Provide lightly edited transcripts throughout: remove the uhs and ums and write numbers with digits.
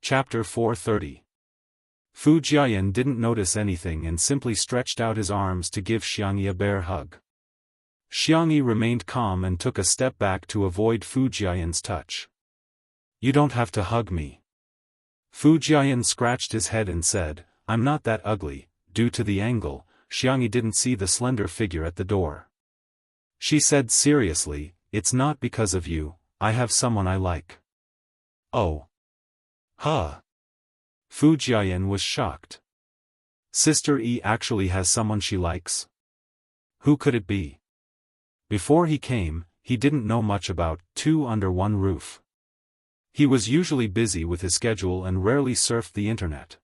Chapter 430. Fu Jiayan didn't notice anything and simply stretched out his arms to give Xiangyi a bear hug. Xiangyi remained calm and took a step back to avoid Fu Jiayan's touch. "You don't have to hug me." Fu Jiayan scratched his head and said, "I'm not that ugly." Due to the angle, Xiangyi didn't see the slender figure at the door. She said seriously, "It's not because of you, I have someone I like." "Oh. Huh." Fu Jiayan was shocked. Sister E actually has someone she likes? Who could it be? Before he came, he didn't know much about two under one roof. He was usually busy with his schedule and rarely surfed the internet.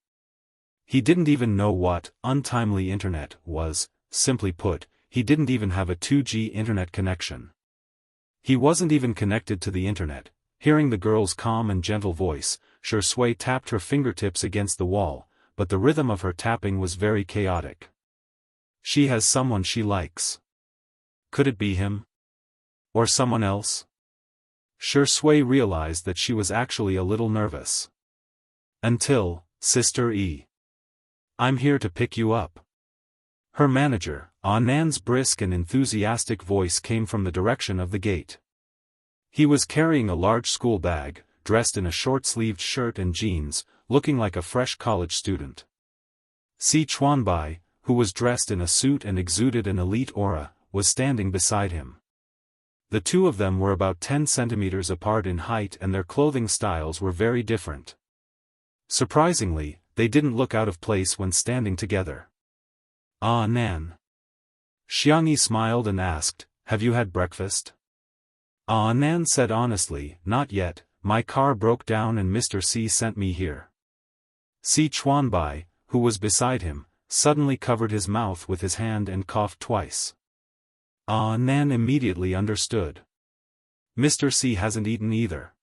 He didn't even know what untimely internet was. Simply put, he didn't even have a 2G internet connection. He wasn't even connected to the internet. Hearing the girl's calm and gentle voice, Shui tapped her fingertips against the wall, but the rhythm of her tapping was very chaotic. She has someone she likes. Could it be him? Or someone else? Shui realized that she was actually a little nervous. Until, Sister E. "I'm here to pick you up." Her manager, Nan's brisk and enthusiastic voice came from the direction of the gate. He was carrying a large school bag, dressed in a short-sleeved shirt and jeans, looking like a fresh college student. Si Chuanbai, who was dressed in a suit and exuded an elite aura, was standing beside him. The two of them were about 10 centimeters apart in height and their clothing styles were very different. Surprisingly, they didn't look out of place when standing together. "Ah, Nan." Xiangyi smiled and asked, "Have you had breakfast?" Ah, Nan said honestly, "Not yet, my car broke down and Mr. C sent me here." Si Chuanbai, who was beside him, suddenly covered his mouth with his hand and coughed twice. Ah, Nan immediately understood. Mr. C hasn't eaten either.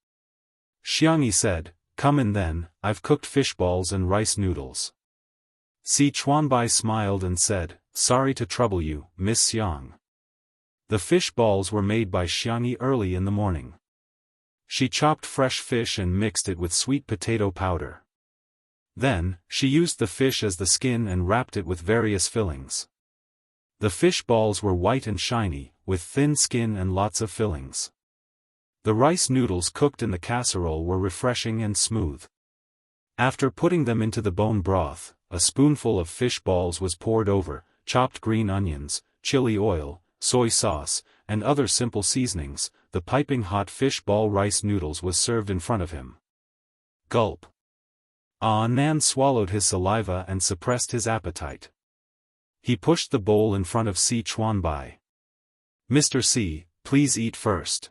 Xiangyi said, "Come in then, I've cooked fish balls and rice noodles." Si Chuanbai smiled and said, "Sorry to trouble you, Miss Xiang." The fish balls were made by Xiangyi early in the morning. She chopped fresh fish and mixed it with sweet potato powder. Then, she used the fish as the skin and wrapped it with various fillings. The fish balls were white and shiny, with thin skin and lots of fillings. The rice noodles cooked in the casserole were refreshing and smooth. After putting them into the bone broth, a spoonful of fish balls was poured over, chopped green onions, chili oil, soy sauce, and other simple seasonings. The piping hot fish ball rice noodles was served in front of him. Gulp. Ah, Nan swallowed his saliva and suppressed his appetite. He pushed the bowl in front of Si Chuanbai. "Mr. C, please eat first."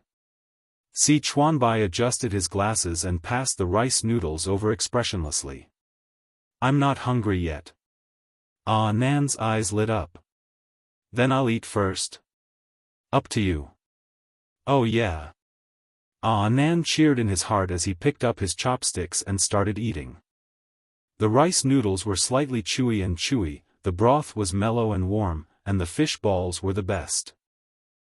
Si Chuanbai adjusted his glasses and passed the rice noodles over expressionlessly. "I'm not hungry yet." Ah, Nan's eyes lit up. "Then I'll eat first." "Up to you." "Oh yeah." Ah, Nan cheered in his heart as he picked up his chopsticks and started eating. The rice noodles were slightly chewy, the broth was mellow and warm, and the fish balls were the best.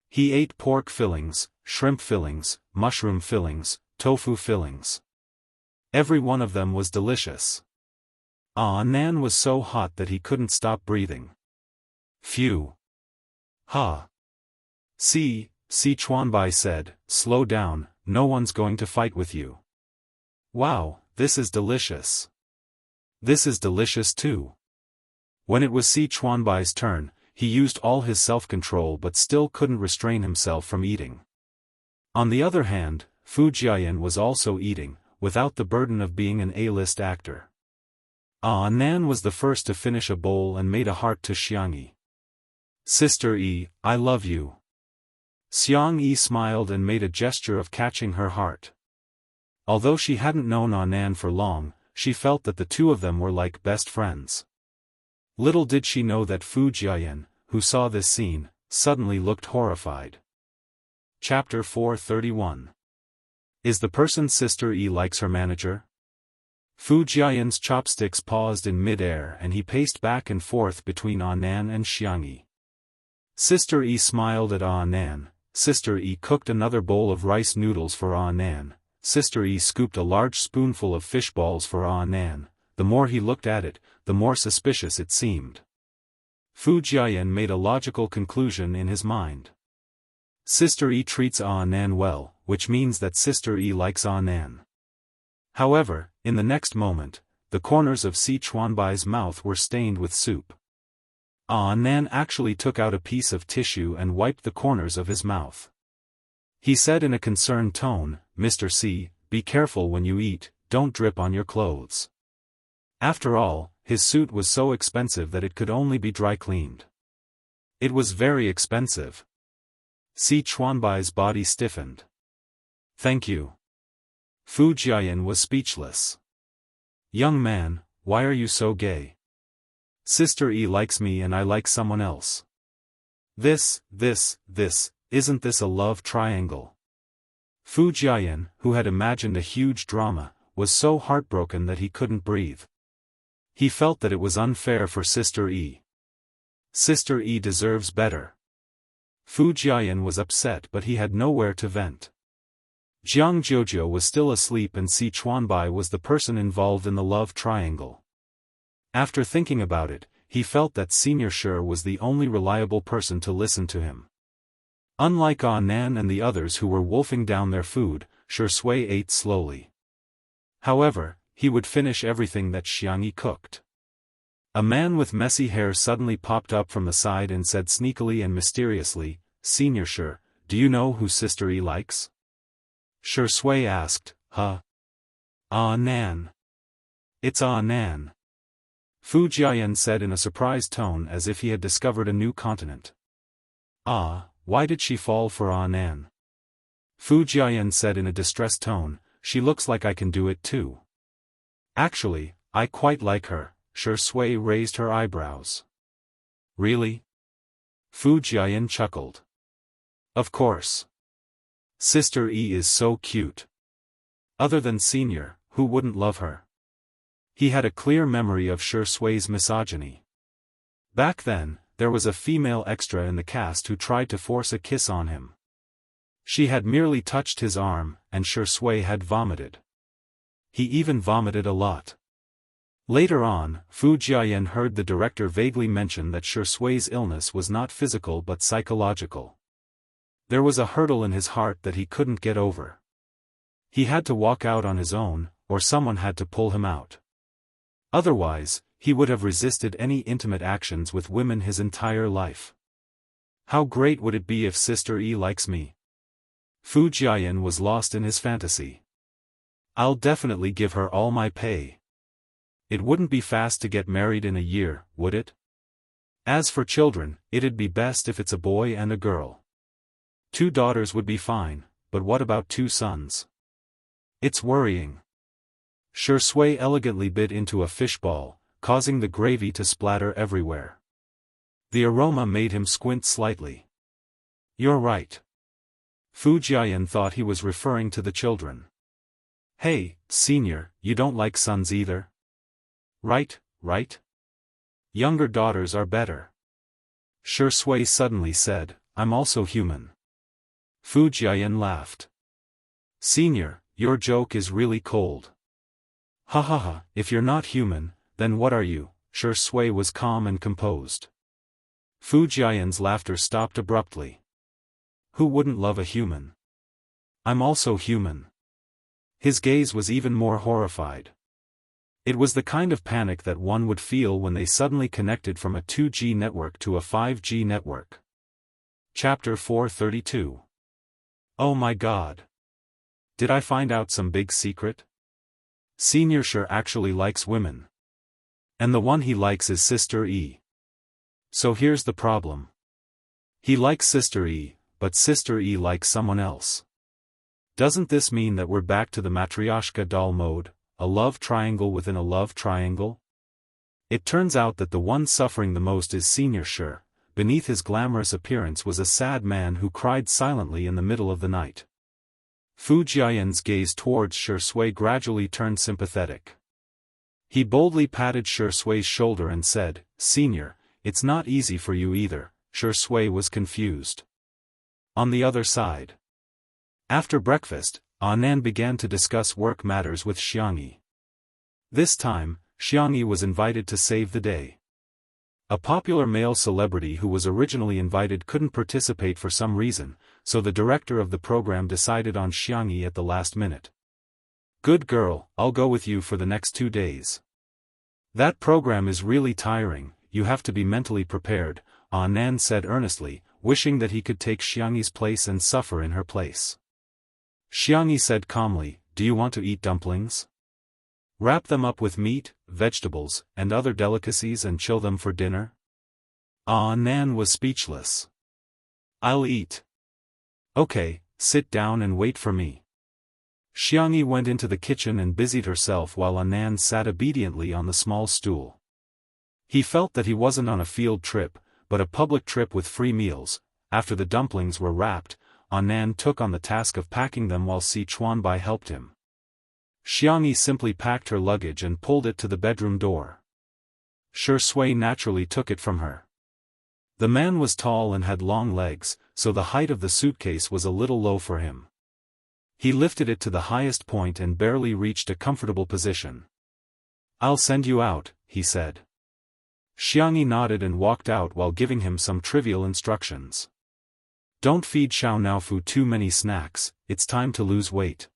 He ate pork fillings, shrimp fillings, mushroom fillings, tofu fillings. Every one of them was delicious. Ah, Nan was so hot that he couldn't stop breathing. Phew. Ha. Si Chuanbai said, "Slow down, no one's going to fight with you." "Wow, this is delicious." "This is delicious too." When it was Si Chuanbai's turn, he used all his self-control but still couldn't restrain himself from eating. On the other hand, Fu Jiayan was also eating, without the burden of being an A-list actor. Ah, Nan was the first to finish a bowl and made a heart to Xiangyi. "Sister E, I love you." Xiangyi smiled and made a gesture of catching her heart. Although she hadn't known Nan for long, she felt that the two of them were like best friends. Little did she know that Fu Jiayan, who saw this scene, suddenly looked horrified. Chapter 431. Is the person Sister E likes her manager? Fu Jiayan's chopsticks paused in mid-air and he paced back and forth between Nan and Xiangyi. Sister E smiled at Nan. Sister E cooked another bowl of rice noodles for Nan, Sister Yi scooped a large spoonful of fish balls for Ah Nan. The more he looked at it, the more suspicious it seemed. Fu Jiayan made a logical conclusion in his mind. Sister Yi treats Ah Nan well, which means that Sister Yi likes Ah Nan. However, in the next moment, the corners of Si Chuanbai's mouth were stained with soup. Ah Nan actually took out a piece of tissue and wiped the corners of his mouth. He said in a concerned tone, "Mr. C, be careful when you eat, don't drip on your clothes." After all, his suit was so expensive that it could only be dry cleaned. It was very expensive. Si Chuanbai's body stiffened. "Thank you." Fu Jiayan was speechless. "Young man, why are you so gay? Sister Yi likes me and I like someone else. This, isn't this a love triangle?" Fu Jiayan, who had imagined a huge drama, was so heartbroken that he couldn't breathe. He felt that it was unfair for Sister Yi. Sister Yi deserves better. Fu Jiayan was upset but he had nowhere to vent. Jiang Jiujiu was still asleep and Si Chuanbai was the person involved in the love triangle. After thinking about it, he felt that Senior Shi was the only reliable person to listen to him. Unlike Ah Nan and the others who were wolfing down their food, Shi Sui ate slowly. However, he would finish everything that Xiangyi cooked. A man with messy hair suddenly popped up from the side and said sneakily and mysteriously, "Senior Shi, do you know who Sister Yi likes?" Shi Sui asked, "Huh? Ah Nan. It's Ah Nan." Fu Jiayan said in a surprised tone as if he had discovered a new continent. "Ah, why did she fall for Ah Nan?" Fu Jiayan said in a distressed tone, "She looks like I can do it too." "Actually, I quite like her." Shi Sui raised her eyebrows. "Really?" Fu Jiayan chuckled. "Of course. Sister Yi is so cute. Other than Senior, who wouldn't love her?" He had a clear memory of Shi Sui's misogyny. Back then, there was a female extra in the cast who tried to force a kiss on him. She had merely touched his arm, and Shi Sui had vomited. He even vomited a lot. Later on, Fu Jiayan heard the director vaguely mention that Shi Sui's illness was not physical but psychological. There was a hurdle in his heart that he couldn't get over. He had to walk out on his own, or someone had to pull him out. Otherwise, he would have resisted any intimate actions with women his entire life. How great would it be if Sister Yi likes me? Fu Jiayan was lost in his fantasy. "I'll definitely give her all my pay." It wouldn't be fast to get married in a year, would it? As for children, it'd be best if it's a boy and a girl. 2 daughters would be fine, but what about 2 sons? It's worrying. Shi Sui elegantly bit into a fishball, causing the gravy to splatter everywhere. The aroma made him squint slightly. "You're right." Fu Jiayan thought he was referring to the children. "Hey, Senior, you don't like sons either?" Right? Younger daughters are better." Shi Sui suddenly said, "I'm also human." Fu Jiayan laughed. "Senior, your joke is really cold." "Ha ha ha, if you're not human, then what are you?" Shi Sui was calm and composed. Fu Jiayan's laughter stopped abruptly. "Who wouldn't love a human? I'm also human." His gaze was even more horrified. It was the kind of panic that one would feel when they suddenly connected from a 2G network to a 5G network. Chapter 432. Oh my God! Did I find out some big secret? Senior Shi actually likes women. And the one he likes is Sister Yi. So here's the problem. He likes Sister Yi, but Sister Yi likes someone else. Doesn't this mean that we're back to the Matryoshka doll mode? A love triangle within a love triangle? It turns out that the one suffering the most is Senior Shi. Beneath his glamorous appearance was a sad man who cried silently in the middle of the night. Fu Jiayan's gaze towards Shi Sui gradually turned sympathetic. He boldly patted Shi Sui's shoulder and said, "Senior, it's not easy for you either." Shi Sui was confused. On the other side. After breakfast, Nan began to discuss work matters with Xiangyi. This time, Xiangyi was invited to save the day. A popular male celebrity who was originally invited couldn't participate for some reason, so the director of the program decided on Xiangyi at the last minute. "Good girl, I'll go with you for the next 2 days. That program is really tiring, you have to be mentally prepared," Nan said earnestly, wishing that he could take Xiangyi's place and suffer in her place. Xiangyi said calmly, "Do you want to eat dumplings? Wrap them up with meat, vegetables, and other delicacies and chill them for dinner?" Nan was speechless. "I'll eat." "Okay, sit down and wait for me." Xiangyi went into the kitchen and busied herself while Nan sat obediently on the small stool. He felt that he wasn't on a field trip, but a public trip with free meals. After the dumplings were wrapped, Nan took on the task of packing them while Si Chuanbai helped him. Xiangyi simply packed her luggage and pulled it to the bedroom door. Shi Sui naturally took it from her. The man was tall and had long legs, so the height of the suitcase was a little low for him. He lifted it to the highest point and barely reached a comfortable position. "I'll send you out," he said. Xiangyi nodded and walked out while giving him some trivial instructions. "Don't feed Xiao Naofu too many snacks, it's time to lose weight.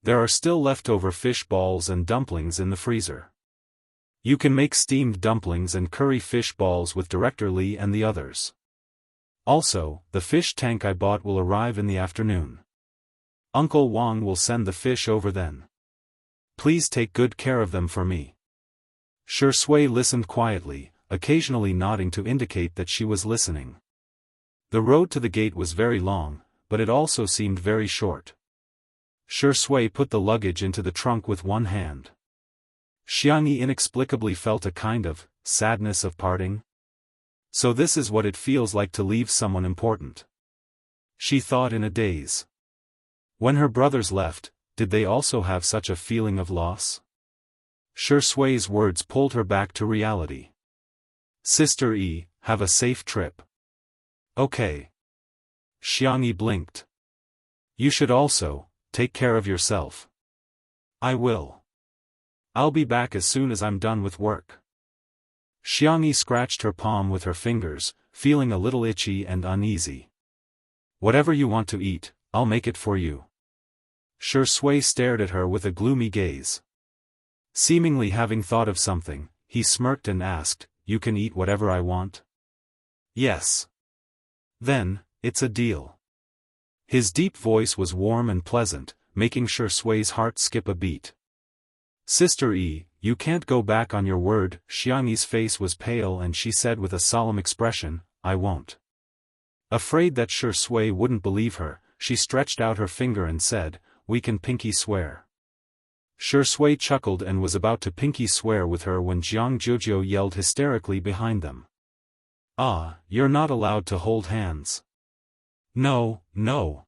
There are still leftover fish balls and dumplings in the freezer. You can make steamed dumplings and curry fish balls with Director Li and the others. Also, the fish tank I bought will arrive in the afternoon. Uncle Wang will send the fish over then. Please take good care of them for me." Shi Sui listened quietly, occasionally nodding to indicate that she was listening. The road to the gate was very long, but it also seemed very short. Shi Sui put the luggage into the trunk with one hand. Xiangyi inexplicably felt a kind of sadness of parting. So this is what it feels like to leave someone important. She thought in a daze. When her brothers left, did they also have such a feeling of loss? Shi Sui's words pulled her back to reality. "Sister E, have a safe trip." "Okay." Xiangyi blinked. "You should also take care of yourself." "I will. I'll be back as soon as I'm done with work." Xiangyi scratched her palm with her fingers, feeling a little itchy and uneasy. "Whatever you want to eat, I'll make it for you." Shi Sui stared at her with a gloomy gaze. Seemingly having thought of something, he smirked and asked, "You can eat whatever I want?" "Yes." "Then, it's a deal." His deep voice was warm and pleasant, making Shi Sui's heart skip a beat. "Sister E, you can't go back on your word." Xiangyi's face was pale and she said with a solemn expression, "I won't." Afraid that Shi Sui wouldn't believe her, she stretched out her finger and said, "We can pinky swear." Shi Sui chuckled and was about to pinky swear with her when Jianghu yelled hysterically behind them. "Ah, you're not allowed to hold hands." "No, no."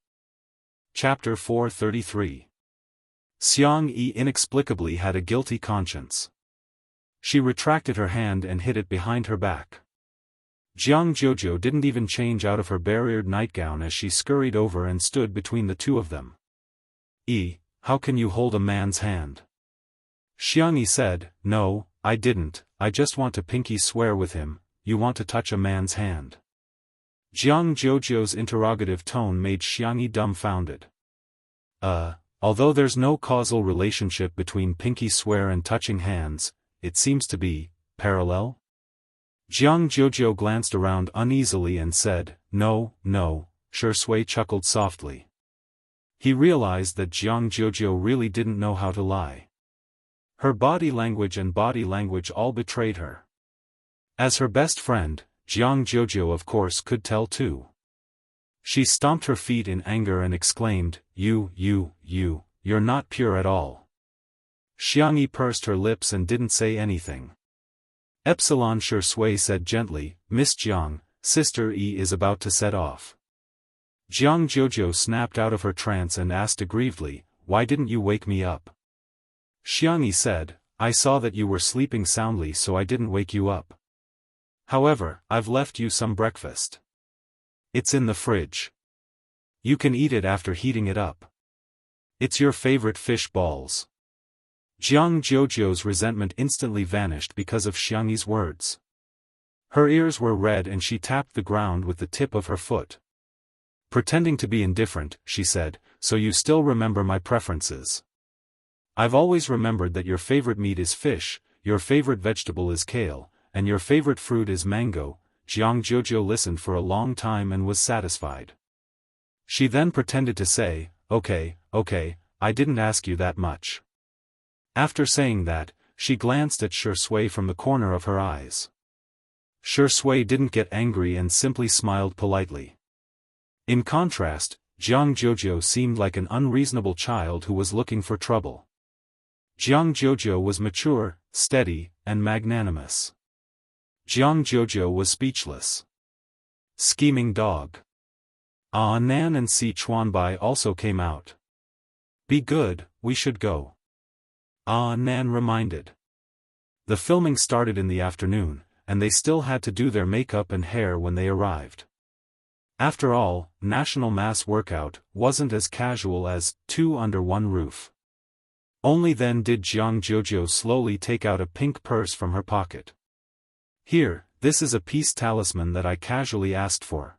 Chapter 433. Xiang Yi inexplicably had a guilty conscience. She retracted her hand and hid it behind her back. Jianghu didn't even change out of her barriered nightgown as she scurried over and stood between the two of them. "E, how can you hold a man's hand?" Xiangyi said, "No, I didn't, I just want to pinky swear with him." "You want to touch a man's hand?" Jianghu's interrogative tone made Xiangyi dumbfounded. Although there's no causal relationship between pinky swear and touching hands, it seems to be parallel?" Jianghu glanced around uneasily and said, "No, no." Shi Sui chuckled softly. He realized that Jianghu really didn't know how to lie. Her body language and body language all betrayed her. As her best friend, Jianghu of course could tell too. She stomped her feet in anger and exclaimed, You're not pure at all." Xiangyi pursed her lips and didn't say anything. Epsilon Shi Sui said gently, "Miss Jiang, Sister E is about to set off." Jianghu snapped out of her trance and asked aggrievedly, "Why didn't you wake me up?" Xiangyi said, "I saw that you were sleeping soundly so I didn't wake you up. However, I've left you some breakfast. It's in the fridge. You can eat it after heating it up." It's your favorite fish balls. Jiang Jojo's resentment instantly vanished because of Xiangyi's words. Her ears were red and she tapped the ground with the tip of her foot. Pretending to be indifferent, she said, "So you still remember my preferences. I've always remembered that your favorite meat is fish, your favorite vegetable is kale, and your favorite fruit is mango." Jiang Jojo listened for a long time and was satisfied. She then pretended to say, okay, I didn't ask you that much." After saying that, she glanced at Shui from the corner of her eyes. Shui didn't get angry and simply smiled politely. In contrast, Jiang Jojo seemed like an unreasonable child who was looking for trouble. Jiang Jojo was mature, steady, and magnanimous. Jiang Jojo was speechless. Scheming dog. Nan and Si Chuanbai also came out. "Be good, we should go," Nan reminded. The filming started in the afternoon, and they still had to do their makeup and hair when they arrived. After all, National Mass Workout wasn't as casual as two under one roof. Only then did Jiang Jojo slowly take out a pink purse from her pocket. "Here, this is a peace talisman that I casually asked for."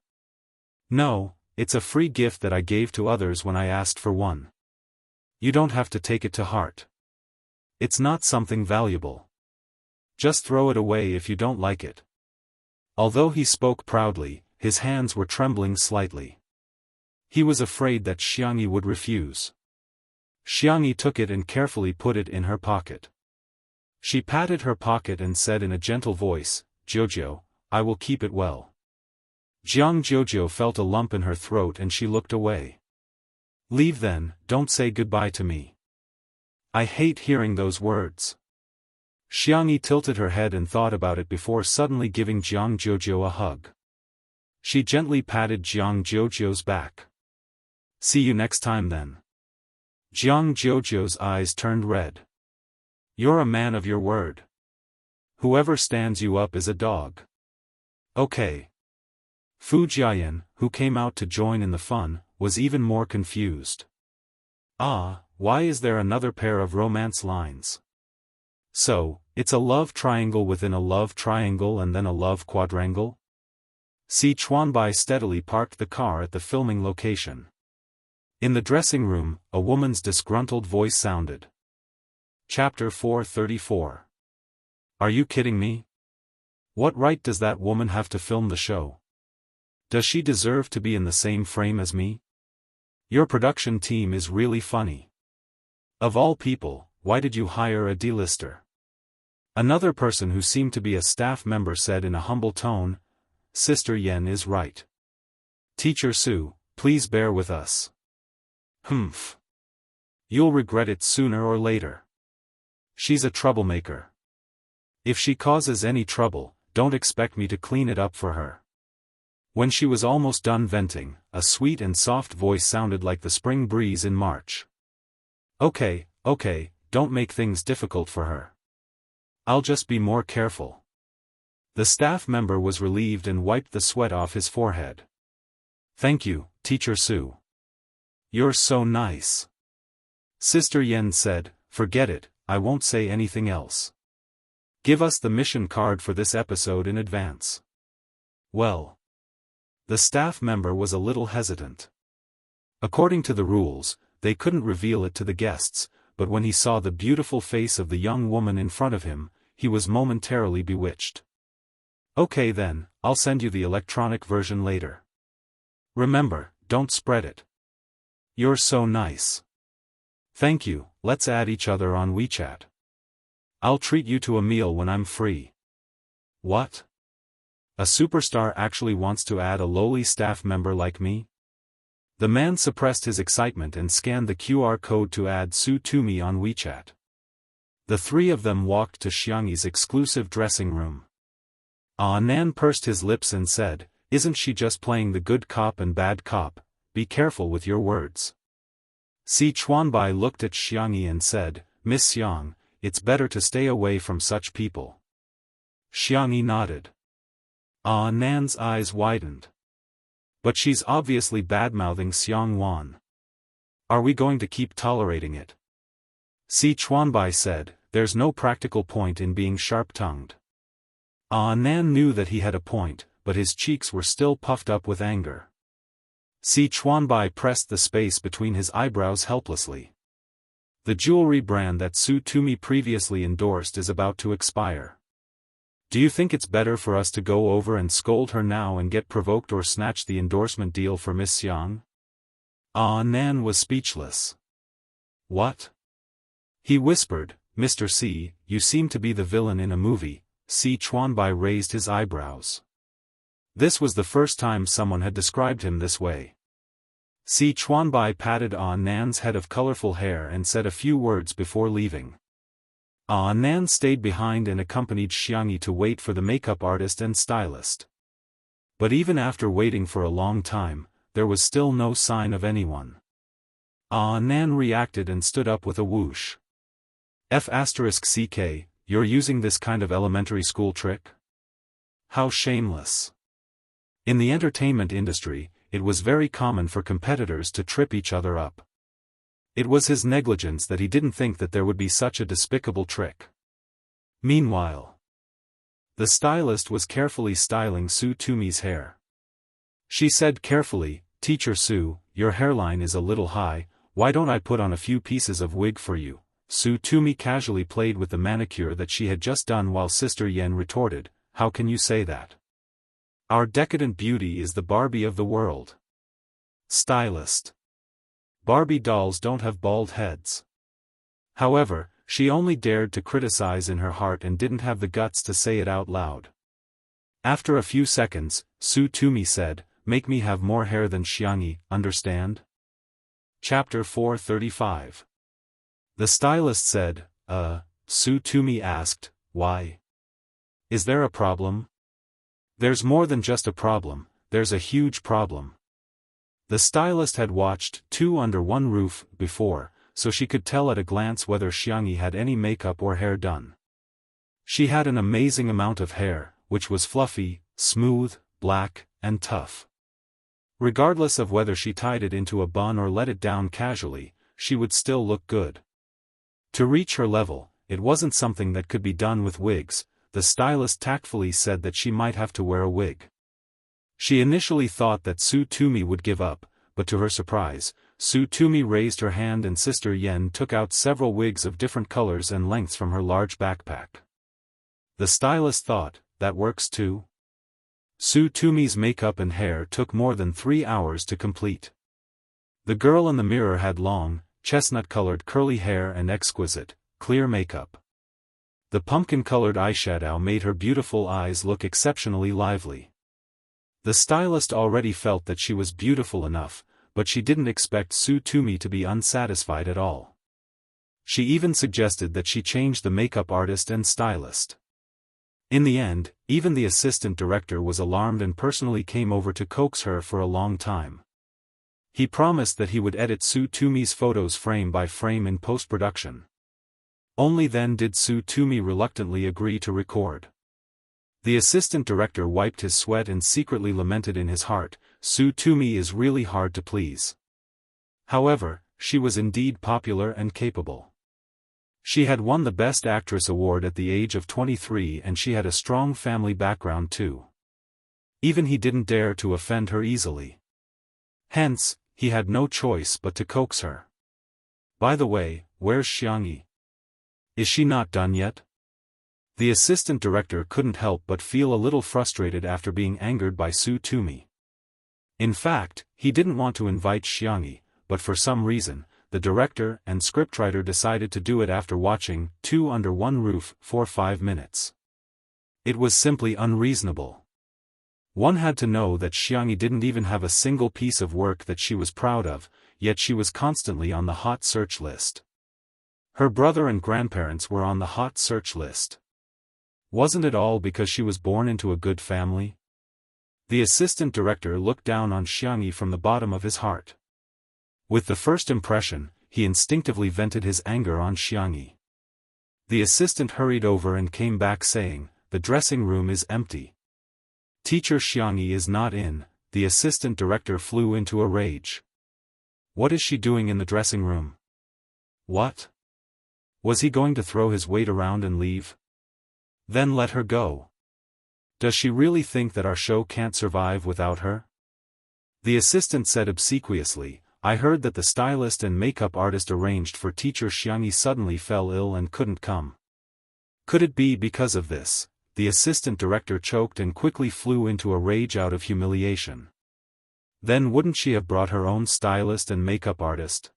"No, it's a free gift that I gave to others when I asked for one. You don't have to take it to heart. It's not something valuable. Just throw it away if you don't like it." Although he spoke proudly, his hands were trembling slightly. He was afraid that Xiangyi would refuse. Xiangyi took it and carefully put it in her pocket. She patted her pocket and said in a gentle voice, "Jojo, I will keep it well." Jiang Jojo felt a lump in her throat and she looked away. "Leave then, don't say goodbye to me. I hate hearing those words." Xiangyi tilted her head and thought about it before suddenly giving Jiang Jojo a hug. She gently patted Jiang Jojo's back. "See you next time then." Jiang Jojo's eyes turned red. "You're a man of your word. Whoever stands you up is a dog." "Okay." Fu Jiayan, who came out to join in the fun, was even more confused. Why is there another pair of romance lines? So, it's a love triangle within a love triangle and then a love quadrangle? Si Chuanbai steadily parked the car at the filming location. In the dressing room, a woman's disgruntled voice sounded. Chapter 434. Are you kidding me? What right does that woman have to film the show? Does she deserve to be in the same frame as me? Your production team is really funny. Of all people, why did you hire a D-lister? Another person who seemed to be a staff member said in a humble tone, Sister Yen is right. Teacher Su, please bear with us. Humph. You'll regret it sooner or later. She's a troublemaker. If she causes any trouble, don't expect me to clean it up for her. When she was almost done venting, a sweet and soft voice sounded like the spring breeze in March. Okay, don't make things difficult for her. I'll just be more careful. The staff member was relieved and wiped the sweat off his forehead. Thank you, Teacher Su. You're so nice. Sister Yen said, forget it, I won't say anything else. Give us the mission card for this episode in advance. Well. The staff member was a little hesitant. According to the rules, they couldn't reveal it to the guests, but when he saw the beautiful face of the young woman in front of him, he was momentarily bewitched. Okay then, I'll send you the electronic version later. Remember, don't spread it. You're so nice. Thank you, let's add each other on WeChat. I'll treat you to a meal when I'm free. What? A superstar actually wants to add a lowly staff member like me? The man suppressed his excitement and scanned the QR code to add Su to me on WeChat. The three of them walked to Xiangyi's exclusive dressing room. Nan pursed his lips and said, isn't she just playing the good cop and bad cop? Be careful with your words. Si Chuanbai looked at Xiangyi and said, Miss Xiang, it's better to stay away from such people. Xiangyi nodded. Nan's eyes widened. But she's obviously badmouthing Xiang Wan. Are we going to keep tolerating it? Si Chuanbai said, there's no practical point in being sharp-tongued. Nan knew that he had a point, but his cheeks were still puffed up with anger. Si Chuanbai pressed the space between his eyebrows helplessly. The jewelry brand that Su Tumi previously endorsed is about to expire. Do you think it's better for us to go over and scold her now and get provoked or snatch the endorsement deal for Miss Xiang? Nan was speechless. What? He whispered, Mr. Si, you seem to be the villain in a movie. Si Chuanbai raised his eyebrows. This was the first time someone had described him this way. Si Chuanbai patted Nan's head of colorful hair and said a few words before leaving. Nan stayed behind and accompanied Xiangyi to wait for the makeup artist and stylist. But even after waiting for a long time, there was still no sign of anyone. Nan reacted and stood up with a whoosh. F***ck, you're using this kind of elementary school trick? How shameless. In the entertainment industry, it was very common for competitors to trip each other up. It was his negligence that he didn't think that there would be such a despicable trick. Meanwhile, the stylist was carefully styling Su Tumi's hair. She said carefully, Teacher Su, your hairline is a little high, why don't I put on a few pieces of wig for you? Su Tumi casually played with the manicure that she had just done while Sister Yen retorted, how can you say that? Our decadent beauty is the Barbie of the world. Stylist. Barbie dolls don't have bald heads. However, she only dared to criticize in her heart and didn't have the guts to say it out loud. After a few seconds, Su Tumi said, make me have more hair than Xiangyi, understand? Chapter 435. The stylist said, Su Tumi asked, why? Is there a problem? There's more than just a problem, there's a huge problem. The stylist had watched Two Under One Roof before, so she could tell at a glance whether Xiangyi had any makeup or hair done. She had an amazing amount of hair, which was fluffy, smooth, black, and tough. Regardless of whether she tied it into a bun or let it down casually, she would still look good. To reach her level, it wasn't something that could be done with wigs. The stylist tactfully said that she might have to wear a wig. She initially thought that Su Tumi would give up, but to her surprise, Su Tumi raised her hand and Sister Yen took out several wigs of different colors and lengths from her large backpack. The stylist thought, that works too? Su Tumi's makeup and hair took more than 3 hours to complete. The girl in the mirror had long, chestnut-colored curly hair and exquisite, clear makeup. The pumpkin-colored eyeshadow made her beautiful eyes look exceptionally lively. The stylist already felt that she was beautiful enough, but she didn't expect Su Tumi to be unsatisfied at all. She even suggested that she change the makeup artist and stylist. In the end, even the assistant director was alarmed and personally came over to coax her for a long time. He promised that he would edit Su Tumi's photos frame by frame in post-production. Only then did Su Tumi reluctantly agree to record. The assistant director wiped his sweat and secretly lamented in his heart, Su Tumi is really hard to please. However, she was indeed popular and capable. She had won the Best Actress award at the age of 23 and she had a strong family background too. Even he didn't dare to offend her easily. Hence, he had no choice but to coax her. By the way, where's Xiangyi? Is she not done yet? The assistant director couldn't help but feel a little frustrated after being angered by Su Tumi. In fact, he didn't want to invite Xiangyi, but for some reason, the director and scriptwriter decided to do it after watching Two Under One Roof for 5 minutes. It was simply unreasonable. One had to know that Xiangyi didn't even have a single piece of work that she was proud of, yet she was constantly on the hot search list. Her brother and grandparents were on the hot search list. Wasn't it all because she was born into a good family? The assistant director looked down on Xiangyi from the bottom of his heart. With the first impression, he instinctively vented his anger on Xiangyi. The assistant hurried over and came back saying, the dressing room is empty. Teacher Xiangyi is not in. The assistant director flew into a rage. What is she doing in the dressing room? What? Was he going to throw his weight around and leave? Then let her go. Does she really think that our show can't survive without her? The assistant said obsequiously, I heard that the stylist and makeup artist arranged for teacher Xianxia suddenly fell ill and couldn't come. Could it be because of this? The assistant director choked and quickly flew into a rage out of humiliation. Then wouldn't she have brought her own stylist and makeup artist?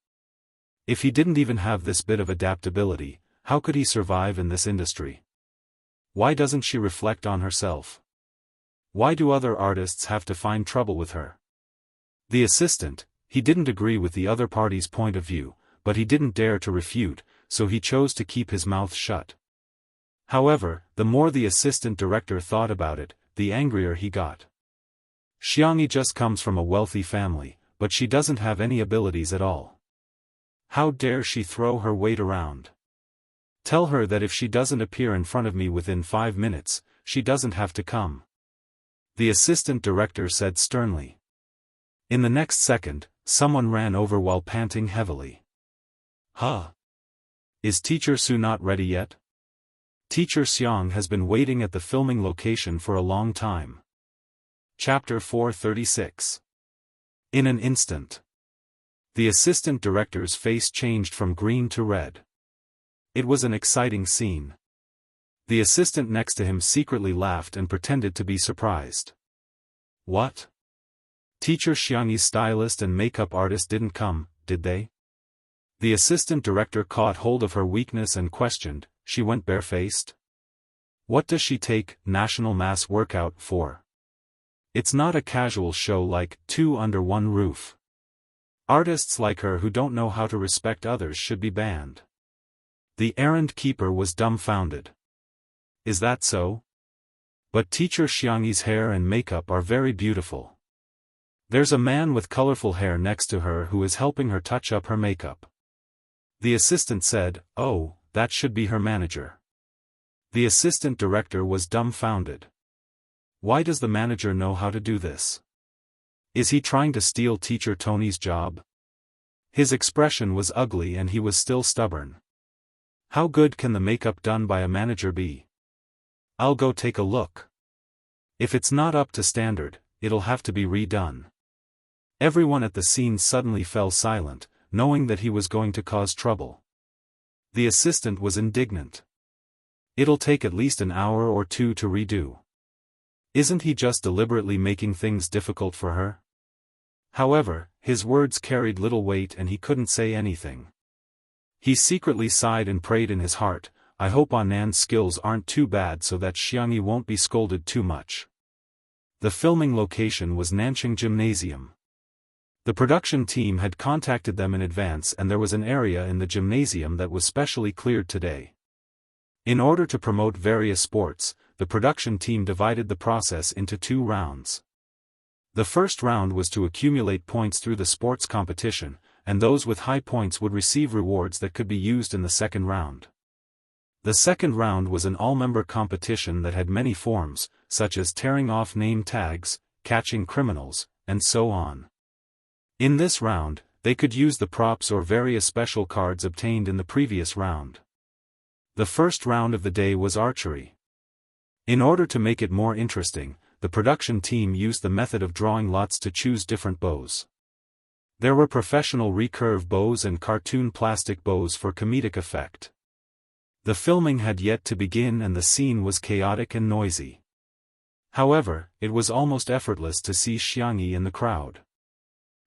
If he didn't even have this bit of adaptability, how could he survive in this industry? Why doesn't she reflect on herself? Why do other artists have to find trouble with her? The assistant, he didn't agree with the other party's point of view, but he didn't dare to refute, so he chose to keep his mouth shut. However, the more the assistant director thought about it, the angrier he got. Xianxia just comes from a wealthy family, but she doesn't have any abilities at all. How dare she throw her weight around? Tell her that if she doesn't appear in front of me within 5 minutes, she doesn't have to come. The assistant director said sternly. In the next second, someone ran over while panting heavily. Huh? Is Teacher Su not ready yet? Teacher Xiang has been waiting at the filming location for a long time. Chapter 436. In an instant. The assistant director's face changed from green to red. It was an exciting scene. The assistant next to him secretly laughed and pretended to be surprised. What? Teacher Xianxia's stylist and makeup artist didn't come, did they? The assistant director caught hold of her weakness and questioned, she went barefaced? What does she take national mass workout for? It's not a casual show like Two Under One Roof. Artists like her who don't know how to respect others should be banned. The errand keeper was dumbfounded. Is that so? But Teacher Xianxia's hair and makeup are very beautiful. There's a man with colorful hair next to her who is helping her touch up her makeup. The assistant said, oh, that should be her manager. The assistant director was dumbfounded. Why does the manager know how to do this? Is he trying to steal Teacher Tony's job? His expression was ugly and he was still stubborn. How good can the makeup done by a manager be? I'll go take a look. If it's not up to standard, it'll have to be redone. Everyone at the scene suddenly fell silent, knowing that he was going to cause trouble. The assistant was indignant. It'll take at least an hour or two to redo. Isn't he just deliberately making things difficult for her? However, his words carried little weight and he couldn't say anything. He secretly sighed and prayed in his heart, I hope Annan's skills aren't too bad so that Xianxia won't be scolded too much. The filming location was Nanching Gymnasium. The production team had contacted them in advance and there was an area in the gymnasium that was specially cleared today. In order to promote various sports, the production team divided the process into 2 rounds. The first round was to accumulate points through the sports competition, and those with high points would receive rewards that could be used in the second round. The second round was an all-member competition that had many forms, such as tearing off name tags, catching criminals, and so on. In this round, they could use the props or various special cards obtained in the previous round. The first round of the day was archery. In order to make it more interesting, the production team used the method of drawing lots to choose different bows. There were professional recurve bows and cartoon plastic bows for comedic effect. The filming had yet to begin and the scene was chaotic and noisy. However, it was almost effortless to see Xianxia in the crowd.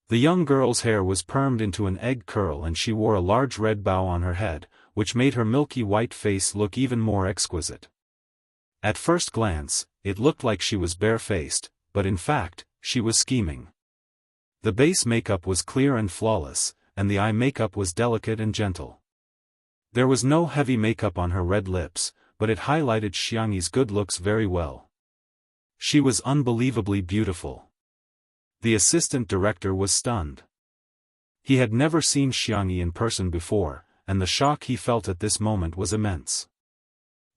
The young girl's hair was permed into an egg curl and she wore a large red bow on her head, which made her milky white face look even more exquisite. At first glance, it looked like she was barefaced, but in fact, she was scheming. The base makeup was clear and flawless, and the eye makeup was delicate and gentle. There was no heavy makeup on her red lips, but it highlighted Xianxia's good looks very well. She was unbelievably beautiful. The assistant director was stunned. He had never seen Xianxia in person before, and the shock he felt at this moment was immense.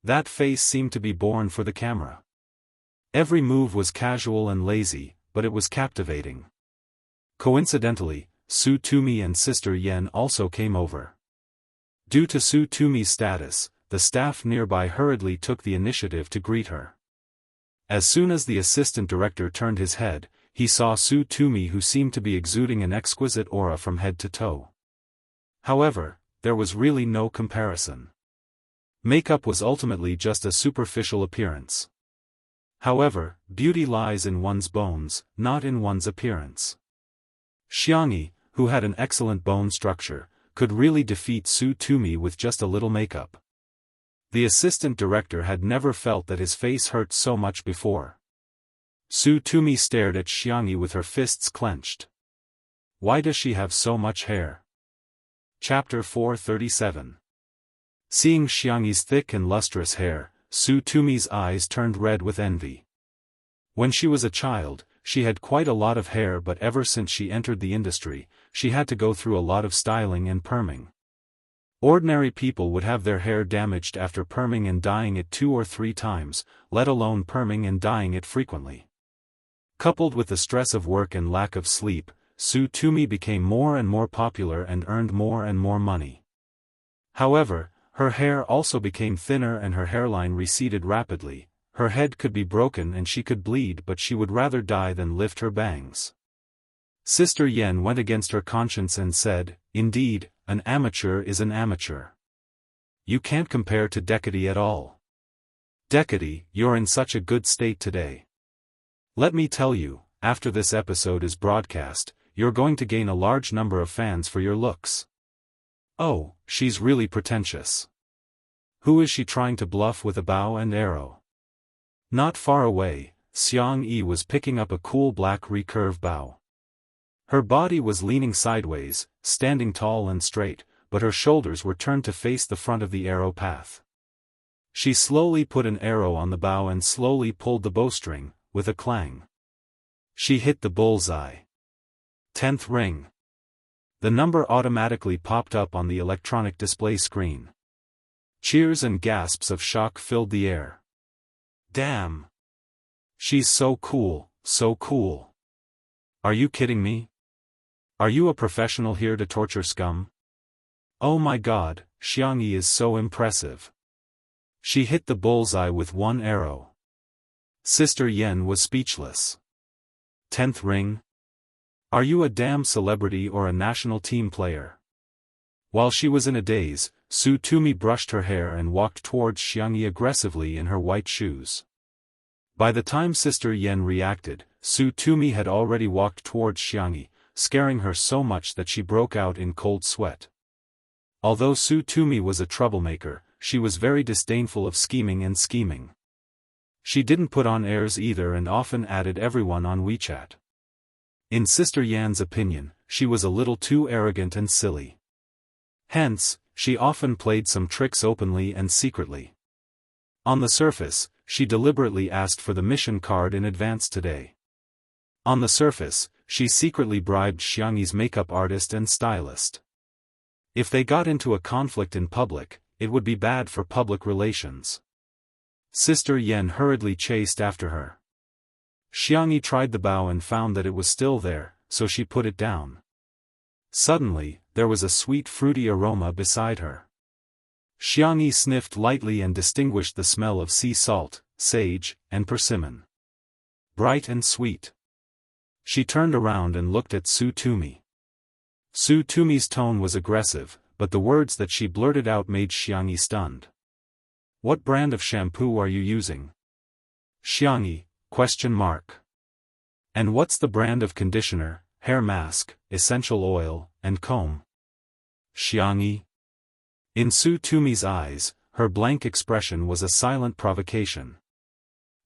That face seemed to be born for the camera. Every move was casual and lazy, but it was captivating. Coincidentally, Su Tumi and Sister Yen also came over. Due to Su Tumi's status, the staff nearby hurriedly took the initiative to greet her. As soon as the assistant director turned his head, he saw Su Tumi, who seemed to be exuding an exquisite aura from head to toe. However, there was really no comparison. Makeup was ultimately just a superficial appearance. However, beauty lies in one's bones, not in one's appearance. Xianxia, who had an excellent bone structure, could really defeat Su Tumi with just a little makeup. The assistant director had never felt that his face hurt so much before. Su Tumi stared at Xianxia with her fists clenched. Why does she have so much hair? Chapter 437. Seeing Xiangxia's thick and lustrous hair, Su Tumi's eyes turned red with envy. When she was a child, she had quite a lot of hair, but ever since she entered the industry, she had to go through a lot of styling and perming. Ordinary people would have their hair damaged after perming and dyeing it 2 or 3 times, let alone perming and dyeing it frequently. Coupled with the stress of work and lack of sleep, Su Tumi became more and more popular and earned more and more money. However, her hair also became thinner and her hairline receded rapidly. Her head could be broken and she could bleed, but she would rather die than lift her bangs. Sister Yen went against her conscience and said, "Indeed, an amateur is an amateur. You can't compare to Decady at all. Decady, you're in such a good state today. Let me tell you, after this episode is broadcast, you're going to gain a large number of fans for your looks." Oh, she's really pretentious. Who is she trying to bluff with a bow and arrow? Not far away, Xiangxia was picking up a cool black recurve bow. Her body was leaning sideways, standing tall and straight, but her shoulders were turned to face the front of the arrow path. She slowly put an arrow on the bow and slowly pulled the bowstring, with a clang. She hit the bullseye. 10th ring. The number automatically popped up on the electronic display screen. Cheers and gasps of shock filled the air. Damn! She's so cool, so cool. Are you kidding me? Are you a professional here to torture scum? Oh my god, Xiangxia is so impressive. She hit the bullseye with 1 arrow. Sister Yen was speechless. 10th ring? Are you a damn celebrity or a national team player? While she was in a daze, Su Tumi brushed her hair and walked towards Xiangxia aggressively in her white shoes. By the time Sister Yen reacted, Su Tumi had already walked towards Xiangxia, scaring her so much that she broke out in cold sweat. Although Su Tumi was a troublemaker, she was very disdainful of scheming. She didn't put on airs either and often added everyone on WeChat. In Sister Yan's opinion, she was a little too arrogant and silly. Hence, she often played some tricks openly and secretly. On the surface, she deliberately asked for the mission card in advance today. On the surface, she secretly bribed Xiangxia's makeup artist and stylist. If they got into a conflict in public, it would be bad for public relations. Sister Yen hurriedly chased after her. Xiangxia tried the bow and found that it was still there, so she put it down. Suddenly, there was a sweet fruity aroma beside her. Xiangxia sniffed lightly and distinguished the smell of sea salt, sage, and persimmon. Bright and sweet. She turned around and looked at Su Tumi. Su Tumi's tone was aggressive, but the words that she blurted out made Xiangxia stunned. "What brand of shampoo are you using?" Xiangxia, ? And what's the brand of conditioner, hair mask, essential oil, and comb? Xiangxia. In Su Tumi's eyes, her blank expression was a silent provocation.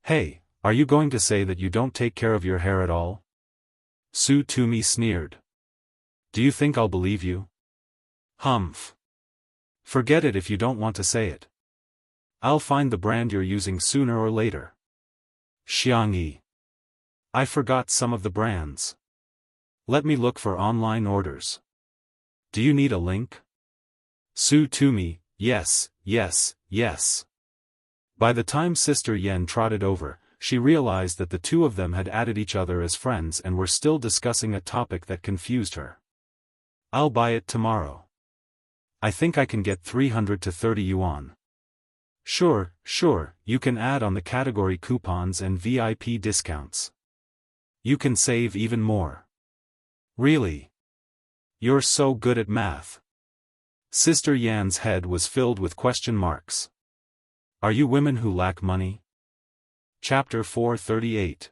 "Hey, are you going to say that you don't take care of your hair at all?" Su Tumi sneered. "Do you think I'll believe you?" "Humph. Forget it if you don't want to say it. I'll find the brand you're using sooner or later." Xiangxia. "I forgot some of the brands. Let me look for online orders. Do you need a link?" Su Tumi, yes. By the time Sister Yen trotted over, she realized that the two of them had added each other as friends and were still discussing a topic that confused her. I'll buy it tomorrow. I think I can get 300 to 30 yuan. Sure, you can add on the category coupons and VIP discounts. You can save even more. Really? You're so good at math. Sister Yan's head was filled with question marks. Are you women who lack money? Chapter 438.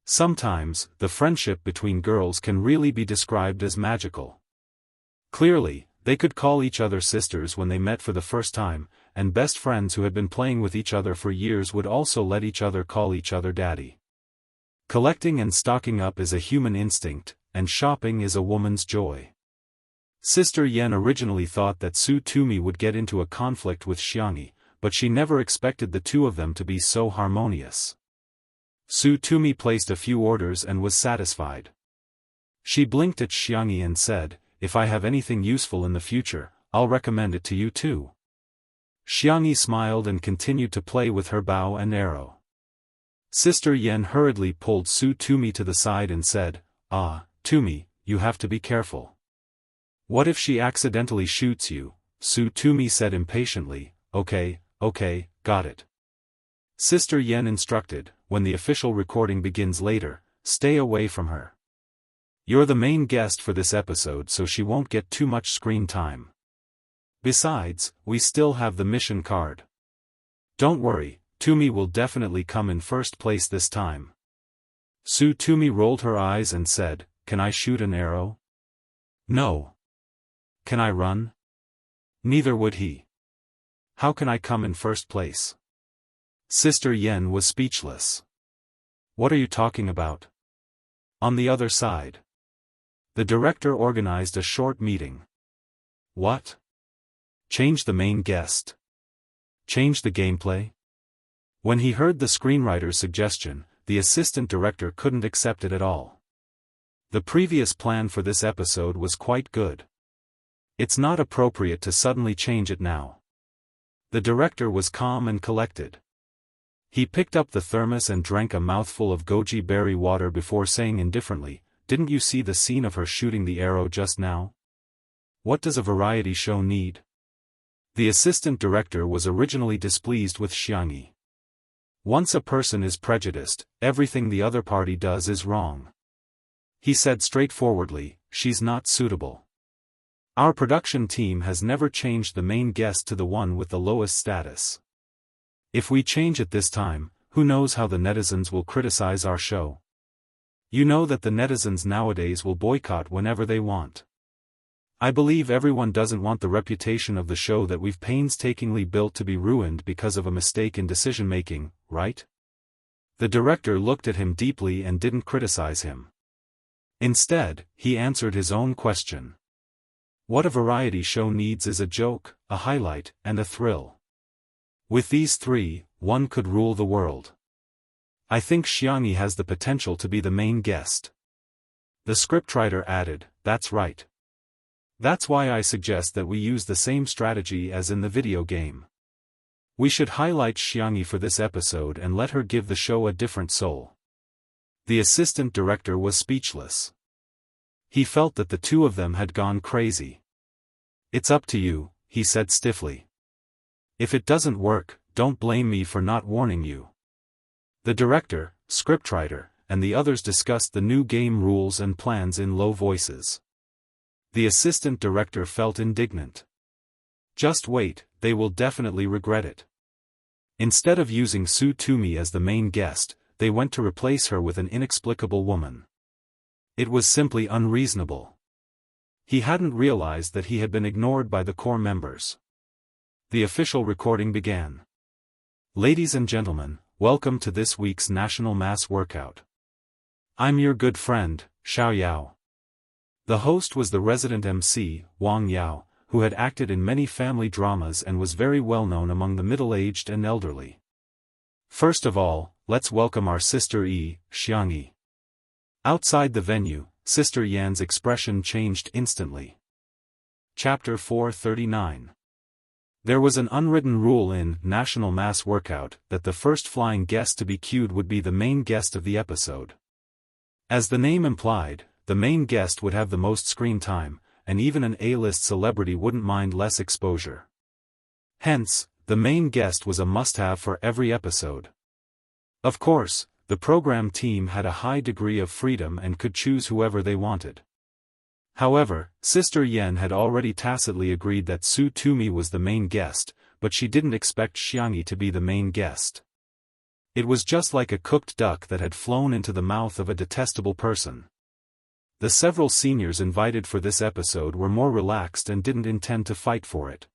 Sometimes, the friendship between girls can really be described as magical. Clearly, they could call each other sisters when they met for the first time, and best friends who had been playing with each other for years would also let each other call each other daddy. Collecting and stocking up is a human instinct, and shopping is a woman's joy. Sister Yan originally thought that Su Tumi would get into a conflict with Xianxia, but she never expected the two of them to be so harmonious. Su Tumi placed a few orders and was satisfied. She blinked at Xianxia and said, "If I have anything useful in the future, I'll recommend it to you too." Xianxia smiled and continued to play with her bow and arrow. Sister Yan hurriedly pulled Su Tumi to the side and said, "Ah, Tumi, you have to be careful. What if she accidentally shoots you?" Su Tumi said impatiently. Okay, got it. Sister Yan instructed, "When the official recording begins later, stay away from her. You're the main guest for this episode, so she won't get too much screen time. Besides, we still have the mission card. Don't worry, Tumi will definitely come in first place this time." Su Tumi rolled her eyes and said, "Can I shoot an arrow?" "No." "Can I run?" Neither would he. "How can I come in first place?" Sister Yan was speechless. "What are you talking about?" On the other side. The director organized a short meeting. What? Change the main guest? Change the gameplay? When he heard the screenwriter's suggestion, the assistant director couldn't accept it at all. The previous plan for this episode was quite good. It's not appropriate to suddenly change it now. The director was calm and collected. He picked up the thermos and drank a mouthful of goji berry water before saying indifferently, "Didn't you see the scene of her shooting the arrow just now? What does a variety show need?" The assistant director was originally displeased with Xianxia. Once a person is prejudiced, everything the other party does is wrong. He said straightforwardly, "She's not suitable. Our production team has never changed the main guest to the one with the lowest status. If we change it this time, who knows how the netizens will criticize our show. You know that the netizens nowadays will boycott whenever they want. I believe everyone doesn't want the reputation of the show that we've painstakingly built to be ruined because of a mistake in decision-making, right?" The director looked at him deeply and didn't criticize him. Instead, he answered his own question. What a variety show needs is a joke, a highlight, and a thrill. With these three, one could rule the world. I think Xianxia has the potential to be the main guest. The scriptwriter added, "That's right. That's why I suggest that we use the same strategy as in the video game. We should highlight Xianxia for this episode and let her give the show a different soul." The assistant director was speechless. He felt that the two of them had gone crazy. "It's up to you," he said stiffly. "If it doesn't work, don't blame me for not warning you." The director, scriptwriter, and the others discussed the new game rules and plans in low voices. The assistant director felt indignant. Just wait, they will definitely regret it. Instead of using Su Tumi as the main guest, they went to replace her with an inexplicable woman. It was simply unreasonable. He hadn't realized that he had been ignored by the core members. The official recording began. "Ladies and gentlemen, welcome to this week's National Mass Workout. I'm your good friend, Xiao Yao." The host was the resident MC, Wang Yao, who had acted in many family dramas and was very well known among the middle-aged and elderly. "First of all, let's welcome our sister Xianxia." Outside the venue, Sister Yan's expression changed instantly. Chapter 439. There was an unwritten rule in National Mass Workout that the first flying guest to be queued would be the main guest of the episode. As the name implied, the main guest would have the most screen time, and even an A-list celebrity wouldn't mind less exposure. Hence, the main guest was a must-have for every episode. Of course, the program team had a high degree of freedom and could choose whoever they wanted. However, Sister Yen had already tacitly agreed that Su Tumi was the main guest, but she didn't expect Xiangyi to be the main guest. It was just like a cooked duck that had flown into the mouth of a detestable person. The several seniors invited for this episode were more relaxed and didn't intend to fight for it.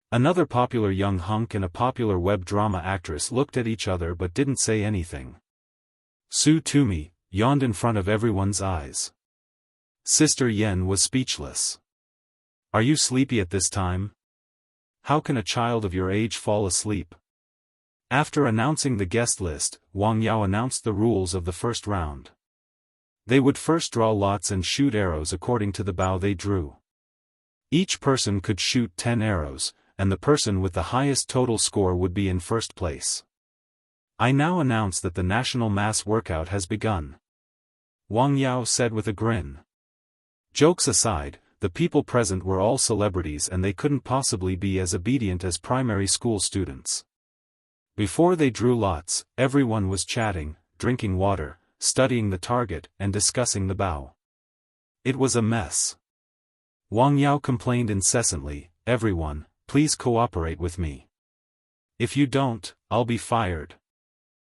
Another popular young hunk and a popular web drama actress looked at each other but didn't say anything. Su Tumi yawned in front of everyone's eyes. Sister Yen was speechless. "Are you sleepy at this time? How can a child of your age fall asleep?" After announcing the guest list, Wang Yao announced the rules of the first round. They would first draw lots and shoot arrows according to the bow they drew. Each person could shoot 10 arrows, and the person with the highest total score would be in first place. "I now announce that the national mass workout has begun," Wang Yao said with a grin. Jokes aside, the people present were all celebrities and they couldn't possibly be as obedient as primary school students. Before they drew lots, everyone was chatting, drinking water, studying the target, and discussing the bow. It was a mess. Wang Yao complained incessantly, "Everyone, please cooperate with me. If you don't, I'll be fired."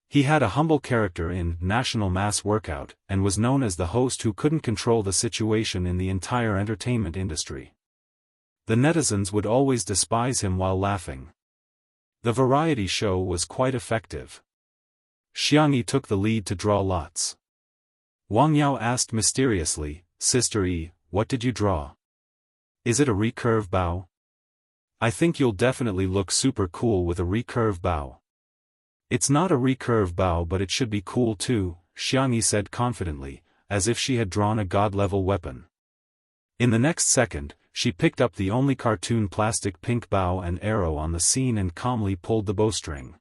He had a humble character in National Mass Workout, and was known as the host who couldn't control the situation in the entire entertainment industry. The netizens would always despise him while laughing. The variety show was quite effective. Xiangyi took the lead to draw lots. Wang Yao asked mysteriously, "Sister E, what did you draw? Is it a recurve bow? I think you'll definitely look super cool with a recurve bow." "It's not a recurve bow but it should be cool too," Xiangyi said confidently, as if she had drawn a god-level weapon. In the next second, she picked up the only cartoon plastic pink bow and arrow on the scene and calmly pulled the bowstring.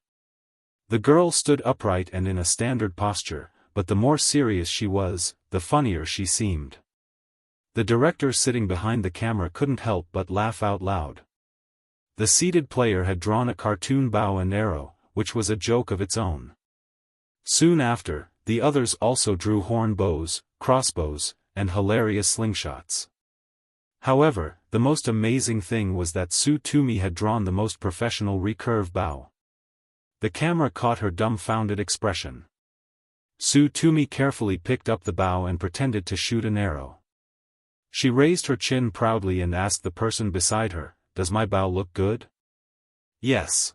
The girl stood upright and in a standard posture, but the more serious she was, the funnier she seemed. The director sitting behind the camera couldn't help but laugh out loud. The seated player had drawn a cartoon bow and arrow, which was a joke of its own. Soon after, the others also drew horn bows, crossbows, and hilarious slingshots. However, the most amazing thing was that Su Tumi had drawn the most professional recurve bow. The camera caught her dumbfounded expression. Su Tumi carefully picked up the bow and pretended to shoot an arrow. She raised her chin proudly and asked the person beside her, "Does my bow look good?" "Yes."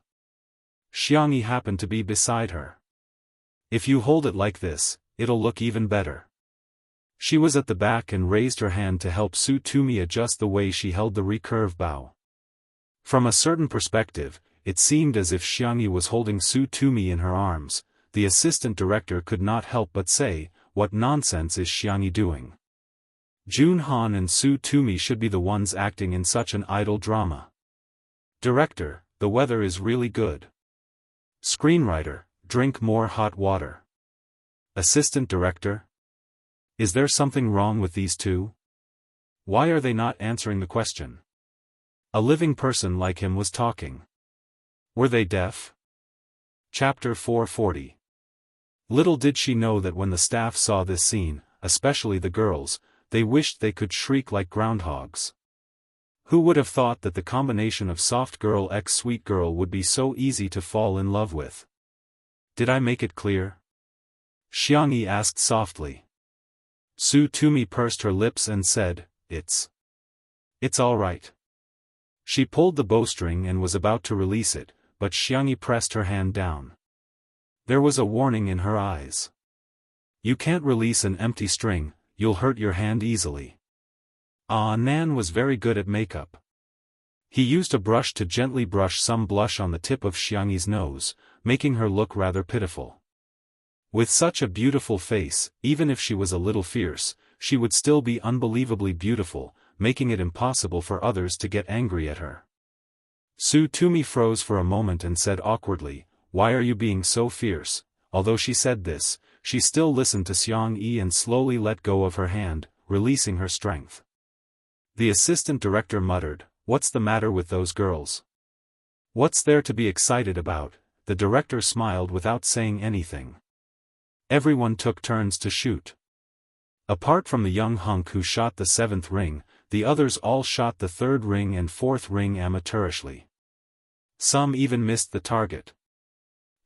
Xiangyi happened to be beside her. "If you hold it like this, it'll look even better." She was at the back and raised her hand to help Su Tumi adjust the way she held the recurve bow. From a certain perspective, it seemed as if Xiangyi was holding Su Tumi in her arms. The assistant director could not help but say, "What nonsense is Xiangyi doing? Jun Han and Su Tumi should be the ones acting in such an idle drama." "Director, the weather is really good." Screenwriter, "Drink more hot water." Assistant director, "Is there something wrong with these two? Why are they not answering the question?" A living person like him was talking. Were they deaf? Chapter 440. Little did she know that when the staff saw this scene, especially the girls, they wished they could shriek like groundhogs. Who would have thought that the combination of soft girl x sweet girl would be so easy to fall in love with? Did I make it clear? Xiangyi asked softly. Su Tumi pursed her lips and said, It's all right." She pulled the bowstring and was about to release it, but Xiangyi pressed her hand down. There was a warning in her eyes. "You can't release an empty string, you'll hurt your hand easily." Nan was very good at makeup. He used a brush to gently brush some blush on the tip of Xiangyi's nose, making her look rather pitiful. With such a beautiful face, even if she was a little fierce, she would still be unbelievably beautiful, making it impossible for others to get angry at her. Su Tumi froze for a moment and said awkwardly, "Why are you being so fierce?" Although she said this, she still listened to Xiangyi and slowly let go of her hand, releasing her strength. The assistant director muttered, "What's the matter with those girls? What's there to be excited about?" The director smiled without saying anything. Everyone took turns to shoot. Apart from the young hunk who shot the 7th ring, the others all shot the 3rd ring and 4th ring amateurishly. Some even missed the target.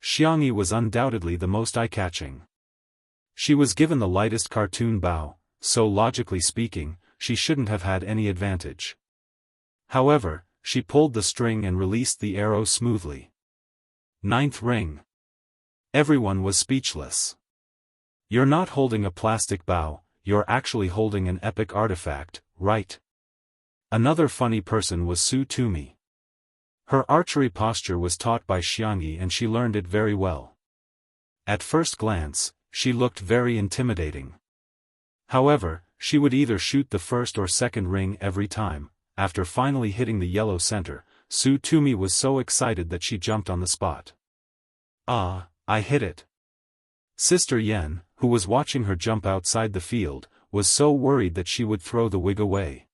Xianxia was undoubtedly the most eye-catching. She was given the lightest cartoon bow, so logically speaking, she shouldn't have had any advantage. However, she pulled the string and released the arrow smoothly. 9th ring. Everyone was speechless. You're not holding a plastic bow, you're actually holding an epic artifact, right? Another funny person was Su Tumi. Her archery posture was taught by Xianxia and she learned it very well. At first glance, she looked very intimidating. However, she would either shoot the 1st or 2nd ring every time. After finally hitting the yellow center, Su Tumi was so excited that she jumped on the spot. "Ah, I hit it." Sister Yen, who was watching her jump outside the field, was so worried that she would throw the wig away.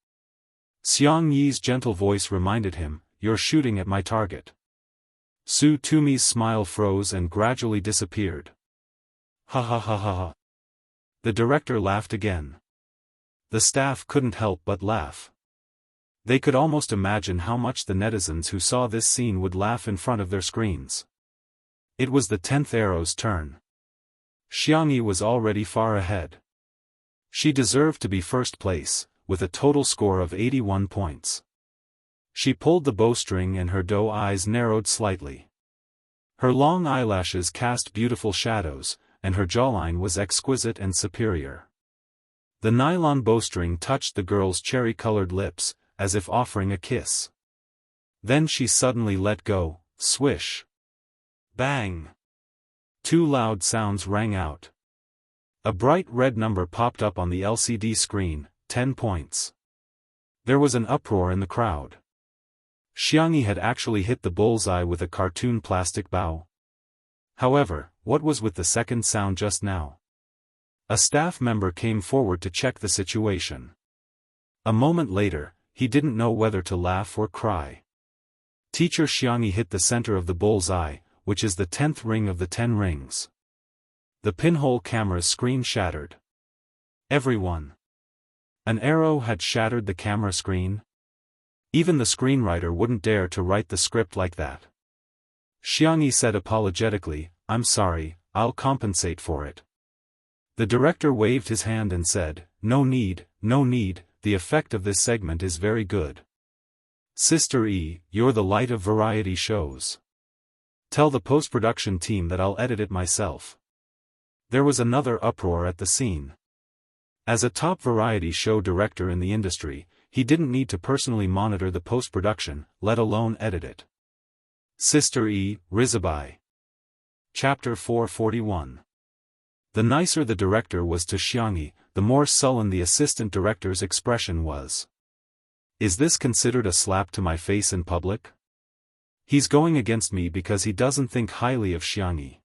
Xiang Yi's gentle voice reminded him, "You're shooting at my target." Su Tumi's smile froze and gradually disappeared. "Ha ha ha ha ha." The director laughed again. The staff couldn't help but laugh. They could almost imagine how much the netizens who saw this scene would laugh in front of their screens. It was the 10th arrow's turn. Xianxia was already far ahead. She deserved to be first place, with a total score of 81 points. She pulled the bowstring and her doe eyes narrowed slightly. Her long eyelashes cast beautiful shadows, and her jawline was exquisite and superior. The nylon bowstring touched the girl's cherry-colored lips, as if offering a kiss. Then she suddenly let go, swish. Bang! 2 loud sounds rang out. A bright red number popped up on the LCD screen, 10 points. There was an uproar in the crowd. Xianxia had actually hit the bullseye with a cartoon plastic bow. However, what was with the second sound just now? A staff member came forward to check the situation. A moment later, he didn't know whether to laugh or cry. Teacher Xianxia hit the center of the bullseye, which is the 10th ring of the 10 rings. The pinhole camera's screen shattered. Everyone. An arrow had shattered the camera screen? Even the screenwriter wouldn't dare to write the script like that. Xianxia said apologetically, "I'm sorry, I'll compensate for it." The director waved his hand and said, no need, the effect of this segment is very good. Sister E, you're the light of variety shows. Tell the post-production team that I'll edit it myself." There was another uproar at the scene. As a top variety show director in the industry, he didn't need to personally monitor the post-production, let alone edit it. Sister E, Rizabai. Chapter 441. The nicer the director was to Xianxia, the more sullen the assistant director's expression was. Is this considered a slap to my face in public? He's going against me because he doesn't think highly of Xianxia.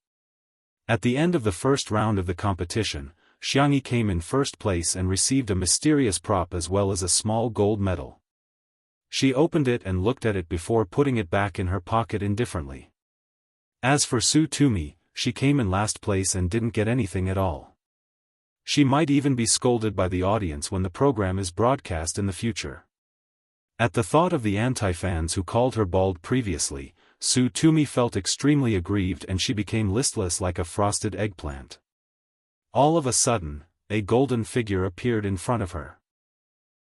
At the end of the first round of the competition, Xianxia came in first place and received a mysterious prop as well as a small gold medal. She opened it and looked at it before putting it back in her pocket indifferently. As for Su Tumi, she came in last place and didn't get anything at all. She might even be scolded by the audience when the program is broadcast in the future. At the thought of the anti-fans who called her bald previously, Su Tumi felt extremely aggrieved and she became listless like a frosted eggplant. All of a sudden, a golden figure appeared in front of her.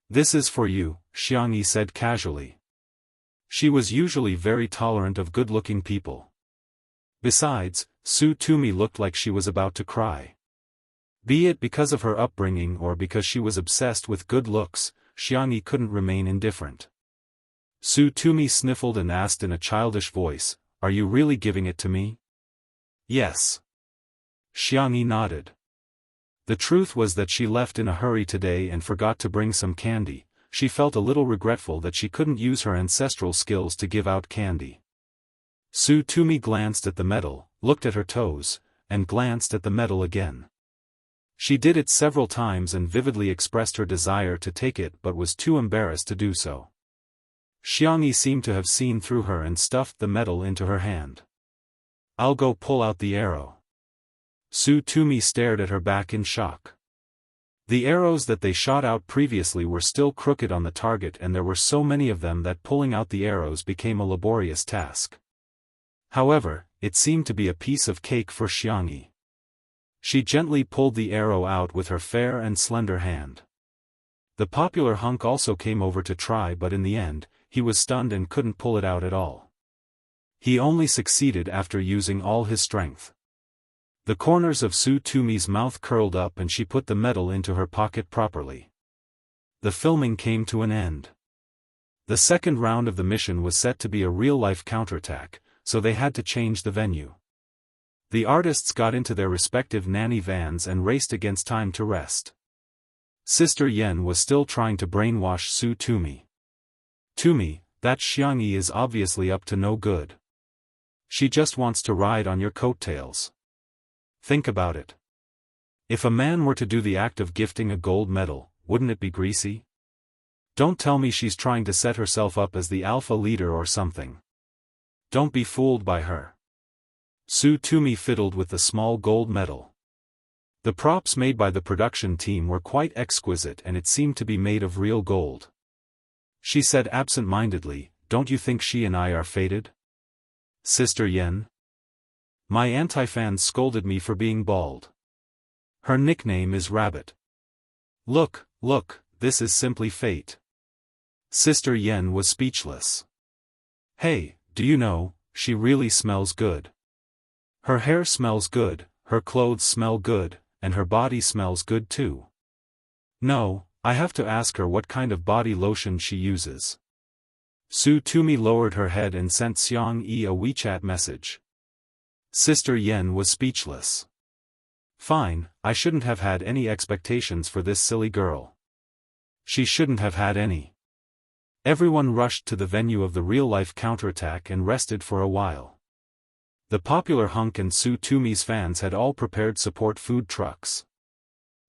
"This is for you," Xianxia said casually. She was usually very tolerant of good-looking people. Besides, Su Tumi looked like she was about to cry. Be it because of her upbringing or because she was obsessed with good looks, Xianxia couldn't remain indifferent. Su Tumi sniffled and asked in a childish voice, "Are you really giving it to me?" "Yes." Xianxia nodded. The truth was that she left in a hurry today and forgot to bring some candy. She felt a little regretful that she couldn't use her ancestral skills to give out candy. Su Tumi glanced at the medal, looked at her toes, and glanced at the medal again. She did it several times and vividly expressed her desire to take it but was too embarrassed to do so. Xiangyi seemed to have seen through her and stuffed the metal into her hand. "I'll go pull out the arrow." Su Tumi stared at her back in shock. The arrows that they shot out previously were still crooked on the target, and there were so many of them that pulling out the arrows became a laborious task. However, it seemed to be a piece of cake for Xiangyi. She gently pulled the arrow out with her fair and slender hand. The popular hunk also came over to try, but in the end, he was stunned and couldn't pull it out at all. He only succeeded after using all his strength. The corners of Su Tumi's mouth curled up and she put the metal into her pocket properly. The filming came to an end. The second round of the mission was set to be a real-life counterattack, so they had to change the venue. The artists got into their respective nanny vans and raced against time to rest. Sister Yen was still trying to brainwash Su Tumi. "Tumi, that Xiangyi is obviously up to no good. She just wants to ride on your coattails. Think about it. If a man were to do the act of gifting a gold medal, wouldn't it be greasy? Don't tell me she's trying to set herself up as the alpha leader or something. Don't be fooled by her." Su Tumi fiddled with the small gold medal. The props made by the production team were quite exquisite and it seemed to be made of real gold. She said absent-mindedly, "Don't you think she and I are fated? Sister Yen? My anti-fans scolded me for being bald. Her nickname is Rabbit. Look, this is simply fate." Sister Yen was speechless. "Hey, do you know, she really smells good. Her hair smells good, her clothes smell good, and her body smells good too. No, I have to ask her what kind of body lotion she uses." Su Tumi lowered her head and sent Xiangyi a WeChat message. Sister Yen was speechless. Fine, I shouldn't have had any expectations for this silly girl. She shouldn't have had any. Everyone rushed to the venue of the real-life counterattack and rested for a while. The popular hunk and Su Tumi's fans had all prepared support food trucks.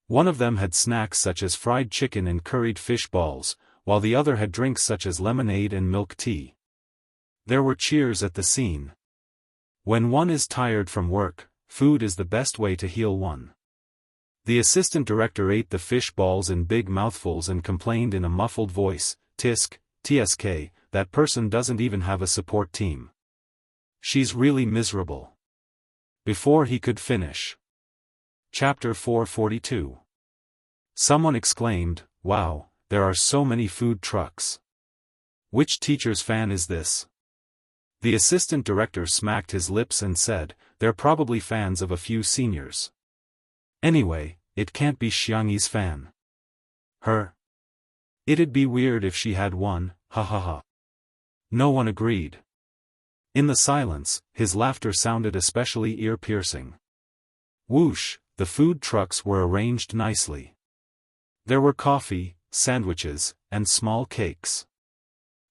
One of them had snacks such as fried chicken and curried fish balls, while the other had drinks such as lemonade and milk tea. There were cheers at the scene. When one is tired from work, food is the best way to heal one. The assistant director ate the fish balls in big mouthfuls and complained in a muffled voice, "Tsk, that person doesn't even have a support team. She's really miserable." Before he could finish. Chapter 442. Someone exclaimed, "Wow, there are so many food trucks. Which teacher's fan is this?" The assistant director smacked his lips and said, "They're probably fans of a few seniors. Anyway, it can't be Xiangyi's fan. Her? It'd be weird if she had one, ha ha ha." No one agreed. In the silence, his laughter sounded especially ear-piercing. Whoosh, the food trucks were arranged nicely. There were coffee, sandwiches, and small cakes.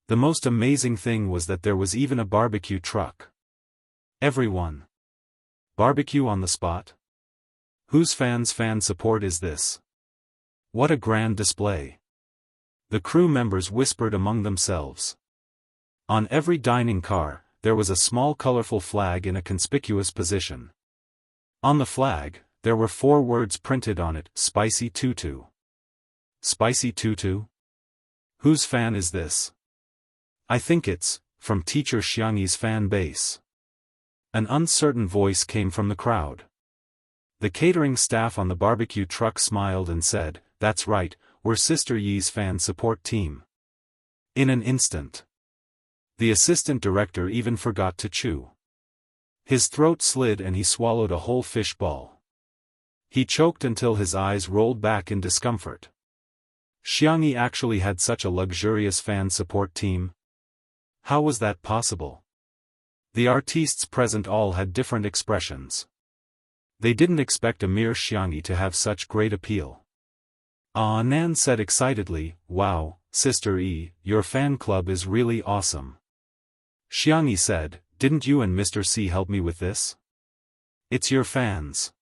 The most amazing thing was that there was even a barbecue truck. Everyone. Barbecue on the spot? Whose fans' fan support is this? What a grand display. The crew members whispered among themselves. On every dining car, there was a small colorful flag in a conspicuous position. On the flag, there were 4 words printed on it, "Spicy Tutu." Spicy Tutu? Whose fan is this? I think it's from Teacher Xiangyi's fan base. An uncertain voice came from the crowd. The catering staff on the barbecue truck smiled and said, "That's right, we're Sister Yi's fan support team." In an instant. The assistant director even forgot to chew. His throat slid and he swallowed a whole fish ball. He choked until his eyes rolled back in discomfort. Xiangyi actually had such a luxurious fan support team? How was that possible? The artistes present all had different expressions. They didn't expect a mere Xiangyi to have such great appeal. Ah, Nan said excitedly, "Wow, Sister E, your fan club is really awesome." Xiangyi said, "Didn't you and Mr. C help me with this? It's your fans.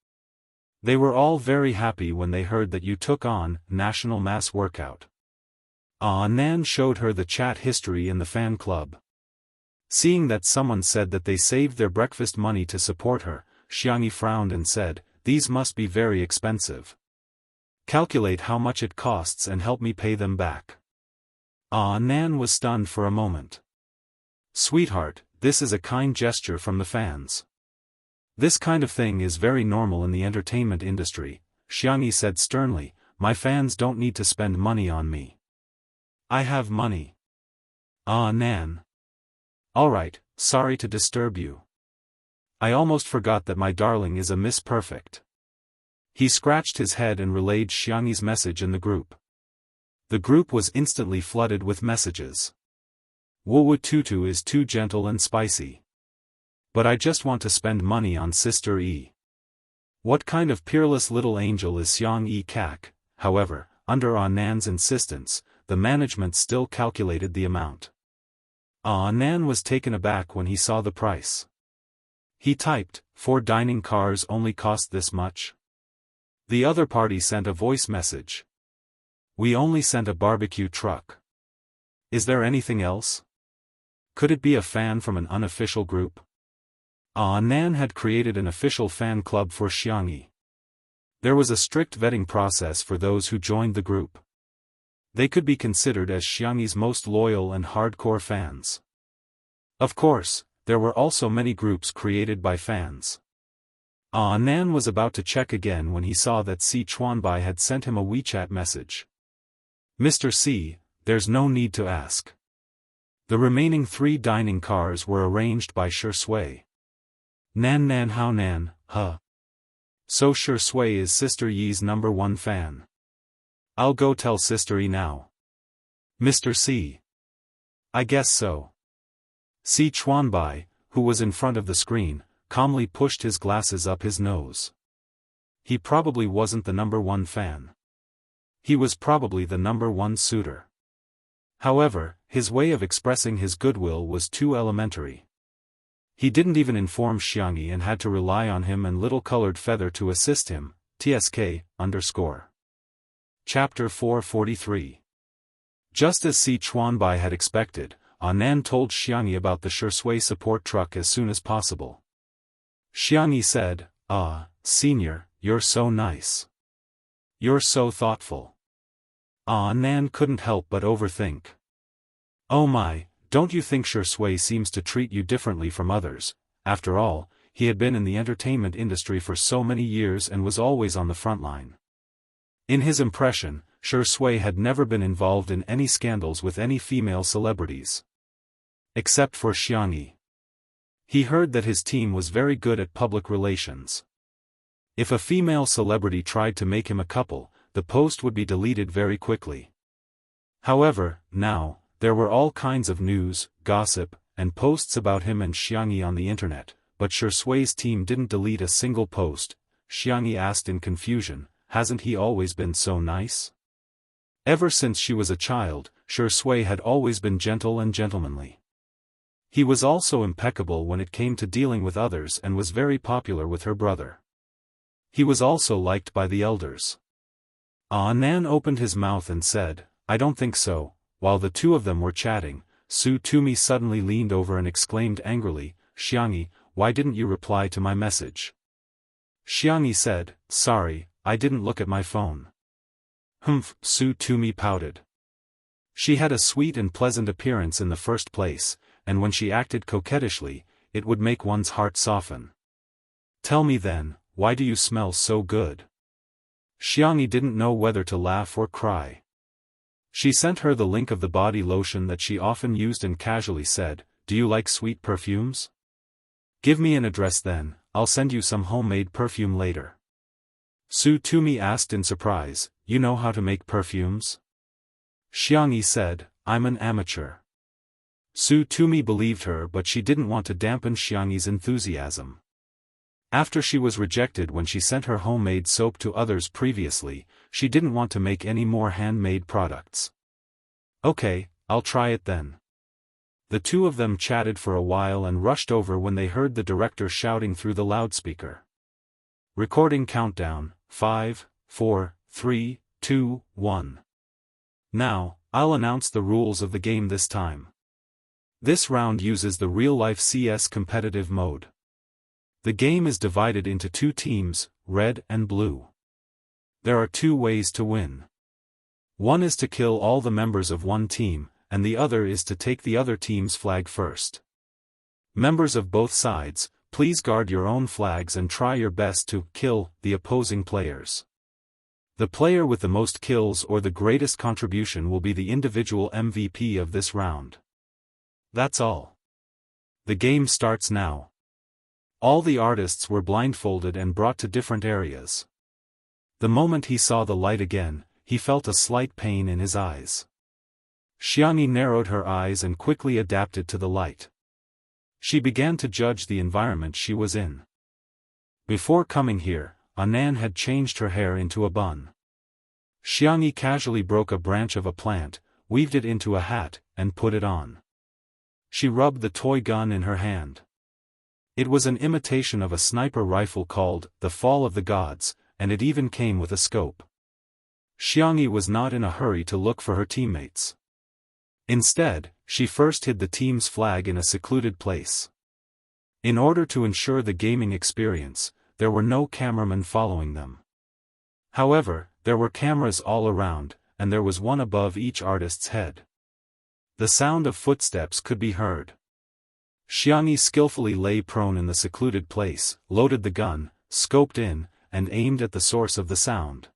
They were all very happy when they heard that you took on National Mass Workout. Nan showed her the chat history in the fan club. Seeing that someone said that they saved their breakfast money to support her, Xianxia frowned and said, "These must be very expensive. Calculate how much it costs and help me pay them back." Nan was stunned for a moment. "Sweetheart, this is a kind gesture from the fans. This kind of thing is very normal in the entertainment industry," Xianxia said sternly. "My fans don't need to spend money on me. I have money." Nan. "Alright, sorry to disturb you. I almost forgot that my darling is a Miss Perfect." He scratched his head and relayed Xiangxia's message in the group. The group was instantly flooded with messages. "Wuwu Tutu is too gentle and spicy. But I just want to spend money on Sister E. What kind of peerless little angel is Xiang Kak?" However, under Nan's insistence, the management still calculated the amount. Nan was taken aback when he saw the price. He typed, 4 dining cars only cost this much? The other party sent a voice message. "We only sent a barbecue truck. Is there anything else? Could it be a fan from an unofficial group?" Nan had created an official fan club for Xiangxia. There was a strict vetting process for those who joined the group. They could be considered as Xiangxia's most loyal and hardcore fans. Of course, there were also many groups created by fans. Nan was about to check again when he saw that Si Chuanbai had sent him a WeChat message. "Mr. Si, there's no need to ask. The remaining 3 dining cars were arranged by Shi Sui. Nan how Nan, huh? So Shi Sui is Sister Yi's #1 fan. I'll go tell Sister E now." "Mr. Si. I guess so." Si Chuanbai, who was in front of the screen, calmly pushed his glasses up his nose. He probably wasn't the #1 fan. He was probably the #1 suitor. However, his way of expressing his goodwill was too elementary. He didn't even inform Xiangxia and had to rely on him and Little Colored Feather to assist him. TSK_. Chapter 443. Just as Si Chuanbai had expected, Nan told Xiangxia about the Shi Sui support truck as soon as possible. Xiangxia said, Senior, you're so nice. You're so thoughtful." Nan couldn't help but overthink. "Oh my, don't you think Shi Sui seems to treat you differently from others? After all, he had been in the entertainment industry for so many years and was always on the front line." In his impression, Shi Sui had never been involved in any scandals with any female celebrities. Except for Xiangxia. He heard that his team was very good at public relations. If a female celebrity tried to make him a couple, the post would be deleted very quickly. However, now, there were all kinds of news, gossip, and posts about him and Xiangxia on the internet, but Shi Sui's team didn't delete a single post. Xiangxia asked in confusion, "Hasn't he always been so nice?" Ever since she was a child, Shi Sui had always been gentle and gentlemanly. He was also impeccable when it came to dealing with others and was very popular with her brother. He was also liked by the elders. Nan opened his mouth and said, "I don't think so." While the two of them were chatting, Su Tumi suddenly leaned over and exclaimed angrily, "Xiangxia, why didn't you reply to my message?" Xiangxia said, "Sorry, I didn't look at my phone." "Humph," Su Tumi pouted. She had a sweet and pleasant appearance in the first place, and when she acted coquettishly, it would make one's heart soften. "Tell me then, why do you smell so good?" Xiangxia didn't know whether to laugh or cry. She sent her the link of the body lotion that she often used and casually said, "Do you like sweet perfumes? Give me an address then, I'll send you some homemade perfume later." Su Tumi asked in surprise, "You know how to make perfumes?" Xiangxia said, "I'm an amateur." Su Tumi believed her, but she didn't want to dampen Xiangxia's enthusiasm. After she was rejected when she sent her homemade soap to others previously, she didn't want to make any more handmade products. "Okay, I'll try it then." The two of them chatted for a while and rushed over when they heard the director shouting through the loudspeaker. Recording countdown, 5, 4, 3, 2, 1. Now, I'll announce the rules of the game this time. This round uses the real-life CS competitive mode. The game is divided into 2 teams, red and blue. There are 2 ways to win. One is to kill all the members of one team, and the other is to take the other team's flag first. Members of both sides, please guard your own flags and try your best to kill the opposing players. The player with the most kills or the greatest contribution will be the individual MVP of this round. That's all. The game starts now. All the artists were blindfolded and brought to different areas. The moment he saw the light again, he felt a slight pain in his eyes. Xianxia narrowed her eyes and quickly adapted to the light. She began to judge the environment she was in. Before coming here, Anan had changed her hair into a bun. Xianxia casually broke a branch of a plant, weaved it into a hat, and put it on. She rubbed the toy gun in her hand. It was an imitation of a sniper rifle called the Fall of the Gods, and it even came with a scope. Xianxia was not in a hurry to look for her teammates. Instead, she first hid the team's flag in a secluded place. In order to ensure the gaming experience, there were no cameramen following them. However, there were cameras all around, and there was one above each artist's head. The sound of footsteps could be heard. Xianxia skillfully lay prone in the secluded place, loaded the gun, scoped in, and aimed at the source of the sound.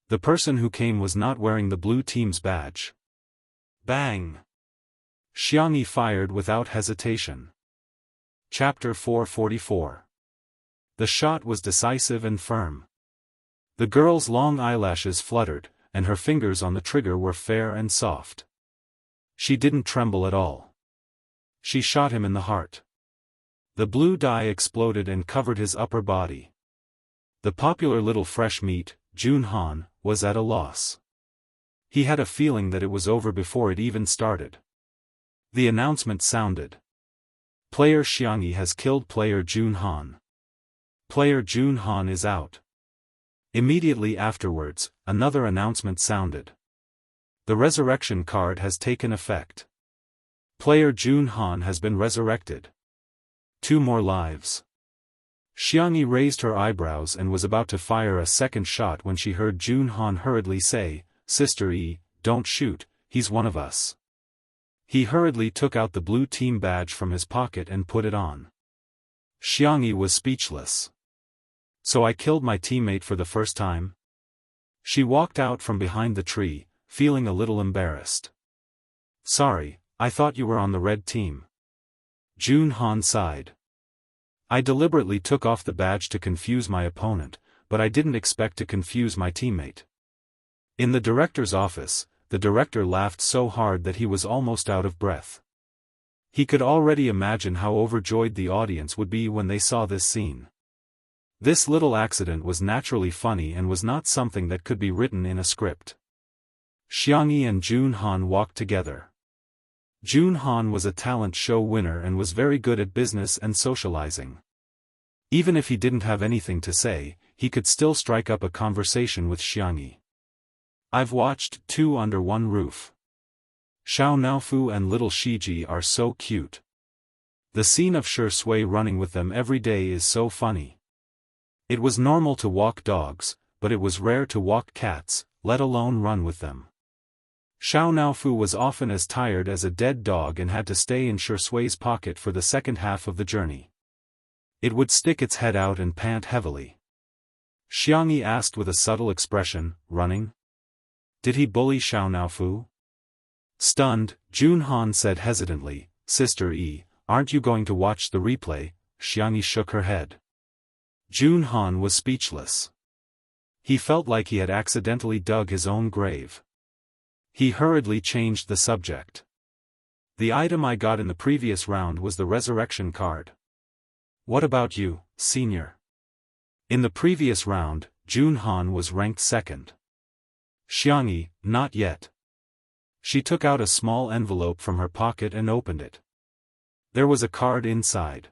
The person who came was not wearing the blue team's badge. Bang! Xianxia fired without hesitation. Chapter 444. The shot was decisive and firm. The girl's long eyelashes fluttered, and her fingers on the trigger were fair and soft. She didn't tremble at all. She shot him in the heart. The blue dye exploded and covered his upper body. The popular little fresh meat, Jun Han, was at a loss. He had a feeling that it was over before it even started. The announcement sounded. Player Xianxia has killed player Jun Han. Player Jun Han is out. Immediately afterwards, another announcement sounded. The resurrection card has taken effect. Player Jun Han has been resurrected. 2 more lives. Xianxia raised her eyebrows and was about to fire a second shot when she heard Jun Han hurriedly say, "Sister E, don't shoot, he's one of us." He hurriedly took out the blue team badge from his pocket and put it on. Xianxia was speechless. So I killed my teammate for the first time? She walked out from behind the tree, feeling a little embarrassed. Sorry, I thought you were on the red team. Jun Han sighed. I deliberately took off the badge to confuse my opponent, but I didn't expect to confuse my teammate. In the director's office, the director laughed so hard that he was almost out of breath. He could already imagine how overjoyed the audience would be when they saw this scene. This little accident was naturally funny and was not something that could be written in a script. Xianxia and Jun Han walked together. Jun Han was a talent show winner and was very good at business and socializing. Even if he didn't have anything to say, he could still strike up a conversation with Xianxia. I've watched 2 Under One Roof. Xiao Naofu and little Shiji are so cute. The scene of Shi Sui running with them every day is so funny. It was normal to walk dogs, but it was rare to walk cats, let alone run with them. Xiao Naofu was often as tired as a dead dog and had to stay in Shi Sui's pocket for the second half of the journey. It would stick its head out and pant heavily. Xianxia asked with a subtle expression, running? Did he bully Xiao Naofu? Stunned, Jun Han said hesitantly, Sister E, aren't you going to watch the replay? Xianxia shook her head. Jun Han was speechless. He felt like he had accidentally dug his own grave. He hurriedly changed the subject. The item I got in the previous round was the resurrection card. What about you, senior? In the previous round, Jun Han was ranked second. Xianxia, not yet. She took out a small envelope from her pocket and opened it. There was a card inside.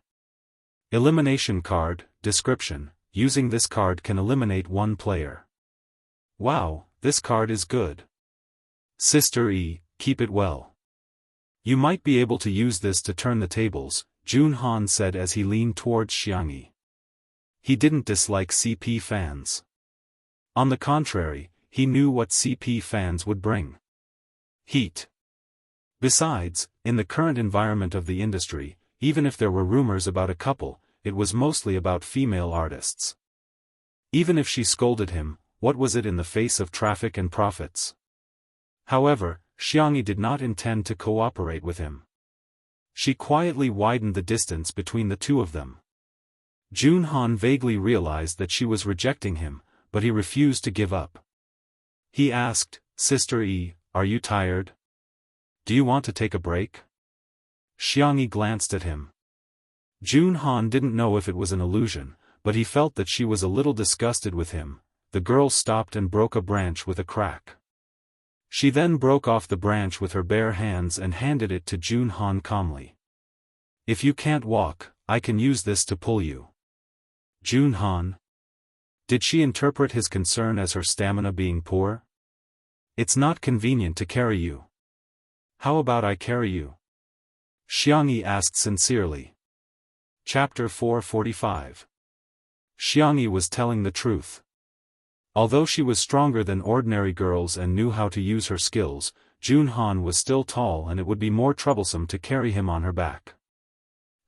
Elimination card, description, using this card can eliminate one player. Wow, this card is good. Sister E, keep it well. You might be able to use this to turn the tables, Jun Han said as he leaned towards Xiangyi. He didn't dislike CP fans. On the contrary, he knew what CP fans would bring. Heat. Besides, in the current environment of the industry, even if there were rumors about a couple, it was mostly about female artists. Even if she scolded him, what was it in the face of traffic and profits? However, Xiangyi did not intend to cooperate with him. She quietly widened the distance between the two of them. Jun Han vaguely realized that she was rejecting him, but he refused to give up. He asked, Sister E, are you tired? Do you want to take a break? Xiangyi glanced at him. Jun Han didn't know if it was an illusion, but he felt that she was a little disgusted with him. The girl stopped and broke a branch with a crack. She then broke off the branch with her bare hands and handed it to Jun Han calmly. If you can't walk, I can use this to pull you. Jun Han. Did she interpret his concern as her stamina being poor? It's not convenient to carry you. How about I carry you? Xiangyi asked sincerely. Chapter 445. Xiangyi was telling the truth. Although she was stronger than ordinary girls and knew how to use her skills, Jun Han was still tall and it would be more troublesome to carry him on her back.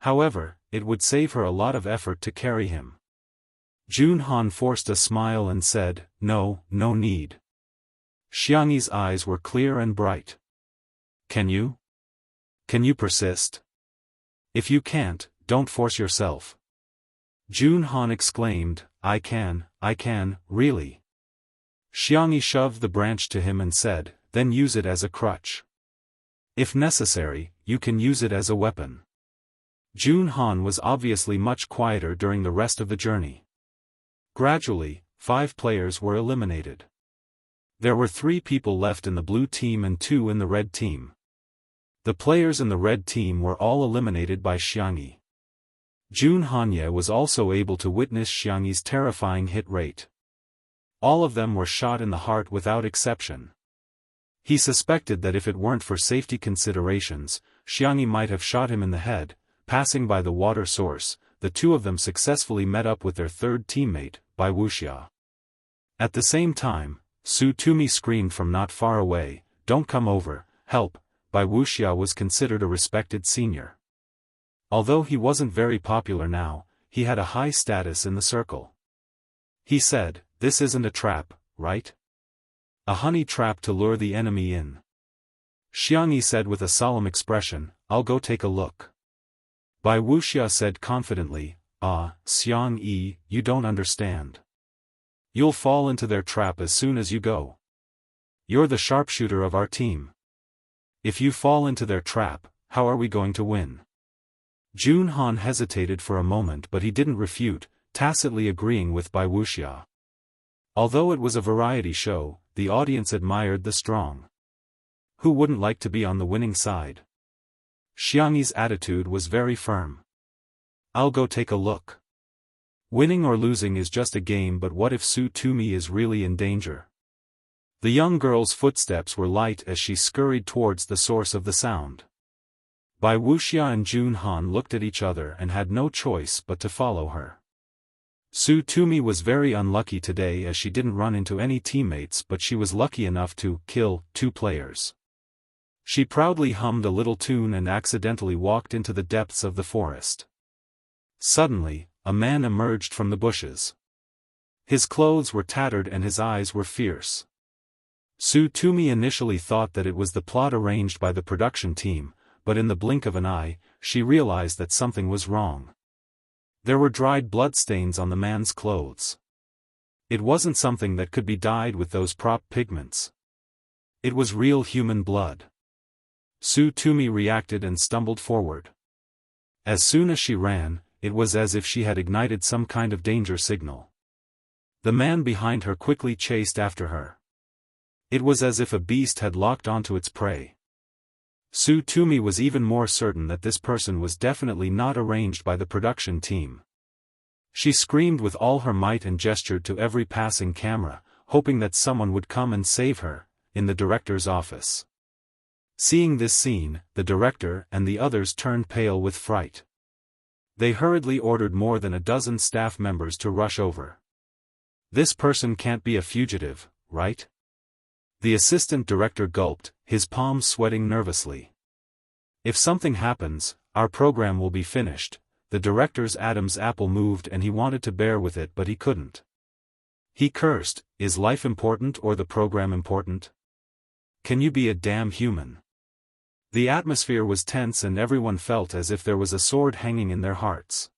However, it would save her a lot of effort to carry him. Jun Han forced a smile and said, No need. Xiangyi's eyes were clear and bright. Can you? Can you persist? If you can't, don't force yourself. Jun Han exclaimed, I can, really. Xiangyi shoved the branch to him and said, then use it as a crutch. If necessary, you can use it as a weapon. Jun Han was obviously much quieter during the rest of the journey. Gradually, 5 players were eliminated. There were 3 people left in the blue team and 2 in the red team. The players in the red team were all eliminated by Xiangyi. Jun Hanye was also able to witness Xiangyi's terrifying hit rate. All of them were shot in the heart without exception. He suspected that if it weren't for safety considerations, Xiangyi might have shot him in the head. Passing by the water source, the two of them successfully met up with their third teammate, Bai Wuxia. At the same time, Su Tumi screamed from not far away, Don't come over, help. Bai Wuxia was considered a respected senior. Although he wasn't very popular now, he had a high status in the circle. He said, This isn't a trap, right? A honey trap to lure the enemy in. Xiangyi said with a solemn expression, I'll go take a look. Bai Wuxia said confidently, Xiangyi, you don't understand. You'll fall into their trap as soon as you go. You're the sharpshooter of our team. If you fall into their trap, how are we going to win? Jun Han hesitated for a moment but he didn't refute, tacitly agreeing with Bai Wuxia. Although it was a variety show, the audience admired the strong. Who wouldn't like to be on the winning side? Xiangyi's attitude was very firm. I'll go take a look. Winning or losing is just a game, but what if Su Tumi is really in danger? The young girl's footsteps were light as she scurried towards the source of the sound. Bai Wuxia and Jun Han looked at each other and had no choice but to follow her. Su Tumi was very unlucky today as she didn't run into any teammates, but she was lucky enough to kill 2 players. She proudly hummed a little tune and accidentally walked into the depths of the forest. Suddenly, a man emerged from the bushes. His clothes were tattered and his eyes were fierce. Su Tumi initially thought that it was the plot arranged by the production team, but in the blink of an eye, she realized that something was wrong. There were dried bloodstains on the man's clothes. It wasn't something that could be dyed with those prop pigments. It was real human blood. Su Tumi reacted and stumbled forward. As soon as she ran, it was as if she had ignited some kind of danger signal. The man behind her quickly chased after her. It was as if a beast had locked onto its prey. Su Tumi was even more certain that this person was definitely not arranged by the production team. She screamed with all her might and gestured to every passing camera, hoping that someone would come and save her, in the director's office. Seeing this scene, the director and the others turned pale with fright. They hurriedly ordered more than a dozen staff members to rush over. This person can't be a fugitive, right? The assistant director gulped, his palms sweating nervously. If something happens, our program will be finished. The director's Adam's apple moved and he wanted to bear with it but he couldn't. He cursed, is life important or the program important? Can you be a damn human? The atmosphere was tense and everyone felt as if there was a sword hanging in their hearts.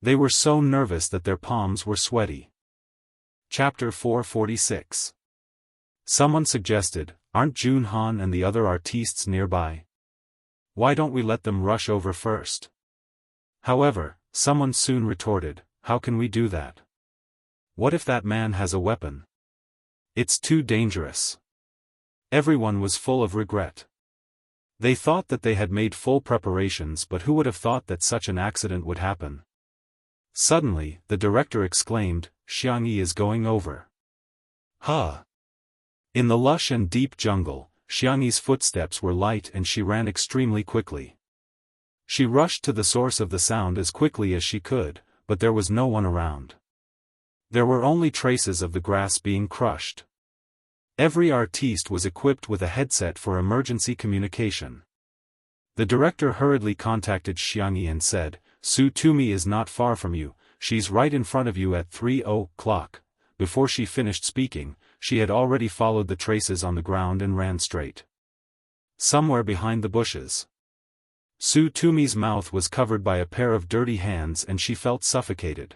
They were so nervous that their palms were sweaty. Chapter 446. Someone suggested, aren't Jun Han and the other artistes nearby? Why don't we let them rush over first? However, someone soon retorted, how can we do that? What if that man has a weapon? It's too dangerous. Everyone was full of regret. They thought that they had made full preparations, but who would have thought that such an accident would happen? Suddenly, the director exclaimed, Xianxia is going over. Huh! In the lush and deep jungle, Xianxia's footsteps were light and she ran extremely quickly. She rushed to the source of the sound as quickly as she could, but there was no one around. There were only traces of the grass being crushed. Every artiste was equipped with a headset for emergency communication. The director hurriedly contacted Xianxia and said, Su Tumi is not far from you, she's right in front of you at 3:00. Before she finished speaking, she had already followed the traces on the ground and ran straight. Somewhere behind the bushes. Su Tumi's mouth was covered by a pair of dirty hands and she felt suffocated.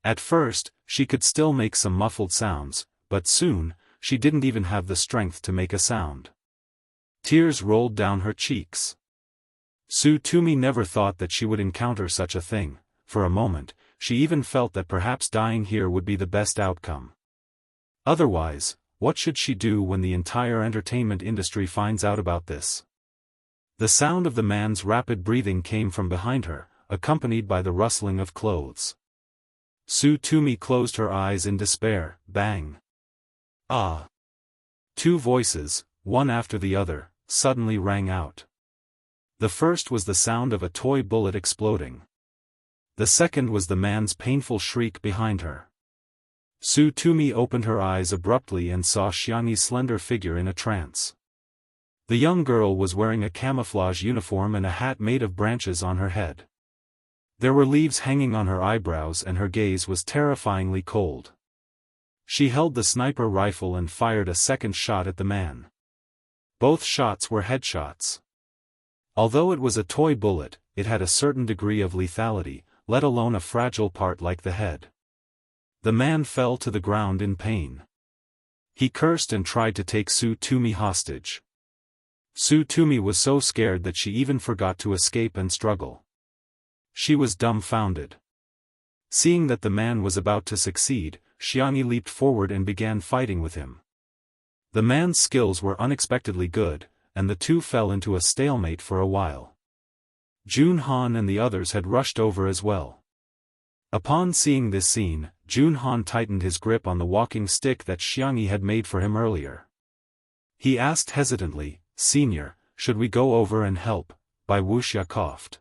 At first, she could still make some muffled sounds, but soon, she didn't even have the strength to make a sound. Tears rolled down her cheeks. Su Tumi never thought that she would encounter such a thing. For a moment, she even felt that perhaps dying here would be the best outcome. Otherwise, what should she do when the entire entertainment industry finds out about this? The sound of the man's rapid breathing came from behind her, accompanied by the rustling of clothes. Su Tumi closed her eyes in despair. Bang! Ah! Two voices, one after the other, suddenly rang out. The first was the sound of a toy bullet exploding. The second was the man's painful shriek behind her. Su Tumi opened her eyes abruptly and saw Xianxia's slender figure in a trance. The young girl was wearing a camouflage uniform and a hat made of branches on her head. There were leaves hanging on her eyebrows and her gaze was terrifyingly cold. She held the sniper rifle and fired a second shot at the man. Both shots were headshots. Although it was a toy bullet, it had a certain degree of lethality, let alone a fragile part like the head. The man fell to the ground in pain. He cursed and tried to take Su Tumi hostage. Su Tumi was so scared that she even forgot to escape and struggle. She was dumbfounded. Seeing that the man was about to succeed, Xianxia leaped forward and began fighting with him. The man's skills were unexpectedly good, and the two fell into a stalemate for a while. Jun Han and the others had rushed over as well. Upon seeing this scene, Jun Han tightened his grip on the walking stick that Xianxia had made for him earlier. He asked hesitantly, Senior, should we go over and help? Wuxia coughed.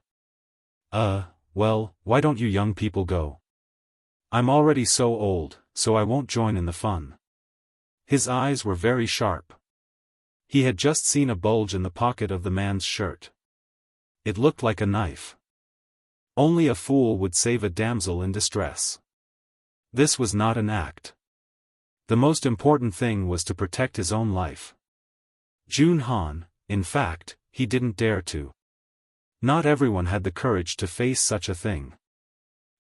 Well, why don't you young people go? I'm already so old, so I won't join in the fun. His eyes were very sharp. He had just seen a bulge in the pocket of the man's shirt. It looked like a knife. Only a fool would save a damsel in distress. This was not an act. The most important thing was to protect his own life. Jun Han, in fact, he didn't dare to. Not everyone had the courage to face such a thing.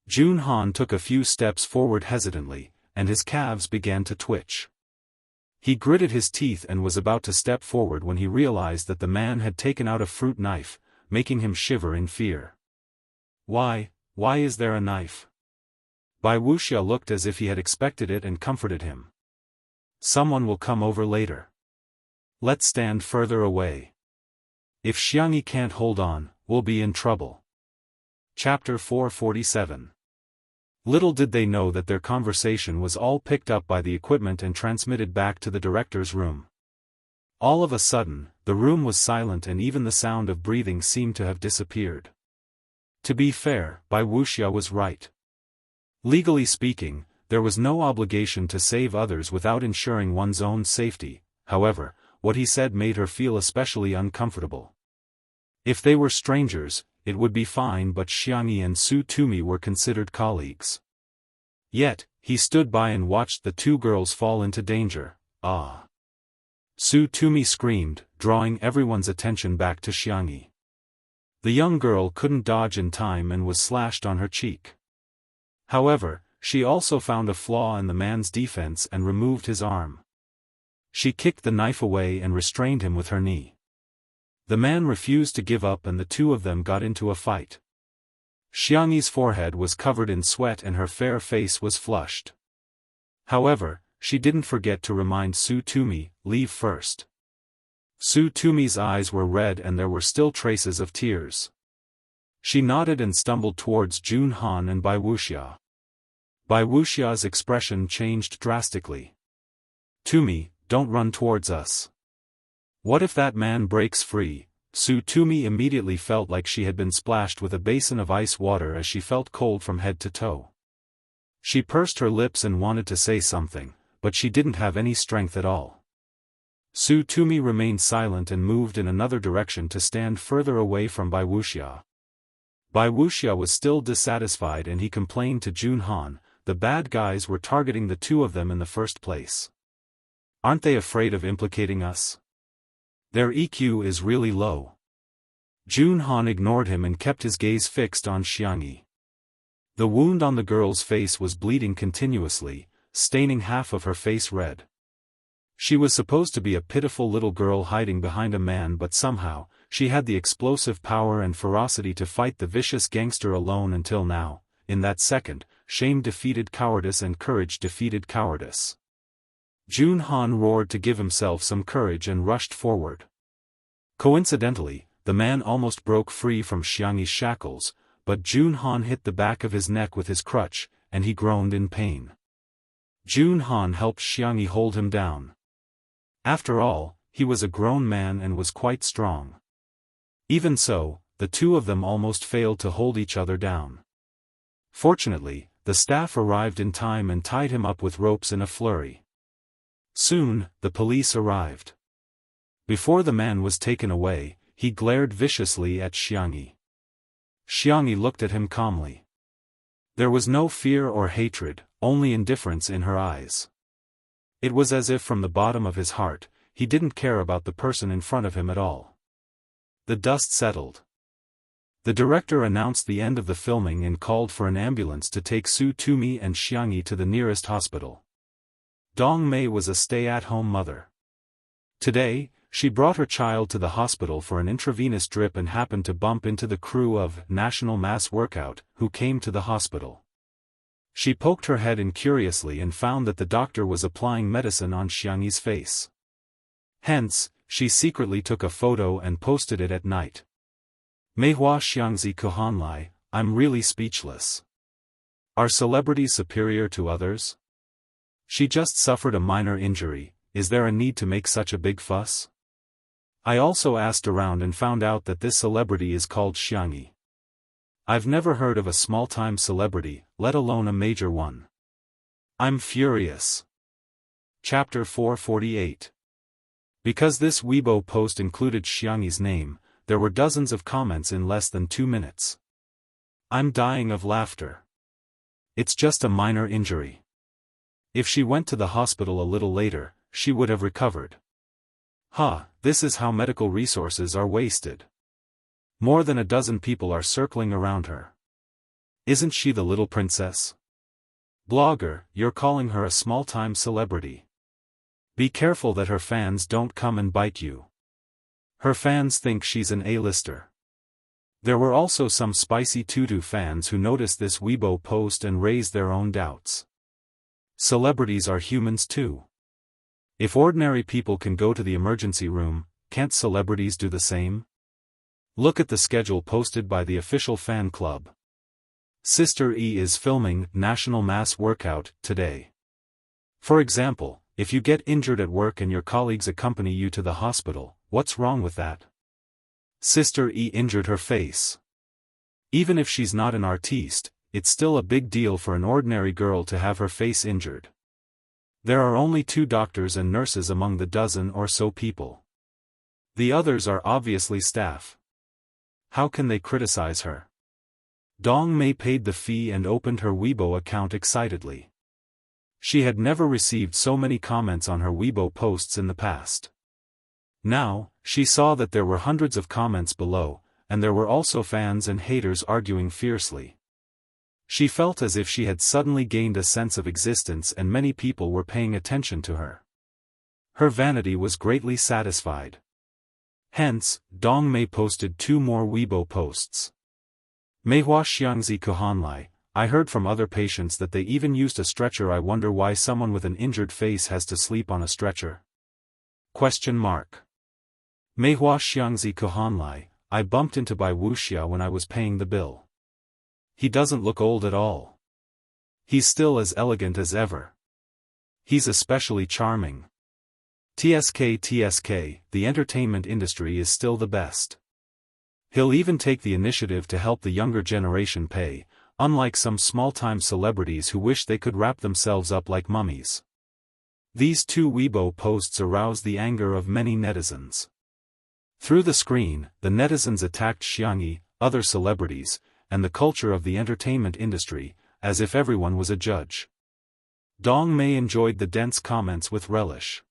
Jun Han took a few steps forward hesitantly, and his calves began to twitch. He gritted his teeth and was about to step forward when he realized that the man had taken out a fruit knife, making him shiver in fear. Why is there a knife? Wuxia looked as if he had expected it and comforted him. Someone will come over later. Let's stand further away. If Xianxia can't hold on, we'll be in trouble. Chapter 447. Little did they know that their conversation was all picked up by the equipment and transmitted back to the director's room. All of a sudden, the room was silent and even the sound of breathing seemed to have disappeared. To be fair, Wuxia was right. Legally speaking, there was no obligation to save others without ensuring one's own safety. However, what he said made her feel especially uncomfortable. If they were strangers, it would be fine, but Xianxia and Su Tumi were considered colleagues. Yet, he stood by and watched the two girls fall into danger. Ah! Su Tumi screamed, drawing everyone's attention back to Xianxia. The young girl couldn't dodge in time and was slashed on her cheek. However, she also found a flaw in the man's defense and removed his arm. She kicked the knife away and restrained him with her knee. The man refused to give up and the two of them got into a fight. Xiangyi's forehead was covered in sweat and her fair face was flushed. However, she didn't forget to remind Su Tumi, "Leave first." Su Tumi's eyes were red and there were still traces of tears. She nodded and stumbled towards Jun Han and Wuxia. Wuxia's expression changed drastically. "Tumi, don't run towards us. What if that man breaks free?" Su Tumi immediately felt like she had been splashed with a basin of ice water as she felt cold from head to toe. She pursed her lips and wanted to say something, but she didn't have any strength at all. Su Tumi remained silent and moved in another direction to stand further away from Wuxia. Wuxia was still dissatisfied and he complained to Jun Han, "The bad guys were targeting the two of them in the first place. Aren't they afraid of implicating us? Their EQ is really low." Jun Han ignored him and kept his gaze fixed on Xianxia. The wound on the girl's face was bleeding continuously, staining half of her face red. She was supposed to be a pitiful little girl hiding behind a man, but somehow, she had the explosive power and ferocity to fight the vicious gangster alone until now. In that second, shame defeated cowardice and courage defeated cowardice. Jun Han roared to give himself some courage and rushed forward. Coincidentally, the man almost broke free from Xiangyi's shackles, but Jun Han hit the back of his neck with his crutch, and he groaned in pain. Jun Han helped Xianxia hold him down. After all, he was a grown man and was quite strong. Even so, the two of them almost failed to hold each other down. Fortunately, the staff arrived in time and tied him up with ropes in a flurry. Soon, the police arrived. Before the man was taken away, he glared viciously at Xianxia. Xianxia looked at him calmly. There was no fear or hatred, only indifference in her eyes. It was as if from the bottom of his heart, he didn't care about the person in front of him at all. The dust settled. The director announced the end of the filming and called for an ambulance to take Su Tumi and Xianxia to the nearest hospital. Dong Mei was a stay-at-home mother. Today, she brought her child to the hospital for an intravenous drip and happened to bump into the crew of National Mass Workout, who came to the hospital. She poked her head in curiously and found that the doctor was applying medicine on Xiangyi's face. Hence, she secretly took a photo and posted it at night. Meihua Xiangzi Kuhanlai, I'm really speechless. Are celebrities superior to others? She just suffered a minor injury, is there a need to make such a big fuss? I also asked around and found out that this celebrity is called Xianxia. I've never heard of a small-time celebrity, let alone a major one. I'm furious. Chapter 448. Because this Weibo post included Xiangyi's name, there were dozens of comments in less than 2 minutes. I'm dying of laughter. It's just a minor injury. If she went to the hospital a little later, she would have recovered. This is how medical resources are wasted. More than a dozen people are circling around her. Isn't she the little princess? Blogger, you're calling her a small-time celebrity. Be careful that her fans don't come and bite you. Her fans think she's an A-lister. There were also some spicy Tutu fans who noticed this Weibo post and raised their own doubts. Celebrities are humans too. If ordinary people can go to the emergency room, can't celebrities do the same? Look at the schedule posted by the official fan club. Sister E is filming National Mass Workout today. For example, if you get injured at work and your colleagues accompany you to the hospital, what's wrong with that? Sister E injured her face. Even if she's not an artiste, it's still a big deal for an ordinary girl to have her face injured. There are only 2 doctors and nurses among the dozen or so people. The others are obviously staff. How can they criticize her? Dong Mei paid the fee and opened her Weibo account excitedly. She had never received so many comments on her Weibo posts in the past. Now, she saw that there were hundreds of comments below, and there were also fans and haters arguing fiercely. She felt as if she had suddenly gained a sense of existence and many people were paying attention to her. Her vanity was greatly satisfied. Hence, Dong Mei posted 2 more Weibo posts. Wuxia Xianxia, I heard from other patients that they even used a stretcher. I wonder why someone with an injured face has to sleep on a stretcher. Wuxia Xianxia, I bumped into by Wuxia when I was paying the bill. He doesn't look old at all. He's still as elegant as ever. He's especially charming. TSK, the entertainment industry is still the best. He'll even take the initiative to help the younger generation pay, unlike some small-time celebrities who wish they could wrap themselves up like mummies. These 2 Weibo posts aroused the anger of many netizens. Through the screen, the netizens attacked Xianxia, other celebrities, and the culture of the entertainment industry, as if everyone was a judge. Dong Mei enjoyed the dense comments with relish.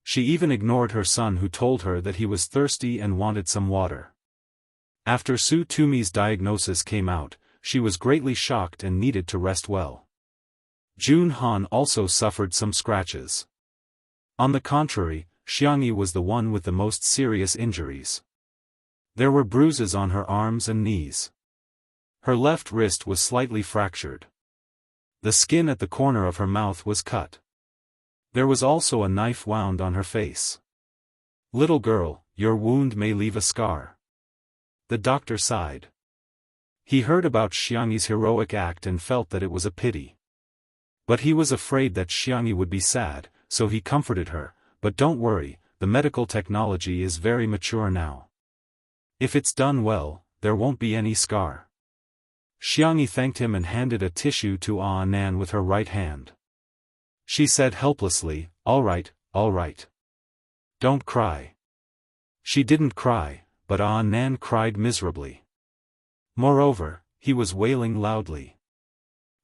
She even ignored her son who told her that he was thirsty and wanted some water. After Su Tumi's diagnosis came out, she was greatly shocked and needed to rest well. Jun Han also suffered some scratches. On the contrary, Xianxia was the one with the most serious injuries. There were bruises on her arms and knees. Her left wrist was slightly fractured. The skin at the corner of her mouth was cut. There was also a knife wound on her face. Little girl, your wound may leave a scar. The doctor sighed. He heard about Xianxi's heroic act and felt that it was a pity. But he was afraid that Xianxia would be sad, so he comforted her, but don't worry, the medical technology is very mature now. If it's done well, there won't be any scar. Xianxia thanked him and handed a tissue to Nan with her right hand. She said helplessly, all right. Don't cry. She didn't cry, but Nan cried miserably. Moreover, he was wailing loudly.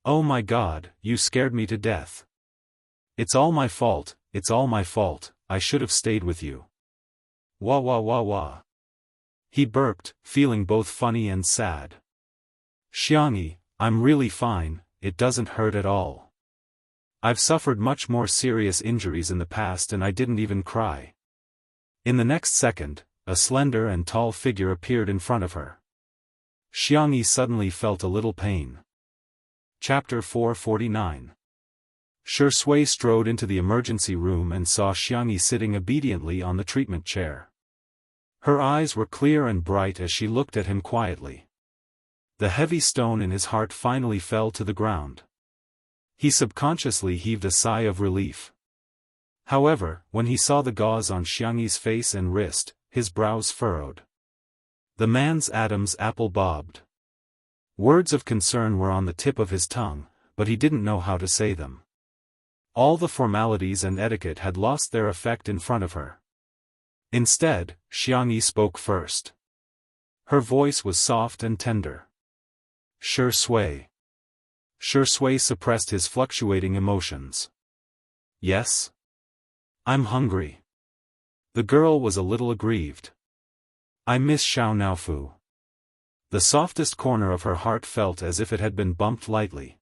Oh my God, you scared me to death. It's all my fault, I should have stayed with you. Wah wah wah wah. He burped, feeling both funny and sad. Xianxia, I'm really fine, it doesn't hurt at all. I've suffered much more serious injuries in the past and I didn't even cry. In the next second, a slender and tall figure appeared in front of her. Xianxia suddenly felt a little pain. Chapter 449. Shui strode into the emergency room and saw Xianxia sitting obediently on the treatment chair. Her eyes were clear and bright as she looked at him quietly. The heavy stone in his heart finally fell to the ground. He subconsciously heaved a sigh of relief. However, when he saw the gauze on Xianxi's face and wrist, his brows furrowed. The man's Adam's apple bobbed. Words of concern were on the tip of his tongue, but he didn't know how to say them. All the formalities and etiquette had lost their effect in front of her. Instead, Xianxia spoke first. Her voice was soft and tender. Shui suppressed his fluctuating emotions. Yes? I'm hungry. The girl was a little aggrieved. I miss Xiaonaofu. The softest corner of her heart felt as if it had been bumped lightly.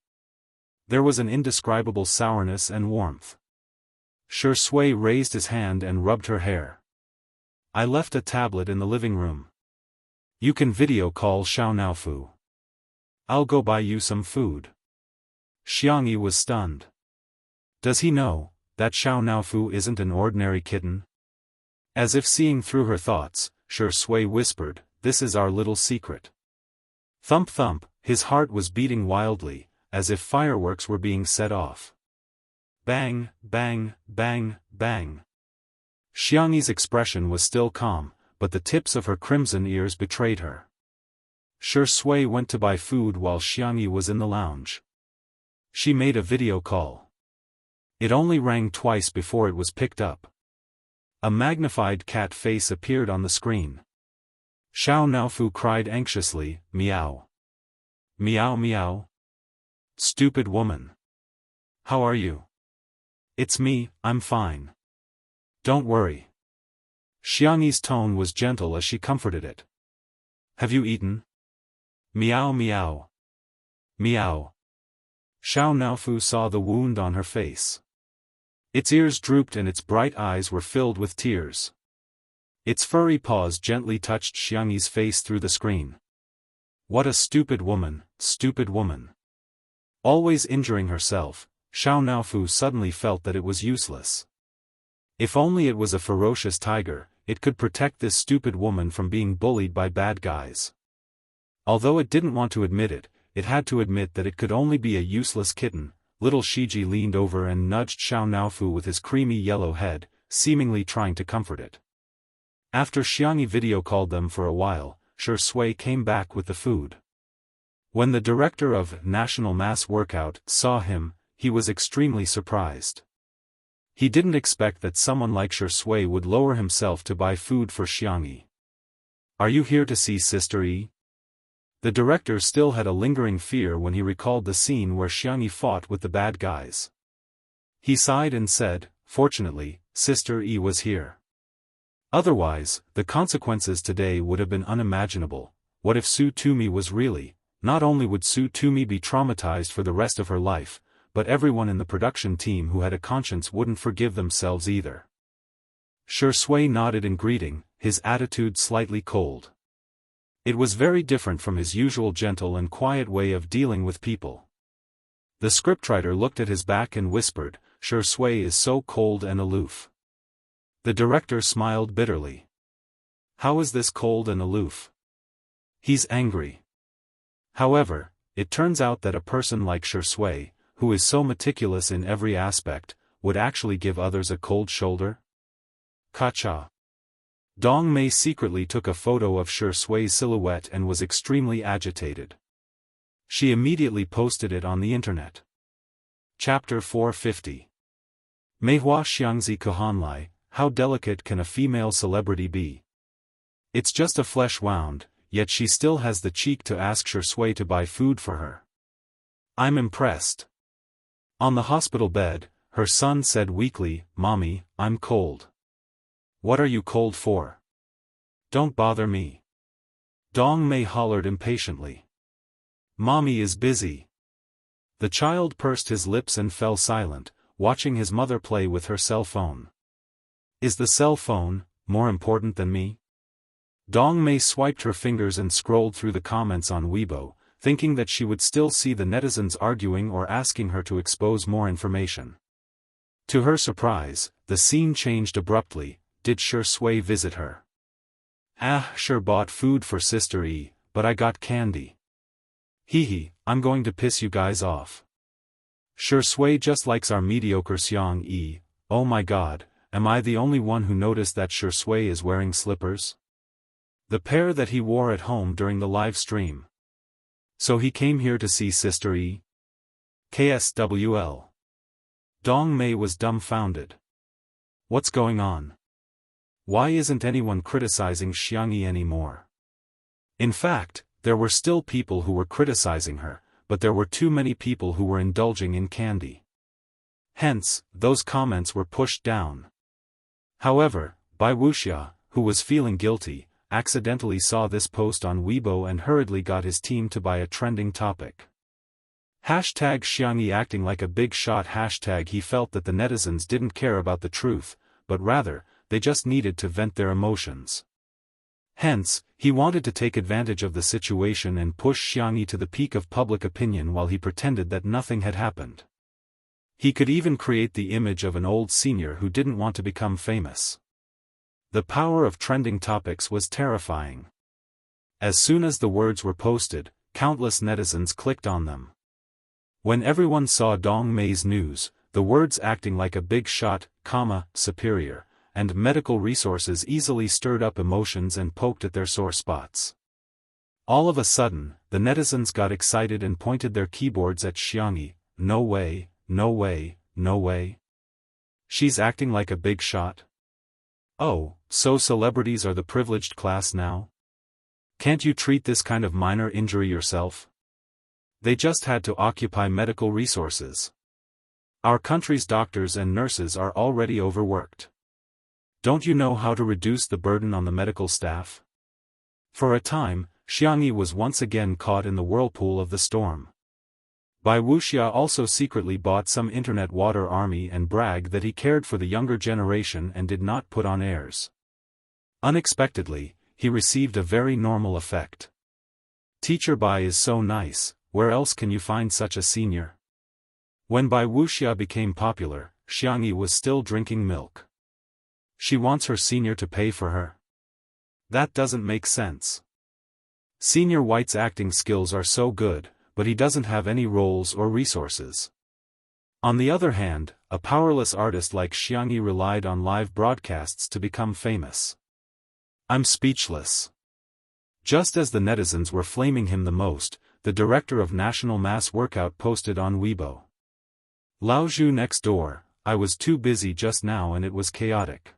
There was an indescribable sourness and warmth. Shui raised his hand and rubbed her hair. I left a tablet in the living room. You can video call Xiaonaofu. I'll go buy you some food. Xianxia was stunned. Does he know that Xiaonaofu isn't an ordinary kitten? As if seeing through her thoughts, Shui whispered, this is our little secret. Thump thump, his heart was beating wildly, as if fireworks were being set off. Bang, bang, bang, bang. Xiangyi's expression was still calm, but the tips of her crimson ears betrayed her. Shui went to buy food while Xiangyi was in the lounge. She made a video call. It only rang twice before it was picked up. A magnified cat face appeared on the screen. Xiao Naofu cried anxiously, "Meow. Meow meow. Stupid woman. How are you?" "It's me, I'm fine. Don't worry." Xiangyi's tone was gentle as she comforted it. "Have you eaten?" "Meow meow. Meow." Xiao Naofu saw the wound on her face. Its ears drooped and its bright eyes were filled with tears. Its furry paws gently touched Xiangyi's face through the screen. What a stupid woman, stupid woman. Always injuring herself, Xiao Naofu suddenly felt that it was useless. If only it was a ferocious tiger, it could protect this stupid woman from being bullied by bad guys. Although it didn't want to admit it, it had to admit that it could only be a useless kitten. Little Shiji leaned over and nudged Xiao Naofu with his creamy yellow head, seemingly trying to comfort it. After Xiangyi video called them for a while, Shui came back with the food. When the director of National Mass Workout saw him, he was extremely surprised. He didn't expect that someone like Shui would lower himself to buy food for Xiangyi. "Are you here to see Sister Yi?" The director still had a lingering fear when he recalled the scene where Xiangyi fought with the bad guys. He sighed and said, "Fortunately, Sister Yi was here. Otherwise, the consequences today would have been unimaginable. What if Su Tumi was really? Not only would Su Tumi be traumatized for the rest of her life, but everyone in the production team who had a conscience wouldn't forgive themselves either." Shui nodded in greeting, his attitude slightly cold. It was very different from his usual gentle and quiet way of dealing with people. The scriptwriter looked at his back and whispered, "Shui is so cold and aloof." The director smiled bitterly. "How is this cold and aloof?" "He's angry." However, it turns out that a person like Shui, who is so meticulous in every aspect, would actually give others a cold shoulder? Kacha. Dong Mei secretly took a photo of Shui's silhouette and was extremely agitated. She immediately posted it on the internet. Chapter 450. Meihua Xiangzi Kuhanlai, how delicate can a female celebrity be? It's just a flesh wound, yet she still has the cheek to ask Shui to buy food for her. I'm impressed. On the hospital bed, her son said weakly, "Mommy, I'm cold." "What are you cold for? Don't bother me." Dong Mei hollered impatiently. "Mommy is busy." The child pursed his lips and fell silent, watching his mother play with her cell phone. Is the cell phone more important than me? Dong Mei swiped her fingers and scrolled through the comments on Weibo, thinking that she would still see the netizens arguing or asking her to expose more information. To her surprise, the scene changed abruptly. Did Shui visit her? Sure bought food for Sister Yi, but I got candy. Hee, I'm going to piss you guys off. Shui just likes our mediocre Xiang Yi. Oh my god, am I the only one who noticed that Shui is wearing slippers? The pair that he wore at home during the live stream. So he came here to see Sister Yi? KSWL. Dong Mei was dumbfounded. What's going on? Why isn't anyone criticizing Xiangyi anymore? In fact, there were still people who were criticizing her, but there were too many people who were indulging in candy. Hence, those comments were pushed down. However, Bai Wuxia, who was feeling guilty, accidentally saw this post on Weibo and hurriedly got his team to buy a trending topic. #Xiangyi acting like a big shot. He felt that the netizens didn't care about the truth, but rather, they just needed to vent their emotions. Hence, he wanted to take advantage of the situation and push Xiangyi to the peak of public opinion while he pretended that nothing had happened. He could even create the image of an old senior who didn't want to become famous. The power of trending topics was terrifying. As soon as the words were posted, countless netizens clicked on them. When everyone saw Dong Mei's news, the words acting like a big shot, superior, and medical resources easily stirred up emotions and poked at their sore spots. All of a sudden, the netizens got excited and pointed their keyboards at Xiangyi. No way, no way, no way. She's acting like a big shot? Oh, so celebrities are the privileged class now? Can't you treat this kind of minor injury yourself? They just had to occupy medical resources. Our country's doctors and nurses are already overworked. Don't you know how to reduce the burden on the medical staff? For a time, Xiangyi was once again caught in the whirlpool of the storm. Bai Wuxia also secretly bought some internet water army and bragged that he cared for the younger generation and did not put on airs. Unexpectedly, he received a very normal effect. Teacher Bai is so nice, where else can you find such a senior? When Bai Wuxia became popular, Xiangyi was still drinking milk. She wants her senior to pay for her? That doesn't make sense. Senior White's acting skills are so good, but he doesn't have any roles or resources. On the other hand, a powerless artist like Xiangyi relied on live broadcasts to become famous. I'm speechless. Just as the netizens were flaming him the most, the director of National Mass Workout posted on Weibo. Lao Zhu next door, I was too busy just now and it was chaotic.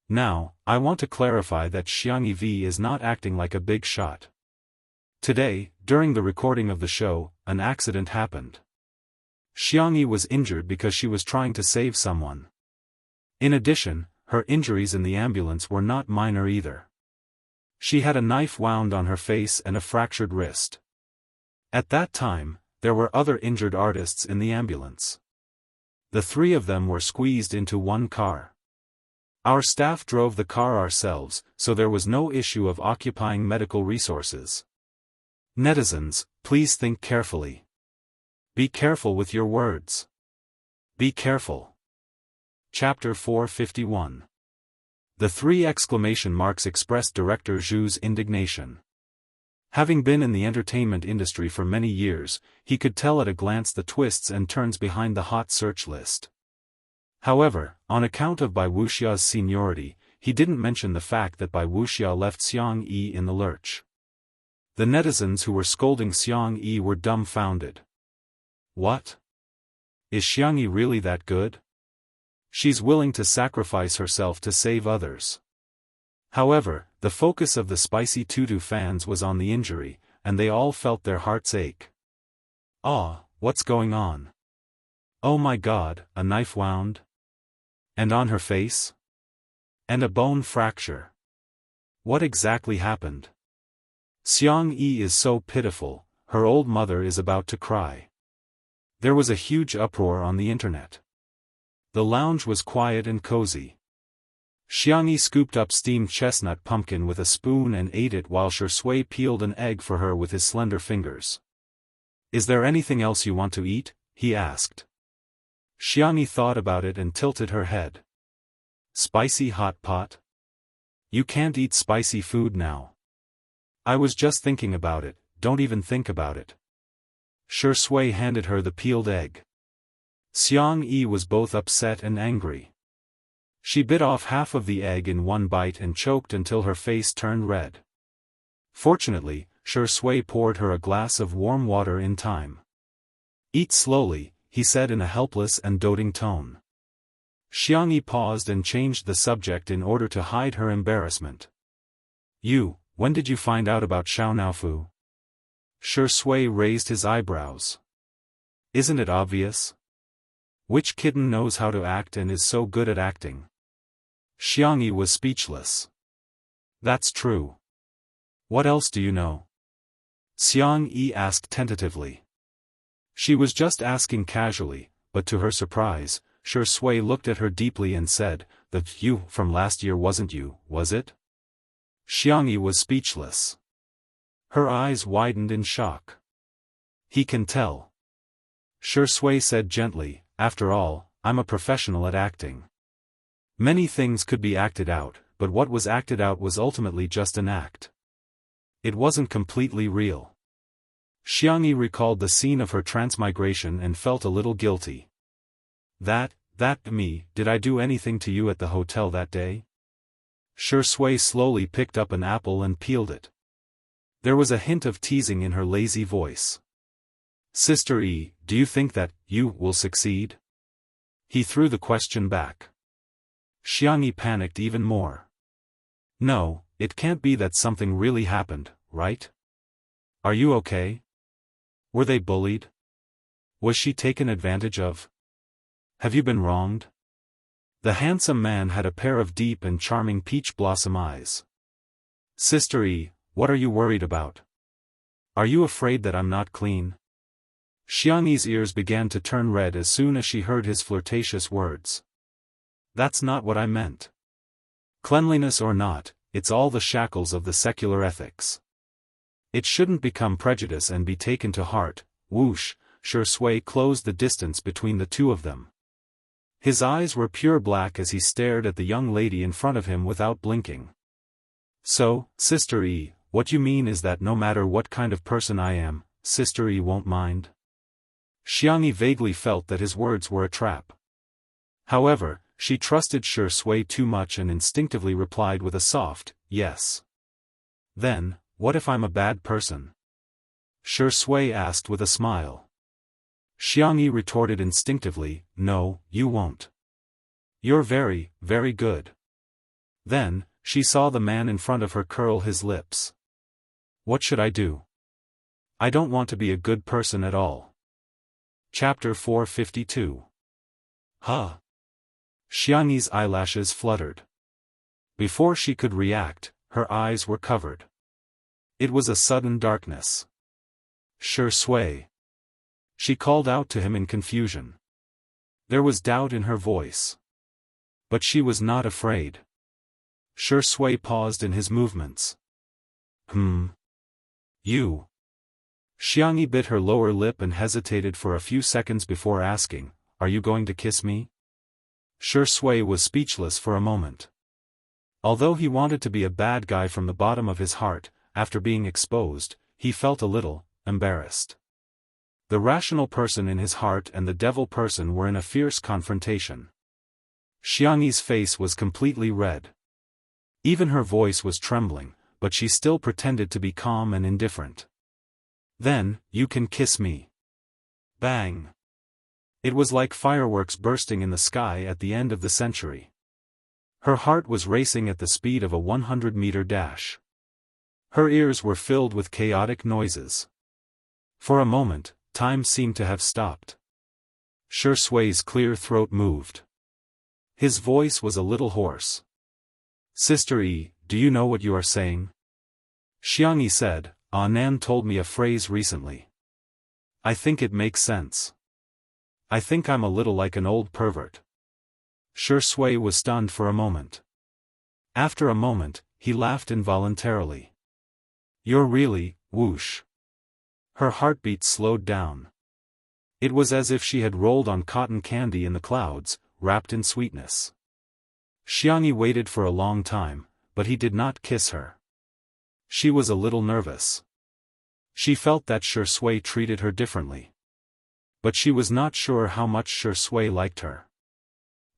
Now, I want to clarify that Xiangyi V is not acting like a big shot. Today, during the recording of the show, an accident happened. Xiangyi was injured because she was trying to save someone. In addition, her injuries in the ambulance were not minor either. She had a knife wound on her face and a fractured wrist. At that time, there were other injured artists in the ambulance. The three of them were squeezed into one car. Our staff drove the car ourselves, so there was no issue of occupying medical resources. Netizens, please think carefully. Be careful with your words. Be careful. Chapter 451. The three exclamation marks expressed Director Zhu's indignation. Having been in the entertainment industry for many years, he could tell at a glance the twists and turns behind the hot search list. However, on account of Bai Wuxia's seniority, he didn't mention the fact that Bai Wuxia left Xiangyi in the lurch. The netizens who were scolding Xiangyi were dumbfounded. What? Is Xiangyi really that good? She's willing to sacrifice herself to save others. However, the focus of the Spicy Tutu fans was on the injury, and they all felt their hearts ache. Ah, what's going on? Oh my God, a knife wound? And on her face? And a bone fracture. What exactly happened? Xiangyi is so pitiful, her old mother is about to cry. There was a huge uproar on the internet. The lounge was quiet and cozy. Xiangyi scooped up steamed chestnut pumpkin with a spoon and ate it while Shui peeled an egg for her with his slender fingers. Is there anything else you want to eat? He asked. Xiangyi thought about it and tilted her head. Spicy hot pot? You can't eat spicy food now. I was just thinking about it, don't even think about it. Shui handed her the peeled egg. Xiangyi was both upset and angry. She bit off half of the egg in one bite and choked until her face turned red. Fortunately, Shui poured her a glass of warm water in time. Eat slowly, he said in a helpless and doting tone. Xiangyi paused and changed the subject in order to hide her embarrassment. When did you find out about Xiaonaofu? Shui raised his eyebrows. Isn't it obvious? Which kitten knows how to act and is so good at acting? Xiangyi was speechless. That's true. What else do you know? Xiangyi asked tentatively. She was just asking casually, but to her surprise, Shui looked at her deeply and said, "That you from last year wasn't you, was it?" Xiangyi was speechless. Her eyes widened in shock. He can tell. Shui said gently, after all, I'm a professional at acting. Many things could be acted out, but what was acted out was ultimately just an act. It wasn't completely real. Xiangyi recalled the scene of her transmigration and felt a little guilty. Did I do anything to you at the hotel that day? Shui slowly picked up an apple and peeled it. There was a hint of teasing in her lazy voice. Sister E, do you think that you will succeed? He threw the question back. Xiangyi panicked even more. No, it can't be that something really happened, right? Are you okay? Were they bullied? Was she taken advantage of? Have you been wronged? The handsome man had a pair of deep and charming peach blossom eyes. Sister E, what are you worried about? Are you afraid that I'm not clean? Xiangyi's ears began to turn red as soon as she heard his flirtatious words. That's not what I meant. Cleanliness or not, it's all the shackles of the secular ethics. It shouldn't become prejudice and be taken to heart. Whoosh, Shui closed the distance between the two of them. His eyes were pure black as he stared at the young lady in front of him without blinking. So, Sister E, what you mean is that no matter what kind of person I am, Sister E won't mind? Xiangyi vaguely felt that his words were a trap. However, she trusted Shui too much and instinctively replied with a soft, yes. Then, what if I'm a bad person? Shui asked with a smile. Xiangyi retorted instinctively, no, you won't. You're very, very good. Then, she saw the man in front of her curl his lips. What should I do? I don't want to be a good person at all. Chapter 452. Huh? Xiangyi's eyelashes fluttered. Before she could react, her eyes were covered. It was a sudden darkness. Shui. She called out to him in confusion. There was doubt in her voice. But she was not afraid. Shui paused in his movements. You. Xiangyi bit her lower lip and hesitated for a few seconds before asking, are you going to kiss me? Shui was speechless for a moment. Although he wanted to be a bad guy from the bottom of his heart, after being exposed, he felt a little embarrassed. The rational person in his heart and the devil person were in a fierce confrontation. Xiangyi's face was completely red. Even her voice was trembling, but she still pretended to be calm and indifferent. Then, you can kiss me. Bang! It was like fireworks bursting in the sky at the end of the century. Her heart was racing at the speed of a 100-meter dash. Her ears were filled with chaotic noises. For a moment, time seemed to have stopped. Shui's clear throat moved. His voice was a little hoarse. Sister E, do you know what you are saying? Xiangyi said, Nan told me a phrase recently. I think it makes sense. I think I'm a little like an old pervert. Shui was stunned for a moment. After a moment, he laughed involuntarily. You're really, whoosh. Her heartbeat slowed down. It was as if she had rolled on cotton candy in the clouds, wrapped in sweetness. Xiangyi waited for a long time, but he did not kiss her. She was a little nervous. She felt that Shui treated her differently. But she was not sure how much Shui liked her.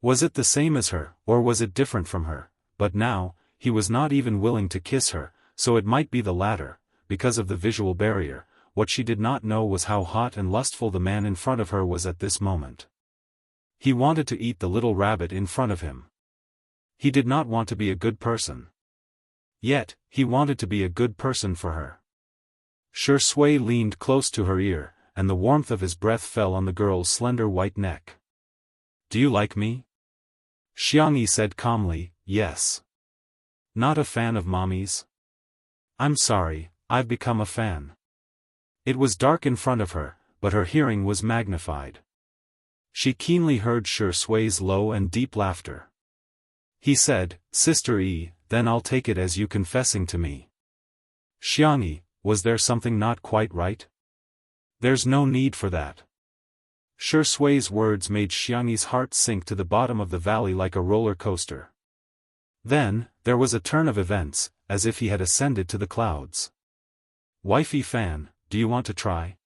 Was it the same as her, or was it different from her? But now, he was not even willing to kiss her, so it might be the latter, because of the visual barrier. What she did not know was how hot and lustful the man in front of her was at this moment. He wanted to eat the little rabbit in front of him. He did not want to be a good person. Yet, he wanted to be a good person for her. Shui leaned close to her ear, and the warmth of his breath fell on the girl's slender white neck. Do you like me? Xiangyi said calmly, yes. Not a fan of mommies? I'm sorry, I've become a fan. It was dark in front of her, but her hearing was magnified. She keenly heard Shui's low and deep laughter. He said, Sister E, then I'll take it as you confessing to me. Xiangyi, was there something not quite right? There's no need for that. Shui's words made Xiangyi's heart sink to the bottom of the valley like a roller coaster. Then, there was a turn of events, as if he had ascended to the clouds. Wifey fan, do you want to try?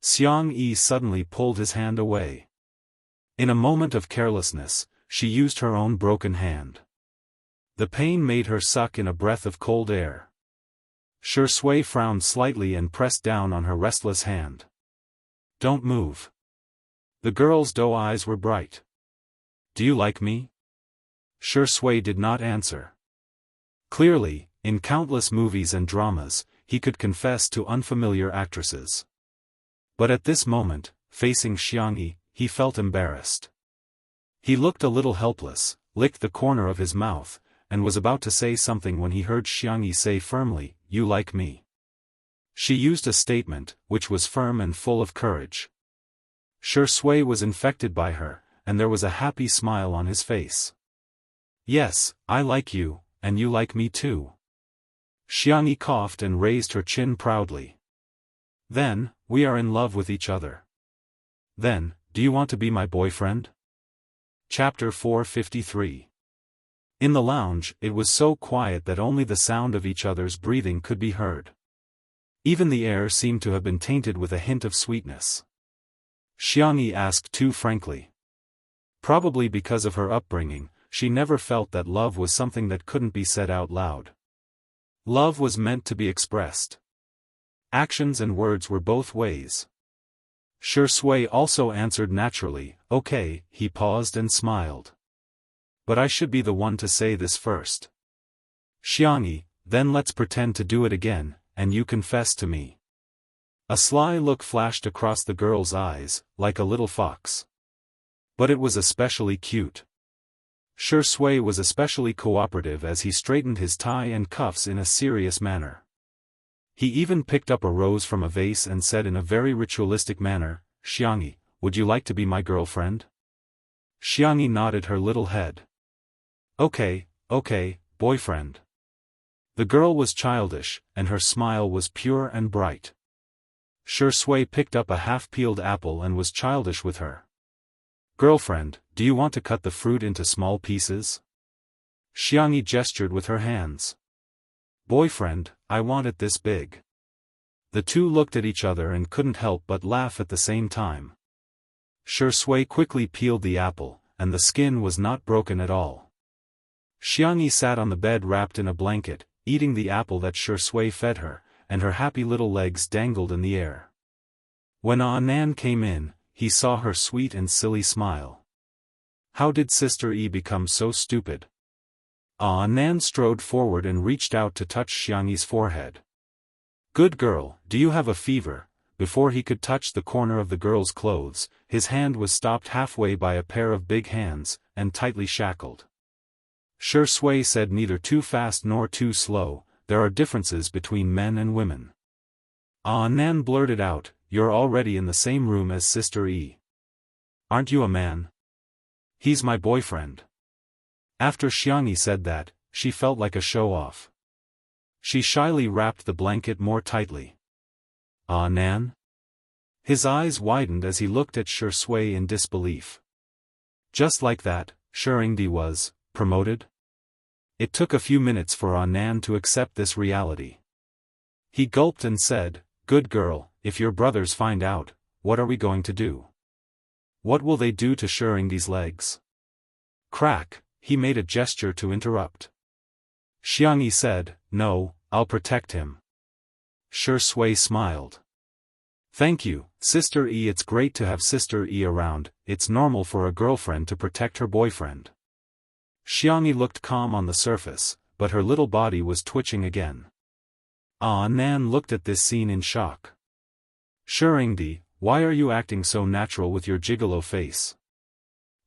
Xiang Yi suddenly pulled his hand away. In a moment of carelessness, she used her own broken hand. The pain made her suck in a breath of cold air. Shi Sui frowned slightly and pressed down on her restless hand. Don't move. The girl's doe eyes were bright. Do you like me? Shi Sui did not answer. Clearly, in countless movies and dramas, he could confess to unfamiliar actresses. But at this moment, facing Xiang Yi, he felt embarrassed. He looked a little helpless, licked the corner of his mouth, and was about to say something when he heard Xiang Yi say firmly, "You like me." She used a statement, which was firm and full of courage. Shi Sui was infected by her, and there was a happy smile on his face. Yes, I like you, and you like me too. Xiang Yi coughed and raised her chin proudly. Then, we are in love with each other. Then, do you want to be my boyfriend? Chapter 453. In the lounge, it was so quiet that only the sound of each other's breathing could be heard. Even the air seemed to have been tainted with a hint of sweetness. Xiang Yi asked too frankly. Probably because of her upbringing, she never felt that love was something that couldn't be said out loud. Love was meant to be expressed. Actions and words were both ways. Shi Sui also answered naturally, "Okay," he paused and smiled. "But I should be the one to say this first." Xiang Yi, then let's pretend to do it again, and you confess to me. A sly look flashed across the girl's eyes, like a little fox. But it was especially cute. Shi Sui was especially cooperative as he straightened his tie and cuffs in a serious manner. He even picked up a rose from a vase and said in a very ritualistic manner, "Xiang Yi, would you like to be my girlfriend?" Xiang Yi nodded her little head. Okay, boyfriend." The girl was childish, and her smile was pure and bright. Shi Sui picked up a half-peeled apple and was childish with her. "Girlfriend, do you want to cut the fruit into small pieces?" Xiang Yi gestured with her hands. "Boyfriend, I want it this big." The two looked at each other and couldn't help but laugh at the same time. Shi Sui quickly peeled the apple, and the skin was not broken at all. Xiang Yi sat on the bed wrapped in a blanket, eating the apple that Shi Sui fed her, and her happy little legs dangled in the air. When Nan came in, he saw her sweet and silly smile. How did Sister Yi become so stupid? Nan strode forward and reached out to touch Xiang Yi's forehead. "Good girl, do you have a fever?" Before he could touch the corner of the girl's clothes, his hand was stopped halfway by a pair of big hands, and tightly shackled. Shi Sui said neither too fast nor too slow, "There are differences between men and women." Nan blurted out, "You're already in the same room as Sister Yi. Aren't you a man?" "He's my boyfriend." After Xiang Yi said that, she felt like a show-off. She shyly wrapped the blanket more tightly. Nan? His eyes widened as he looked at Shi Sui in disbelief. Just like that, Shuringdi was promoted? It took a few minutes for Nan to accept this reality. He gulped and said, "Good girl, if your brothers find out, what are we going to do? What will they do to Shuringdi's legs?" Crack, he made a gesture to interrupt. Xiang Yi said, "No, I'll protect him." Shi Sui smiled. "Thank you, Sister Yi. It's great to have Sister Yi around. It's normal for a girlfriend to protect her boyfriend." Xiang Yi looked calm on the surface, but her little body was twitching again. Nan looked at this scene in shock. "Shuringdi, why are you acting so natural with your gigolo face?"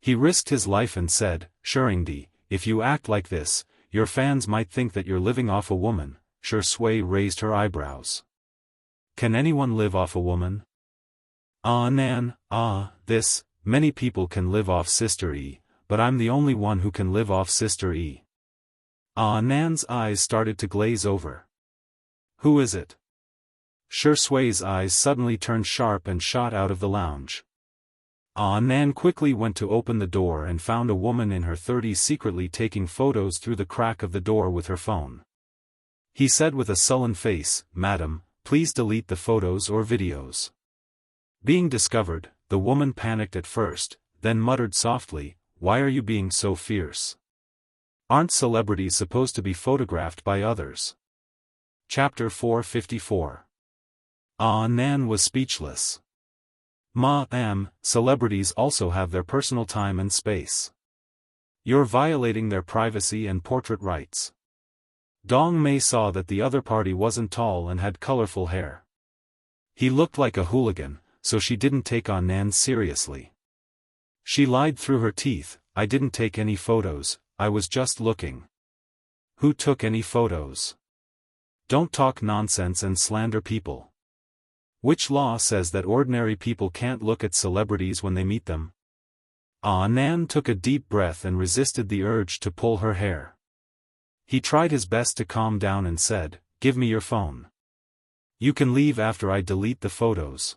He risked his life and said, "Shuringdi, if you act like this, your fans might think that you're living off a woman." Shi Sui raised her eyebrows. "Can anyone live off a woman?" Nan, many people can live off Sister Yi, but I'm the only one who can live off Sister Yi." Nan's eyes started to glaze over. "Who is it?" Shi Sui's eyes suddenly turned sharp and shot out of the lounge. Nan quickly went to open the door and found a woman in her 30s secretly taking photos through the crack of the door with her phone. He said with a sullen face, "Madam, Please delete the photos or videos. Being discovered, the woman panicked at first, then muttered softly, "Why are you being so fierce? Aren't celebrities supposed to be photographed by others?" Chapter 454. Nan was speechless. Celebrities also have their personal time and space. You're violating their privacy and portrait rights. Dong Mei saw that the other party wasn't tall and had colorful hair. He looked like a hooligan, so she didn't take on Nan seriously. She lied through her teeth, "I didn't take any photos, I was just looking." Who took any photos? Don't talk nonsense and slander people. Which law says that ordinary people can't look at celebrities when they meet them? Nan took a deep breath and resisted the urge to pull her hair. He tried his best to calm down and said, "Give me your phone. You can leave after I delete the photos."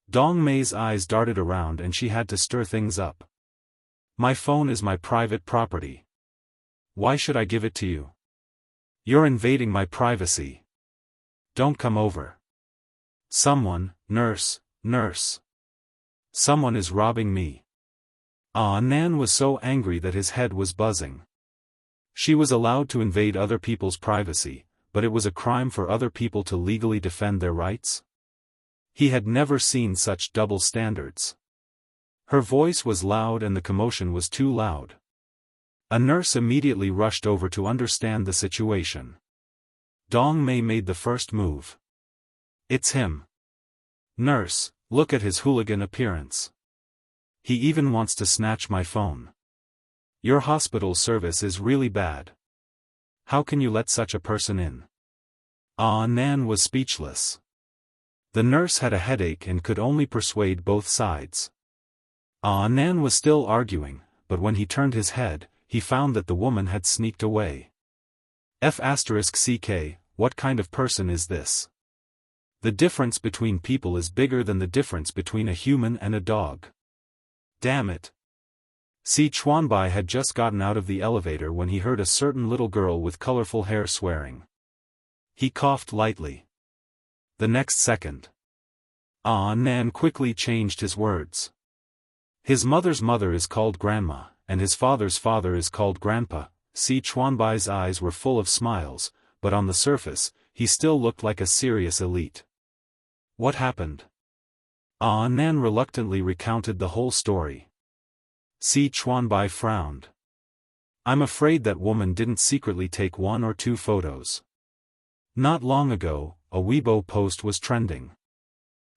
Dong Mei's eyes darted around and she had to stir things up. "My phone is my private property. Why should I give it to you? You're invading my privacy. Don't come over. Someone, nurse. Someone is robbing me." Nan was so angry that his head was buzzing. She was allowed to invade other people's privacy, but it was a crime for other people to legally defend their rights? He had never seen such double standards. Her voice was loud and the commotion was too loud. A nurse immediately rushed over to understand the situation. Dong Mei made the first move. "It's him. Nurse, look at his hooligan appearance. He even wants to snatch my phone. Your hospital service is really bad. How can you let such a person in?" Nan was speechless. The nurse had a headache and could only persuade both sides. Nan was still arguing, but when he turned his head, he found that the woman had sneaked away. F***ck, what kind of person is this? The difference between people is bigger than the difference between a human and a dog. Damn it. Si Chuanbai had just gotten out of the elevator when he heard a certain little girl with colorful hair swearing. He coughed lightly. The next second, Nan quickly changed his words. His mother's mother is called grandma, and his father's father is called grandpa. Si Chuanbai's eyes were full of smiles, but on the surface, he still looked like a serious elite. What happened? Nan reluctantly recounted the whole story. Si Chuanbai frowned. "I'm afraid that woman didn't secretly take 1 or 2 photos. Not long ago, a Weibo post was trending.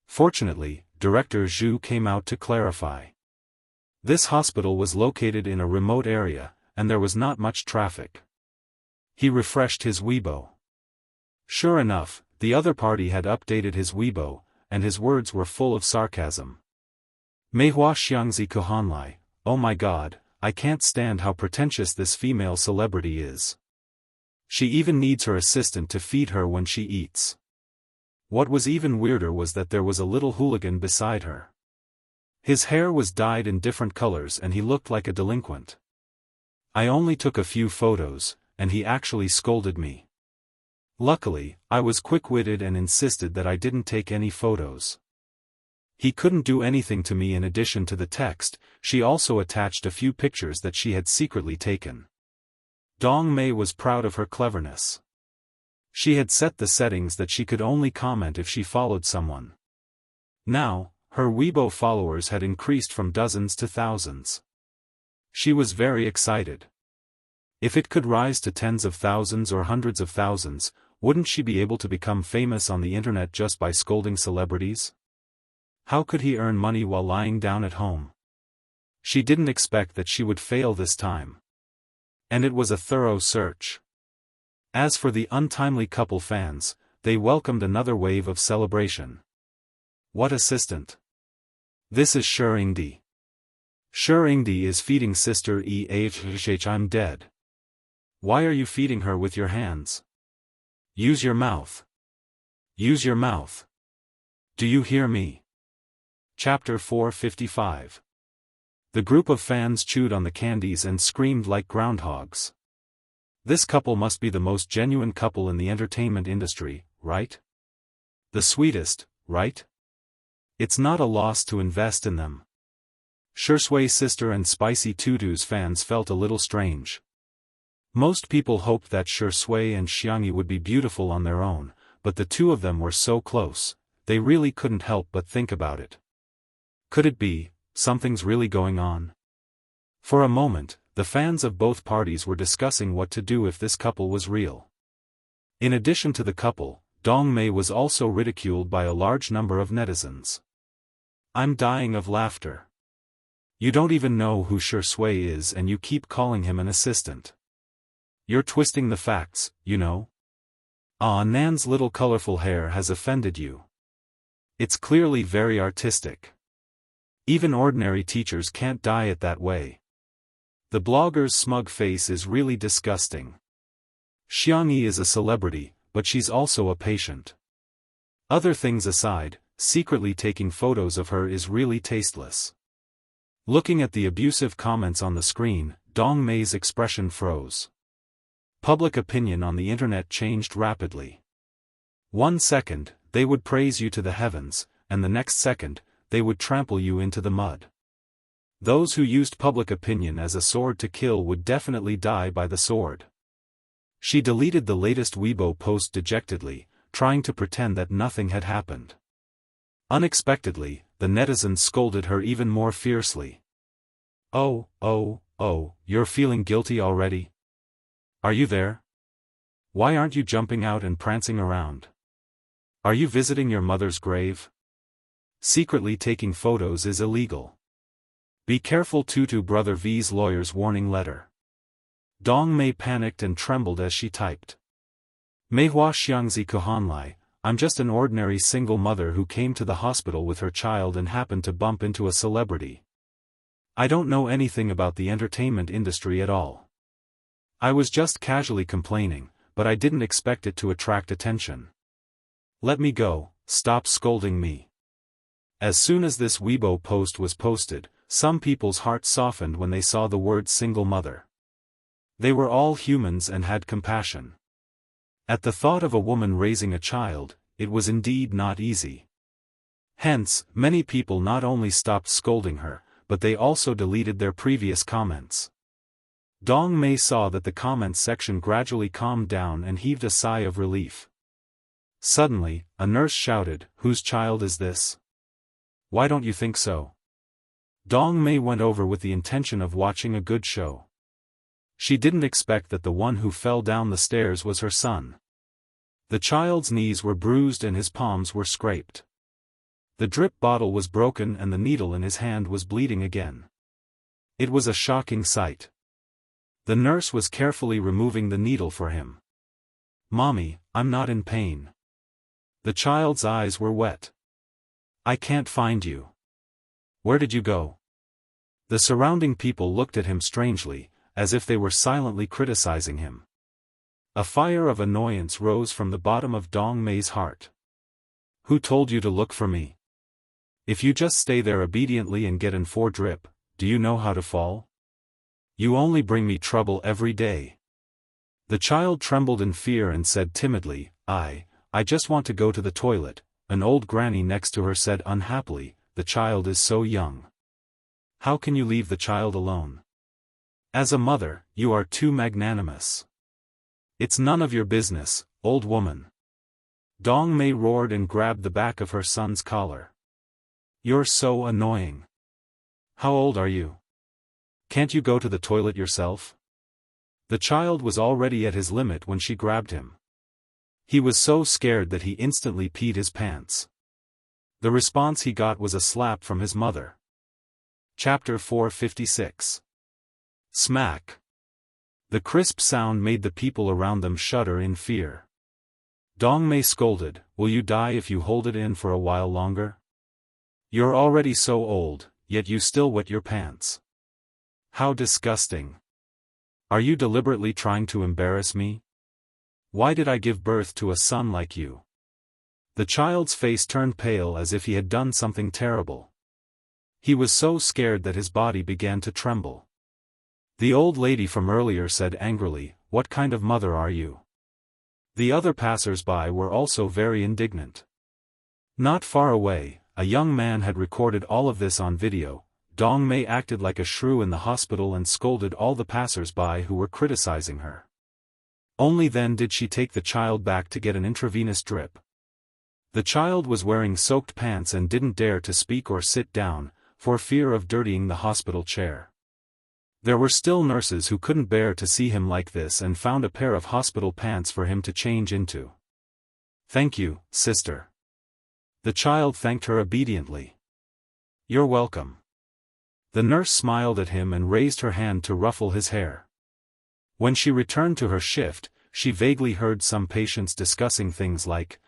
Fortunately, Director Zhu came out to clarify. This hospital was located in a remote area, and there was not much traffic." He refreshed his Weibo. Sure enough, the other party had updated his Weibo, and his words were full of sarcasm. Wuxia Xianxia Kuhanlai, oh my god, I can't stand how pretentious this female celebrity is. She even needs her assistant to feed her when she eats. What was even weirder was that there was a little hooligan beside her. His hair was dyed in different colors and he looked like a delinquent. I only took a few photos, and he actually scolded me. Luckily, I was quick-witted and insisted that I didn't take any photos. He couldn't do anything to me. In addition to the text, she also attached a few pictures that she had secretly taken. Dong Mei was proud of her cleverness. She had set the settings that she could only comment if she followed someone. Now, her Weibo followers had increased from dozens to thousands. She was very excited. If it could rise to tens of thousands or hundreds of thousands, wouldn't she be able to become famous on the internet just by scolding celebrities? How could he earn money while lying down at home? She didn't expect that she would fail this time. And it was a thorough search. As for the untimely couple fans, they welcomed another wave of celebration. What assistant? This is Shengdi. Shengdi is feeding sister EHH. I'm dead. Why are you feeding her with your hands? Use your mouth. Use your mouth. Do you hear me? Chapter 455. The group of fans chewed on the candies and screamed like groundhogs. This couple must be the most genuine couple in the entertainment industry, right? The sweetest, right? It's not a loss to invest in them. Shursui sister and Spicy Tutu's fans felt a little strange. Most people hoped that Shursui and Xianxia would be beautiful on their own, but the two of them were so close, they really couldn't help but think about it. Could it be, something's really going on? For a moment, the fans of both parties were discussing what to do if this couple was real. In addition to the couple, Dong Mei was also ridiculed by a large number of netizens. I'm dying of laughter. You don't even know who Shursui is and you keep calling him an assistant. You're twisting the facts, you know? Ah, Nan's little colorful hair has offended you. It's clearly very artistic. Even ordinary teachers can't dye it that way. The blogger's smug face is really disgusting. Xianxia is a celebrity, but she's also a patient. Other things aside, secretly taking photos of her is really tasteless. Looking at the abusive comments on the screen, Dong Mei's expression froze. Public opinion on the internet changed rapidly. 1 second, they would praise you to the heavens, and the next second, they would trample you into the mud. Those who used public opinion as a sword to kill would definitely die by the sword. She deleted the latest Weibo post dejectedly, trying to pretend that nothing had happened. Unexpectedly, the netizens scolded her even more fiercely. Oh, you're feeling guilty already? Are you there? Why aren't you jumping out and prancing around? Are you visiting your mother's grave? Secretly taking photos is illegal. Be careful. Tutu Brother V's lawyer's warning letter. Dong Mei panicked and trembled as she typed. Meihua Xiangzi Kuhanlai, I'm just an ordinary single mother who came to the hospital with her child and happened to bump into a celebrity. I don't know anything about the entertainment industry at all. I was just casually complaining, but I didn't expect it to attract attention. Let me go, stop scolding me. As soon as this Weibo post was posted, some people's hearts softened when they saw the word single mother. They were all humans and had compassion. At the thought of a woman raising a child, it was indeed not easy. Hence, many people not only stopped scolding her, but they also deleted their previous comments. Dong Mei saw that the comments section gradually calmed down and heaved a sigh of relief. Suddenly, a nurse shouted, "Whose child is this? Why don't you think so?" Dong Mei went over with the intention of watching a good show. She didn't expect that the one who fell down the stairs was her son. The child's knees were bruised and his palms were scraped. The drip bottle was broken and the needle in his hand was bleeding again. It was a shocking sight. The nurse was carefully removing the needle for him. "Mommy, I'm not in pain." The child's eyes were wet. "I can't find you. Where did you go?" The surrounding people looked at him strangely, as if they were silently criticizing him. A fire of annoyance rose from the bottom of Dong Mei's heart. "Who told you to look for me? If you just stay there obediently and get in for drip, do you know how to fall? You only bring me trouble every day." The child trembled in fear and said timidly, I just want to go to the toilet." An old granny next to her said unhappily, "The child is so young. How can you leave the child alone? As a mother, you are too magnanimous." "It's none of your business, old woman." Dong Mei roared and grabbed the back of her son's collar. "You're so annoying. How old are you? Can't you go to the toilet yourself?" The child was already at his limit when she grabbed him. He was so scared that he instantly peed his pants. The response he got was a slap from his mother. Chapter 456. Smack. The crisp sound made the people around them shudder in fear. Dong Mei scolded, "Will you die if you hold it in for a while longer? You're already so old, yet you still wet your pants. How disgusting. Are you deliberately trying to embarrass me? Why did I give birth to a son like you?" The child's face turned pale as if he had done something terrible. He was so scared that his body began to tremble. The old lady from earlier said angrily, "What kind of mother are you?" The other passers-by were also very indignant. Not far away, a young man had recorded all of this on video. Dong Mei acted like a shrew in the hospital and scolded all the passers-by who were criticizing her. Only then did she take the child back to get an intravenous drip. The child was wearing soaked pants and didn't dare to speak or sit down, for fear of dirtying the hospital chair. There were still nurses who couldn't bear to see him like this and found a pair of hospital pants for him to change into. "Thank you, sister." The child thanked her obediently. "You're welcome." The nurse smiled at him and raised her hand to ruffle his hair. When she returned to her shift, she vaguely heard some patients discussing things like,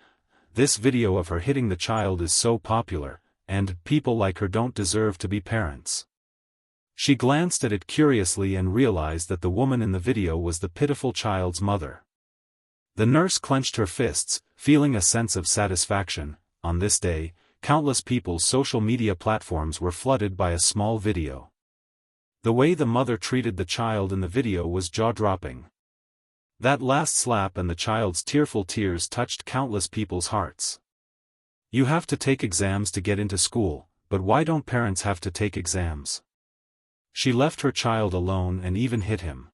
"This video of her hitting the child is so popular," and "people like her don't deserve to be parents." She glanced at it curiously and realized that the woman in the video was the pitiful child's mother. The nurse clenched her fists, feeling a sense of satisfaction. On this day, countless people's social media platforms were flooded by a small video. The way the mother treated the child in the video was jaw-dropping. That last slap and the child's tearful tears touched countless people's hearts. "You have to take exams to get into school, but why don't parents have to take exams?" She left her child alone and even hit him.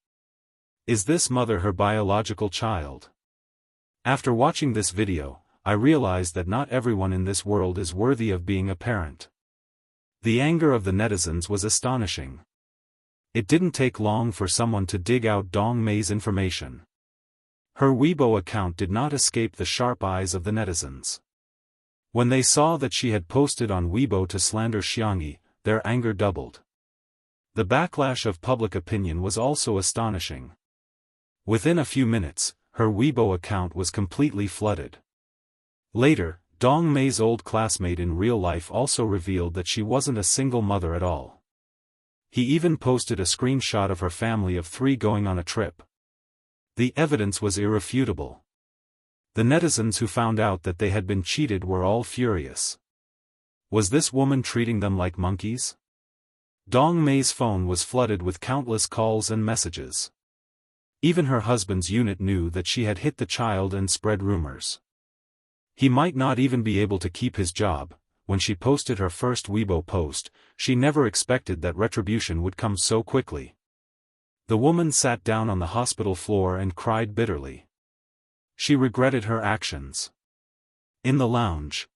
Is this mother her biological child? After watching this video, I realized that not everyone in this world is worthy of being a parent. The anger of the netizens was astonishing. It didn't take long for someone to dig out Dong Mei's information. Her Weibo account did not escape the sharp eyes of the netizens. When they saw that she had posted on Weibo to slander Xianxia, their anger doubled. The backlash of public opinion was also astonishing. Within a few minutes, her Weibo account was completely flooded. Later, Dong Mei's old classmate in real life also revealed that she wasn't a single mother at all. He even posted a screenshot of her family of 3 going on a trip. The evidence was irrefutable. The netizens who found out that they had been cheated were all furious. Was this woman treating them like monkeys? Dong Mei's phone was flooded with countless calls and messages. Even her husband's unit knew that she had hit the child and spread rumors. He might not even be able to keep his job. When she posted her first Weibo post, she never expected that retribution would come so quickly. The woman sat down on the hospital floor and cried bitterly. She regretted her actions. In the lounge,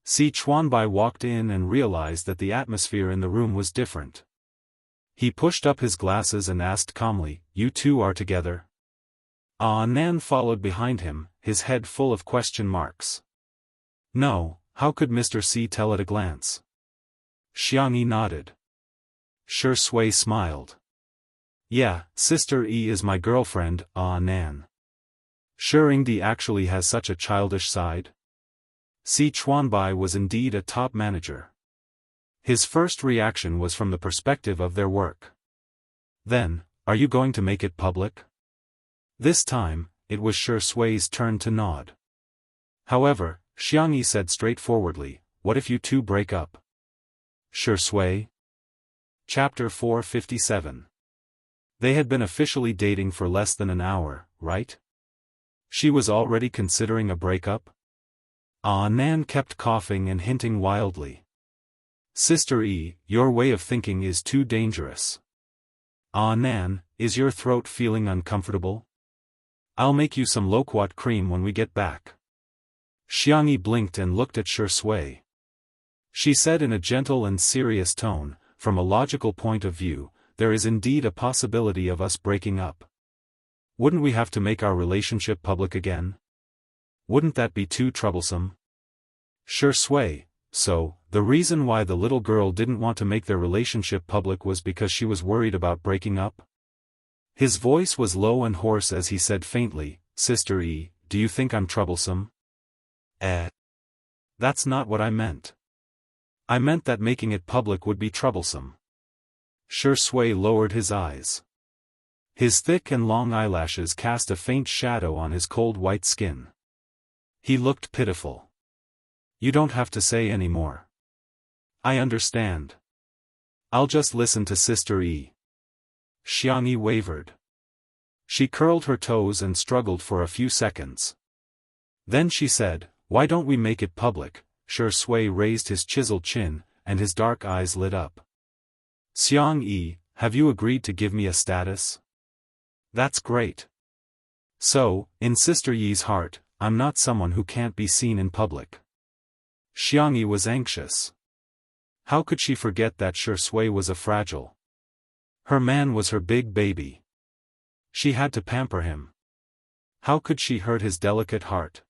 Si Chuanbai walked in and realized that the atmosphere in the room was different. He pushed up his glasses and asked calmly, "You two are together?" Nan followed behind him, his head full of question marks. "No, how could Mr. C tell at a glance?" Xianxia nodded. Shi Sui smiled. "Yeah, Sister E is my girlfriend, Nan. Shiringdi actually has such a childish side." Si Chuanbai was indeed a top manager. His first reaction was from the perspective of their work. "Then, are you going to make it public?" This time, it was Shi Sui's turn to nod. However, Xianxia said straightforwardly, "What if you two break up?" Shi Sui. Chapter 457. They had been officially dating for less than an hour, right? She was already considering a breakup? Nan kept coughing and hinting wildly. "Sister E, your way of thinking is too dangerous." "Nan, is your throat feeling uncomfortable? I'll make you some loquat cream when we get back." Xianxia blinked and looked at Shi Sui. She said in a gentle and serious tone, "From a logical point of view, there is indeed a possibility of us breaking up. Wouldn't we have to make our relationship public again? Wouldn't that be too troublesome?" Shi Sui, so, the reason why the little girl didn't want to make their relationship public was because she was worried about breaking up? His voice was low and hoarse as he said faintly, "Sister E, do you think I'm troublesome?" That's not what I meant. I meant that making it public would be troublesome." Shi Sui lowered his eyes. His thick and long eyelashes cast a faint shadow on his cold white skin. He looked pitiful. "You don't have to say any more. I understand. I'll just listen to Sister E." Xianxia wavered. She curled her toes and struggled for a few seconds. Then she said, "Why don't we make it public, Shui raised his chiseled chin, and his dark eyes lit up. Xiang Yi, have you agreed to give me a status? That's great. So, in Sister Yi's heart, I'm not someone who can't be seen in public. Xiang Yi was anxious. How could she forget that Shui was a fragile? Her man was her big baby. She had to pamper him. How could she hurt his delicate heart?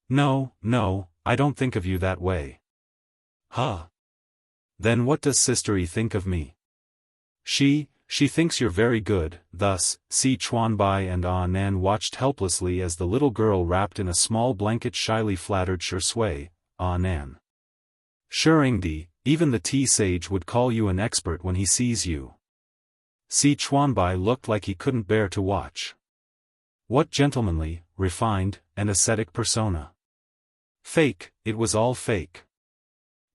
No, I don't think of you that way. Huh? Then what does Sister Yi think of me? She thinks you're very good. Thus, Si Chuanbai and Ah Nan watched helplessly as the little girl wrapped in a small blanket shyly flattered Shui, Ah Nan. Shuringdi, even the tea sage would call you an expert when he sees you. Si Chuanbai looked like he couldn't bear to watch. What gentlemanly, refined, and ascetic persona. Fake, it was all fake.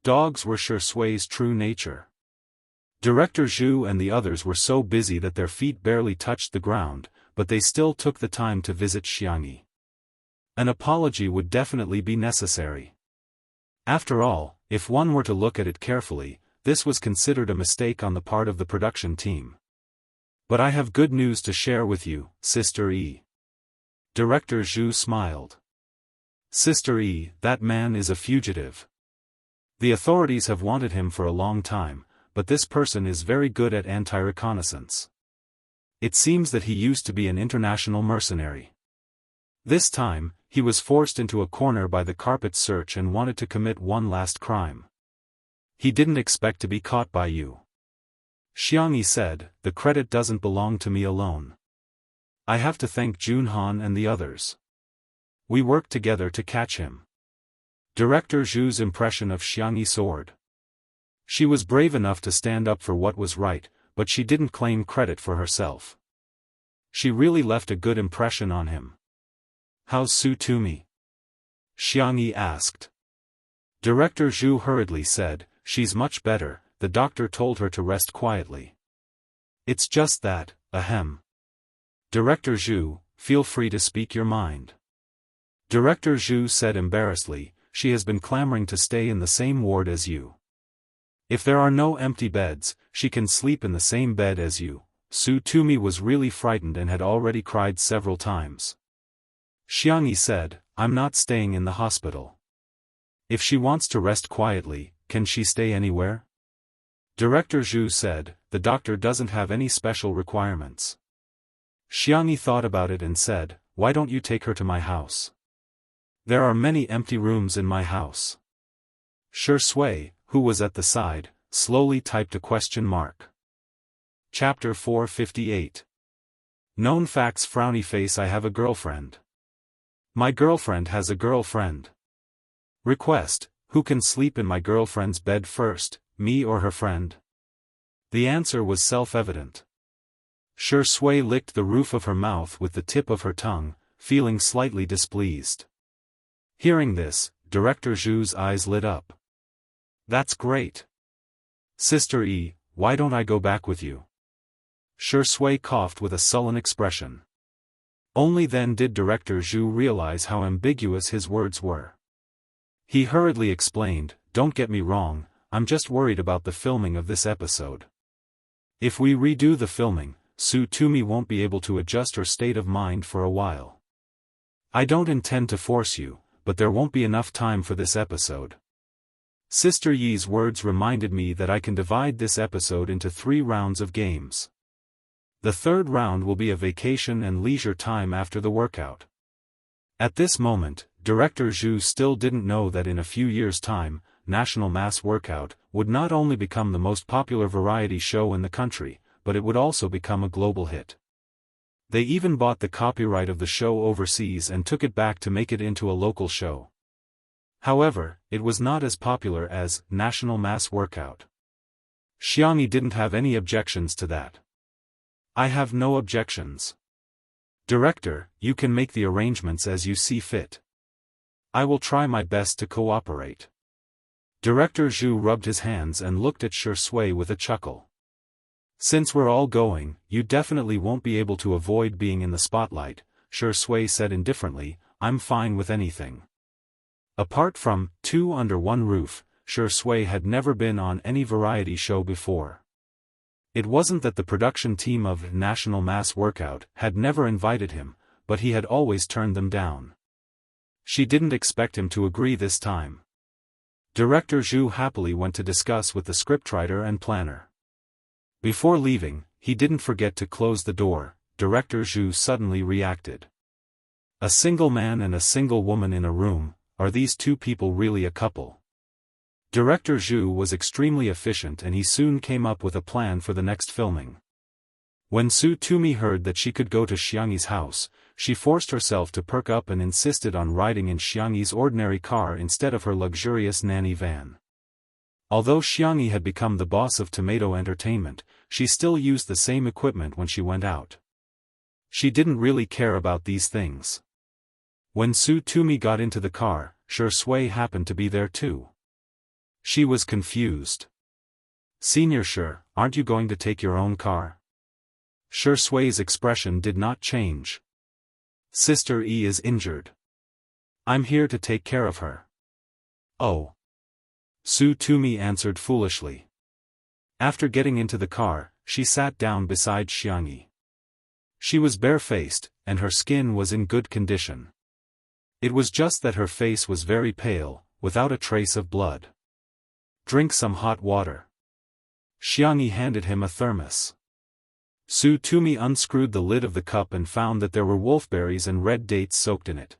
Dogs were Shui's true nature. Director Zhu and the others were so busy that their feet barely touched the ground, but they still took the time to visit Xiang Yi. An apology would definitely be necessary. After all, if one were to look at it carefully, this was considered a mistake on the part of the production team. But I have good news to share with you, Sister Yi. Director Zhu smiled. Sister Yi, that man is a fugitive. The authorities have wanted him for a long time, but this person is very good at anti-reconnaissance. It seems that he used to be an international mercenary. This time, he was forced into a corner by the carpet search and wanted to commit one last crime. He didn't expect to be caught by you. Xiang Yi said, the credit doesn't belong to me alone. I have to thank Junhan and the others. We worked together to catch him. Director Zhu's impression of Xiang Yi soared. She was brave enough to stand up for what was right, but she didn't claim credit for herself. She really left a good impression on him. How's Su Tumi? Xiang Yi asked. Director Zhu hurriedly said, she's much better, the doctor told her to rest quietly. It's just that, ahem. Director Zhu, feel free to speak your mind. Director Zhu said embarrassedly, she has been clamoring to stay in the same ward as you. If there are no empty beds, she can sleep in the same bed as you. Su Tumi was really frightened and had already cried several times. Xiang Yi said, I'm not staying in the hospital. If she wants to rest quietly, can she stay anywhere? Director Zhu said, the doctor doesn't have any special requirements. Xiang Yi thought about it and said, why don't you take her to my house? There are many empty rooms in my house. Shui, who was at the side, slowly typed a question mark. Chapter 458. Known facts. Frowny face. I have a girlfriend. My girlfriend has a girlfriend. Request, who can sleep in my girlfriend's bed first, me or her friend? The answer was self-evident. Shui licked the roof of her mouth with the tip of her tongue, feeling slightly displeased. Hearing this, Director Zhu's eyes lit up. That's great. Sister Yi, why don't I go back with you? Shui coughed with a sullen expression. Only then did Director Zhu realize how ambiguous his words were. He hurriedly explained, don't get me wrong, I'm just worried about the filming of this episode. If we redo the filming, Su Tumi won't be able to adjust her state of mind for a while. I don't intend to force you, but there won't be enough time for this episode. Sister Yi's words reminded me that I can divide this episode into 3 rounds of games. The third round will be a vacation and leisure time after the workout. At this moment, Director Zhu still didn't know that in a few years' time, National Mass Workout would not only become the most popular variety show in the country, but it would also become a global hit. They even bought the copyright of the show overseas and took it back to make it into a local show. However, it was not as popular as National Mass Workout. Xiang Yi didn't have any objections to that. I have no objections. Director, you can make the arrangements as you see fit. I will try my best to cooperate. Director Zhu rubbed his hands and looked at Shui with a chuckle. Since we're all going, you definitely won't be able to avoid being in the spotlight, Shui said indifferently, I'm fine with anything. Apart from Two Under One Roof, Shui had never been on any variety show before. It wasn't that the production team of National Mass Workout had never invited him, but he had always turned them down. She didn't expect him to agree this time. Director Zhu happily went to discuss with the scriptwriter and planner. Before leaving, he didn't forget to close the door. Director Zhu suddenly reacted. A single man and a single woman in a room, are these two people really a couple? Director Zhu was extremely efficient and he soon came up with a plan for the next filming. When Su Tumi heard that she could go to Xiangyi's house, she forced herself to perk up and insisted on riding in Xiangyi's ordinary car instead of her luxurious nanny van. Although Xiangyi had become the boss of Tomato Entertainment, she still used the same equipment when she went out. She didn't really care about these things. When Su Tumi got into the car, Shui happened to be there too. She was confused. "Senior Shi, aren't you going to take your own car?" Shui's expression did not change. "Sister E is injured. I'm here to take care of her." "Oh." Su Tumi answered foolishly. After getting into the car, she sat down beside Xiangyi. She was barefaced, and her skin was in good condition. It was just that her face was very pale, without a trace of blood. "Drink some hot water." Xiangyi handed him a thermos. Su Tumi unscrewed the lid of the cup and found that there were wolfberries and red dates soaked in it.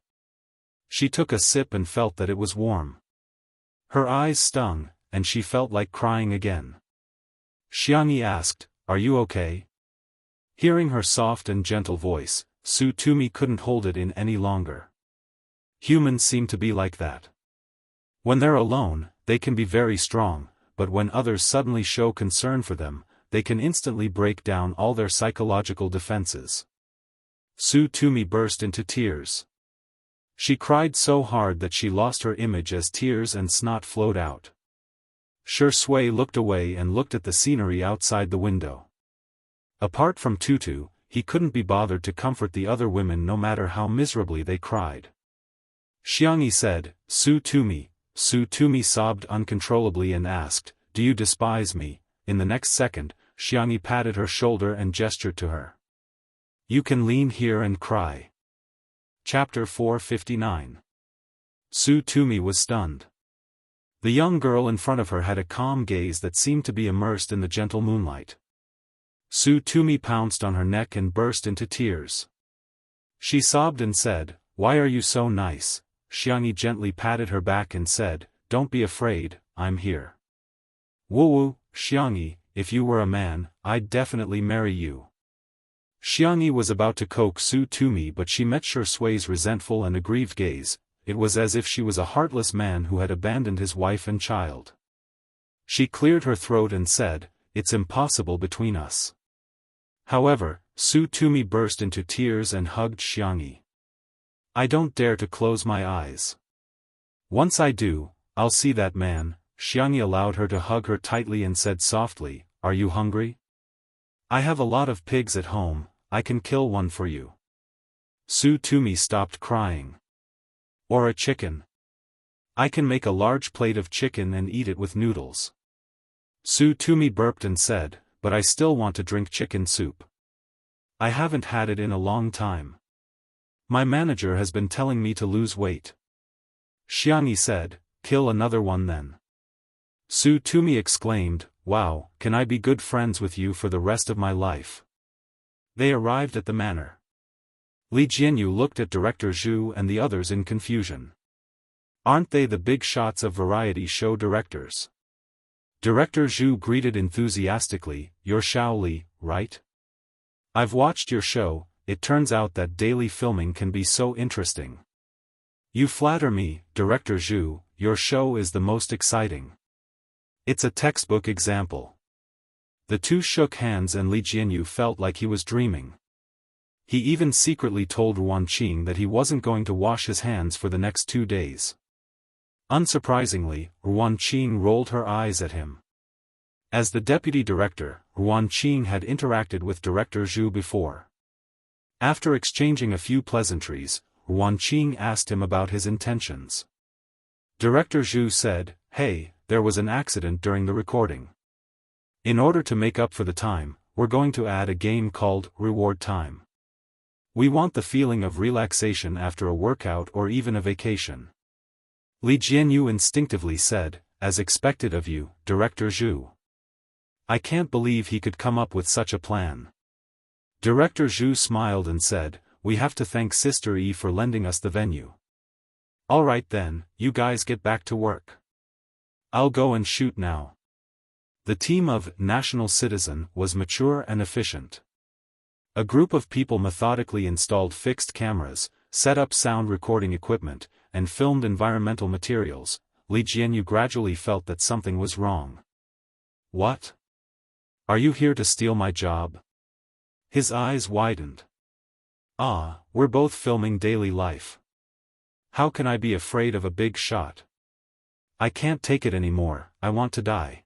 She took a sip and felt that it was warm. Her eyes stung, and she felt like crying again. Xiangyi asked, "Are you okay?" Hearing her soft and gentle voice, Su Tumi couldn't hold it in any longer. Humans seem to be like that. When they're alone, they can be very strong, but when others suddenly show concern for them, they can instantly break down all their psychological defenses. Su Tumi burst into tears. She cried so hard that she lost her image as tears and snot flowed out. Shui looked away and looked at the scenery outside the window. Apart from Tutu, he couldn't be bothered to comfort the other women no matter how miserably they cried. Xiangyi said, "Su Tumi." Su Tumi sobbed uncontrollably and asked, "Do you despise me?" In the next second, Xiangyi patted her shoulder and gestured to her. "You can lean here and cry." Chapter 459. Su Tumi was stunned. The young girl in front of her had a calm gaze that seemed to be immersed in the gentle moonlight. Su Tumi pounced on her neck and burst into tears. She sobbed and said, "Why are you so nice?" Xiangyi gently patted her back and said, "Don't be afraid, I'm here." "Woo-woo, Xiangyi, if you were a man, I'd definitely marry you." Xiangyi was about to coax Su Tumi but she met Shui's resentful and aggrieved gaze. It was as if she was a heartless man who had abandoned his wife and child. She cleared her throat and said, "It's impossible between us." However, Su Tumi burst into tears and hugged Xiangyi. "I don't dare to close my eyes. Once I do, I'll see that man." Xiangyi allowed her to hug her tightly and said softly, "Are you hungry? I have a lot of pigs at home, I can kill one for you." Su Tumi stopped crying. "Or a chicken. I can make a large plate of chicken and eat it with noodles." Su Tumi burped and said, "But I still want to drink chicken soup. I haven't had it in a long time. My manager has been telling me to lose weight." Xiangyi said, "Kill another one then." Su Tumi exclaimed, "Wow, can I be good friends with you for the rest of my life?" They arrived at the manor. Li Jianyu looked at Director Zhu and the others in confusion. Aren't they the big shots of variety show directors? Director Zhu greeted enthusiastically, "You're Xiao Li, right? I've watched your show. It turns out that daily filming can be so interesting." "You flatter me, Director Zhu, your show is the most exciting. It's a textbook example." The two shook hands and Li Jianyu felt like he was dreaming. He even secretly told Ruan Qing that he wasn't going to wash his hands for the next 2 days. Unsurprisingly, Ruan Qing rolled her eyes at him. As the deputy director, Ruan Qing had interacted with Director Zhu before. After exchanging a few pleasantries, Ruan Qing asked him about his intentions. Director Zhu said, "Hey, there was an accident during the recording. In order to make up for the time, we're going to add a game called Reward Time. We want the feeling of relaxation after a workout or even a vacation." Li Jianyu instinctively said, "As expected of you, Director Zhu." I can't believe he could come up with such a plan. Director Zhu smiled and said, "We have to thank Sister Yi for lending us the venue. Alright then, you guys get back to work. I'll go and shoot now." The team of National Citizen was mature and efficient. A group of people methodically installed fixed cameras, set up sound recording equipment, and filmed environmental materials. Li Jianyu gradually felt that something was wrong. "What? Are you here to steal my job?" His eyes widened. "Ah, we're both filming daily life. How can I be afraid of a big shot? I can't take it anymore, I want to die."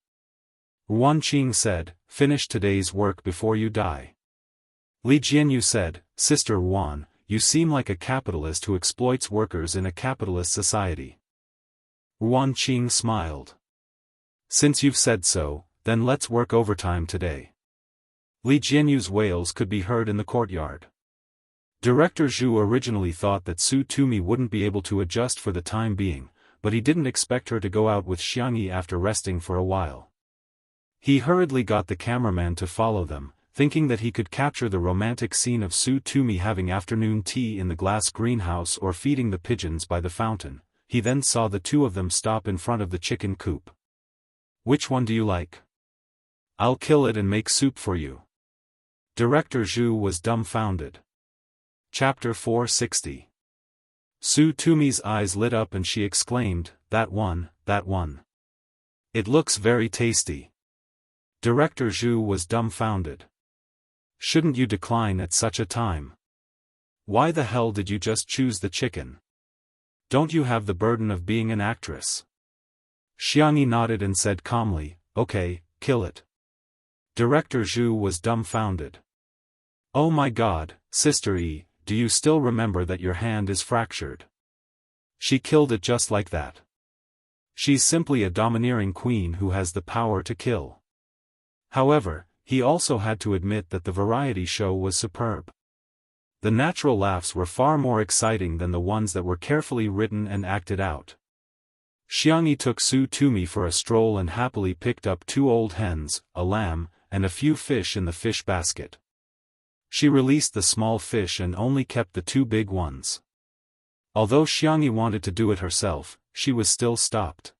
Ruan Qing said, "Finish today's work before you die." Li Jianyu said, "Sister Ruan, you seem like a capitalist who exploits workers in a capitalist society." Ruan Qing smiled. "Since you've said so, then let's work overtime today." Li Jianyu's wails could be heard in the courtyard. Director Zhu originally thought that Su Tumi wouldn't be able to adjust for the time being, but he didn't expect her to go out with Xiangyi after resting for a while. He hurriedly got the cameraman to follow them, thinking that he could capture the romantic scene of Su Tumi having afternoon tea in the glass greenhouse or feeding the pigeons by the fountain. He then saw the two of them stop in front of the chicken coop. "Which one do you like? I'll kill it and make soup for you." Director Zhu was dumbfounded. Chapter 460. Su Tumi's eyes lit up and she exclaimed, that one. It looks very tasty." Director Zhu was dumbfounded. "Shouldn't you decline at such a time? Why the hell did you just choose the chicken? Don't you have the burden of being an actress?" Xiangyi nodded and said calmly, "Okay, kill it." Director Zhu was dumbfounded. "Oh my God, Sister Yi, do you still remember that your hand is fractured? She killed it just like that. She's simply a domineering queen who has the power to kill." However, he also had to admit that the variety show was superb. The natural laughs were far more exciting than the ones that were carefully written and acted out. Xiangyi took Su Tumi for a stroll and happily picked up 2 old hens, a lamb, and a few fish in the fish basket. She released the small fish and only kept the 2 big ones. Although Xiangyi wanted to do it herself, she was still stopped.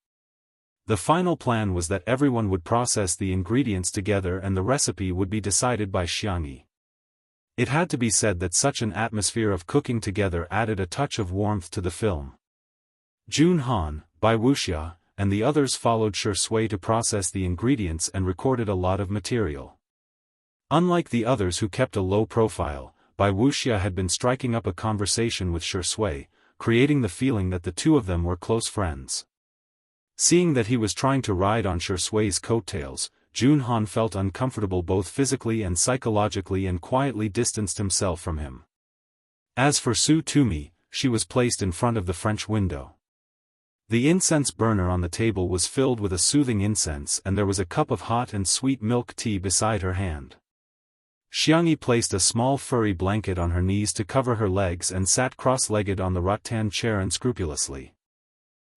The final plan was that everyone would process the ingredients together and the recipe would be decided by Xiangyi. It had to be said that such an atmosphere of cooking together added a touch of warmth to the film. Jun Han, Bai Wuxia, and the others followed Shui to process the ingredients and recorded a lot of material. Unlike the others who kept a low profile, Bai Wuxia had been striking up a conversation with Shui, creating the feeling that the two of them were close friends. Seeing that he was trying to ride on Shui's coattails, Jun Han felt uncomfortable both physically and psychologically and quietly distanced himself from him. As for Su Tumi, she was placed in front of the French window. The incense burner on the table was filled with a soothing incense and there was a cup of hot and sweet milk tea beside her hand. Xiangyi placed a small furry blanket on her knees to cover her legs and sat cross-legged on the rattan chair unscrupulously.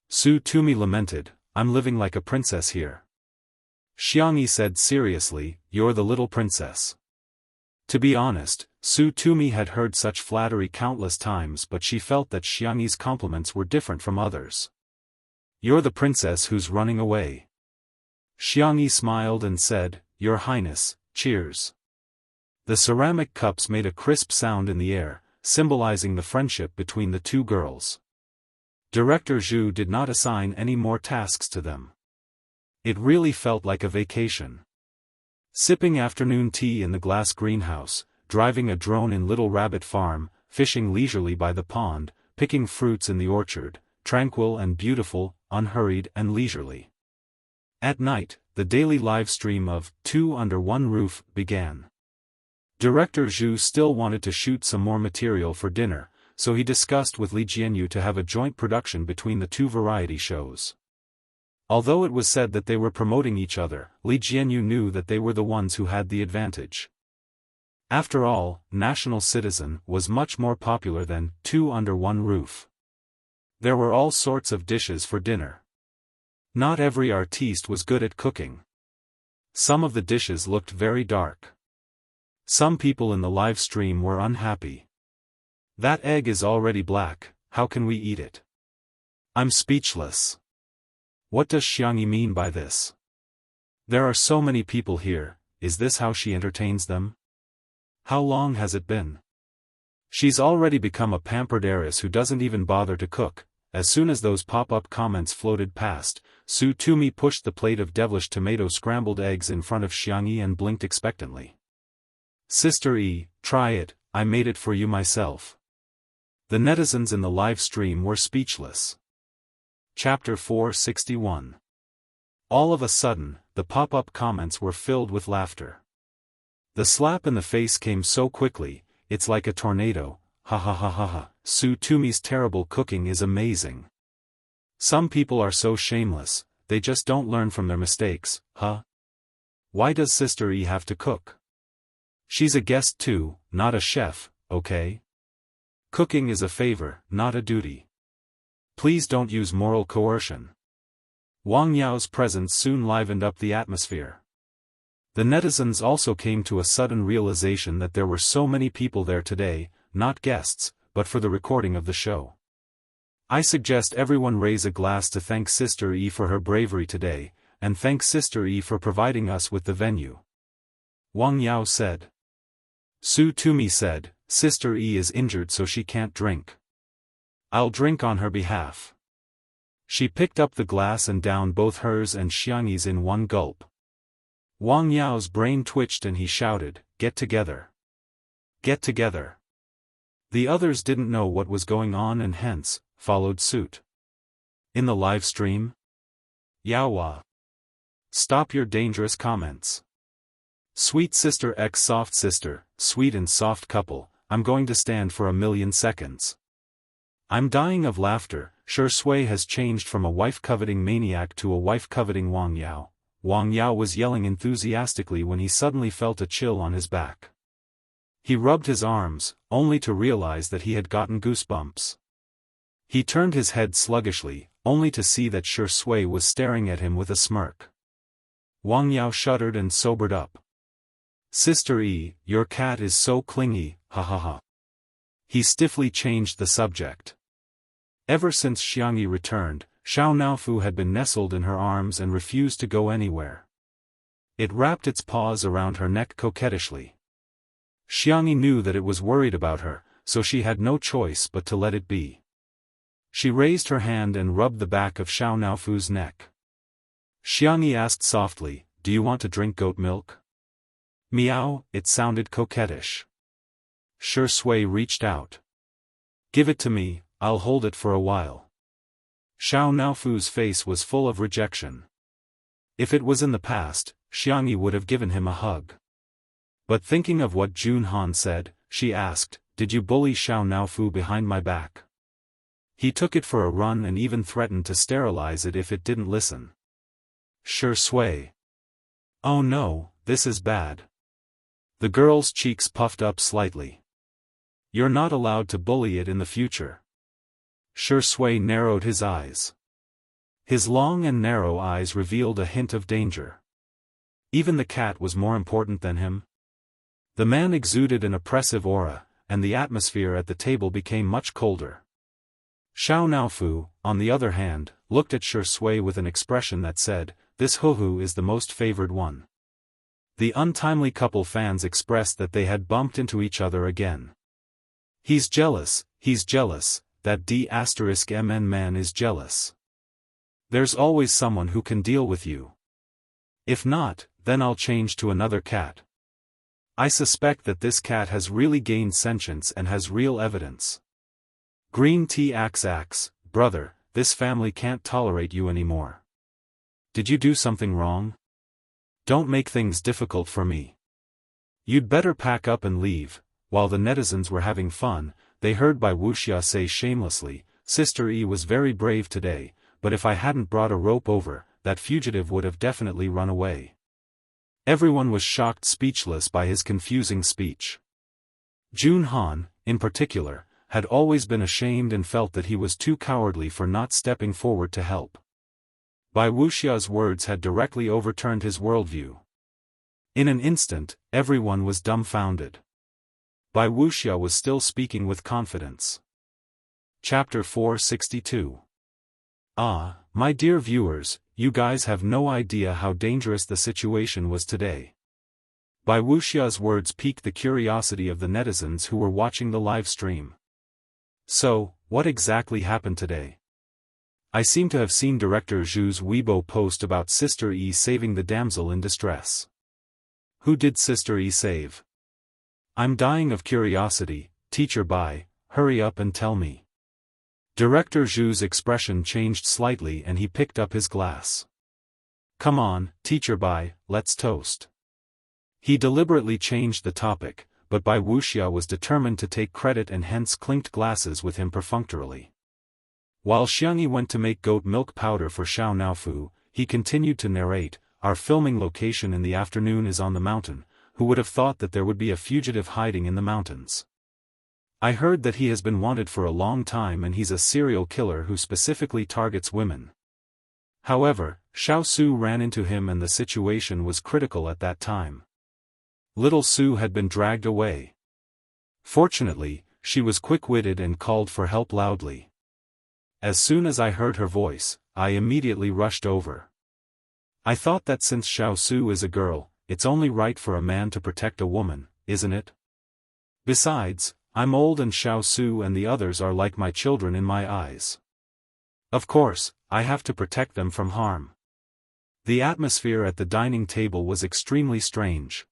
Su Tumi lamented, "I'm living like a princess here." Xiangyi said seriously, "You're the little princess." To be honest, Su Tumi had heard such flattery countless times but she felt that Xiangyi's compliments were different from others. "You're the princess who's running away." Xiangyi smiled and said, "Your Highness, cheers." The ceramic cups made a crisp sound in the air, symbolizing the friendship between the two girls. Director Zhu did not assign any more tasks to them. It really felt like a vacation. Sipping afternoon tea in the glass greenhouse, driving a drone in Little Rabbit Farm, fishing leisurely by the pond, picking fruits in the orchard, tranquil and beautiful, unhurried and leisurely. At night, the daily live stream of Two Under One Roof began. Director Zhu still wanted to shoot some more material for dinner, so he discussed with Li Jianyu to have a joint production between the two variety shows. Although it was said that they were promoting each other, Li Jianyu knew that they were the ones who had the advantage. After all, National Citizen was much more popular than Two Under One Roof. There were all sorts of dishes for dinner. Not every artiste was good at cooking. Some of the dishes looked very dark. Some people in the live stream were unhappy. That egg is already black, how can we eat it? I'm speechless. What does Xiangyi mean by this? There are so many people here, is this how she entertains them? How long has it been? She's already become a pampered heiress who doesn't even bother to cook. As soon as those pop-up comments floated past, Su Tumi pushed the plate of devilish tomato scrambled eggs in front of Xiangyi and blinked expectantly. Sister E, try it, I made it for you myself. The netizens in the live stream were speechless. Chapter 461. All of a sudden, the pop-up comments were filled with laughter. The slap in the face came so quickly, it's like a tornado, ha ha ha ha ha, Su Tumi's terrible cooking is amazing. Some people are so shameless, they just don't learn from their mistakes, huh? Why does Sister E have to cook? She's a guest too, not a chef, okay? Cooking is a favor, not a duty. Please don't use moral coercion. Wang Yao's presence soon livened up the atmosphere. The netizens also came to a sudden realization that there were so many people there today, not guests, but for the recording of the show. I suggest everyone raise a glass to thank Sister E for her bravery today, and thank Sister E for providing us with the venue. Wang Yao said. Su Tumi said, Sister E is injured so she can't drink. I'll drink on her behalf. She picked up the glass and downed both hers and Xiangyi's in one gulp. Wang Yao's brain twitched and he shouted, Get together. Get together. The others didn't know what was going on and hence, followed suit. In the live stream? Yaowa. Stop your dangerous comments. Sweet sister x soft sister, sweet and soft couple, I'm going to stand for 1,000,000 seconds. I'm dying of laughter. Sure Sui has changed from a wife-coveting maniac to a wife-coveting Wang Yao. Wang Yao was yelling enthusiastically when he suddenly felt a chill on his back. He rubbed his arms, only to realize that he had gotten goosebumps. He turned his head sluggishly, only to see that Sure Sui was staring at him with a smirk. Wang Yao shuddered and sobered up. Sister E, your cat is so clingy, ha ha ha. He stiffly changed the subject. Ever since Xiangyi returned, Xiao Naofu had been nestled in her arms and refused to go anywhere. It wrapped its paws around her neck coquettishly. Xiangyi knew that it was worried about her, so she had no choice but to let it be. She raised her hand and rubbed the back of Xiao Naofu's neck. Xiangyi asked softly, Do you want to drink goat milk? Meow, it sounded coquettish. Sure Sui reached out. Give it to me, I'll hold it for a while. Xiao Naofu's face was full of rejection. If it was in the past, Xiangyi would have given him a hug. But thinking of what Jun Han said, she asked, Did you bully Xiao Naofu behind my back? He took it for a run and even threatened to sterilize it if it didn't listen. Sure Sui. Oh no, this is bad. The girl's cheeks puffed up slightly. You're not allowed to bully it in the future. Sure Sui narrowed his eyes. His long and narrow eyes revealed a hint of danger. Even the cat was more important than him. The man exuded an oppressive aura, and the atmosphere at the table became much colder. Xiao Naofu, on the other hand, looked at Sure Sui with an expression that said, This Huhu is the most favored one. The untimely couple fans expressed that they had bumped into each other again. He's jealous, that D*MN man is jealous. There's always someone who can deal with you. If not, then I'll change to another cat. I suspect that this cat has really gained sentience and has real evidence. Green tea axe, brother, this family can't tolerate you anymore. Did you do something wrong? Don't make things difficult for me. You'd better pack up and leave. While the netizens were having fun, they heard Bai Wuxia say shamelessly, "Sister E was very brave today, but if I hadn't brought a rope over, that fugitive would have definitely run away." Everyone was shocked speechless by his confusing speech. Jun Han, in particular, had always been ashamed and felt that he was too cowardly for not stepping forward to help. Bai Wuxia's words had directly overturned his worldview. In an instant, everyone was dumbfounded. Bai Wuxia was still speaking with confidence. Chapter 462. Ah, my dear viewers, you guys have no idea how dangerous the situation was today. Bai Wuxia's words piqued the curiosity of the netizens who were watching the live stream. So, what exactly happened today? I seem to have seen Director Zhu's Weibo post about Sister E saving the damsel in distress. Who did Sister E save? I'm dying of curiosity, Teacher Bai, hurry up and tell me. Director Zhu's expression changed slightly and he picked up his glass. Come on, Teacher Bai, let's toast. He deliberately changed the topic, but Bai Wuxia was determined to take credit and hence clinked glasses with him perfunctorily. While Xiangyi went to make goat milk powder for Xiao Naofu, he continued to narrate, "Our filming location in the afternoon is on the mountain. Who would have thought that there would be a fugitive hiding in the mountains? I heard that he has been wanted for a long time and he's a serial killer who specifically targets women. However, Xiao Su ran into him and the situation was critical at that time. Little Su had been dragged away. Fortunately, she was quick-witted and called for help loudly. As soon as I heard her voice, I immediately rushed over. I thought that since Xiao Su is a girl, it's only right for a man to protect a woman, isn't it? Besides, I'm old and Xiao Su and the others are like my children in my eyes. Of course, I have to protect them from harm." The atmosphere at the dining table was extremely strange.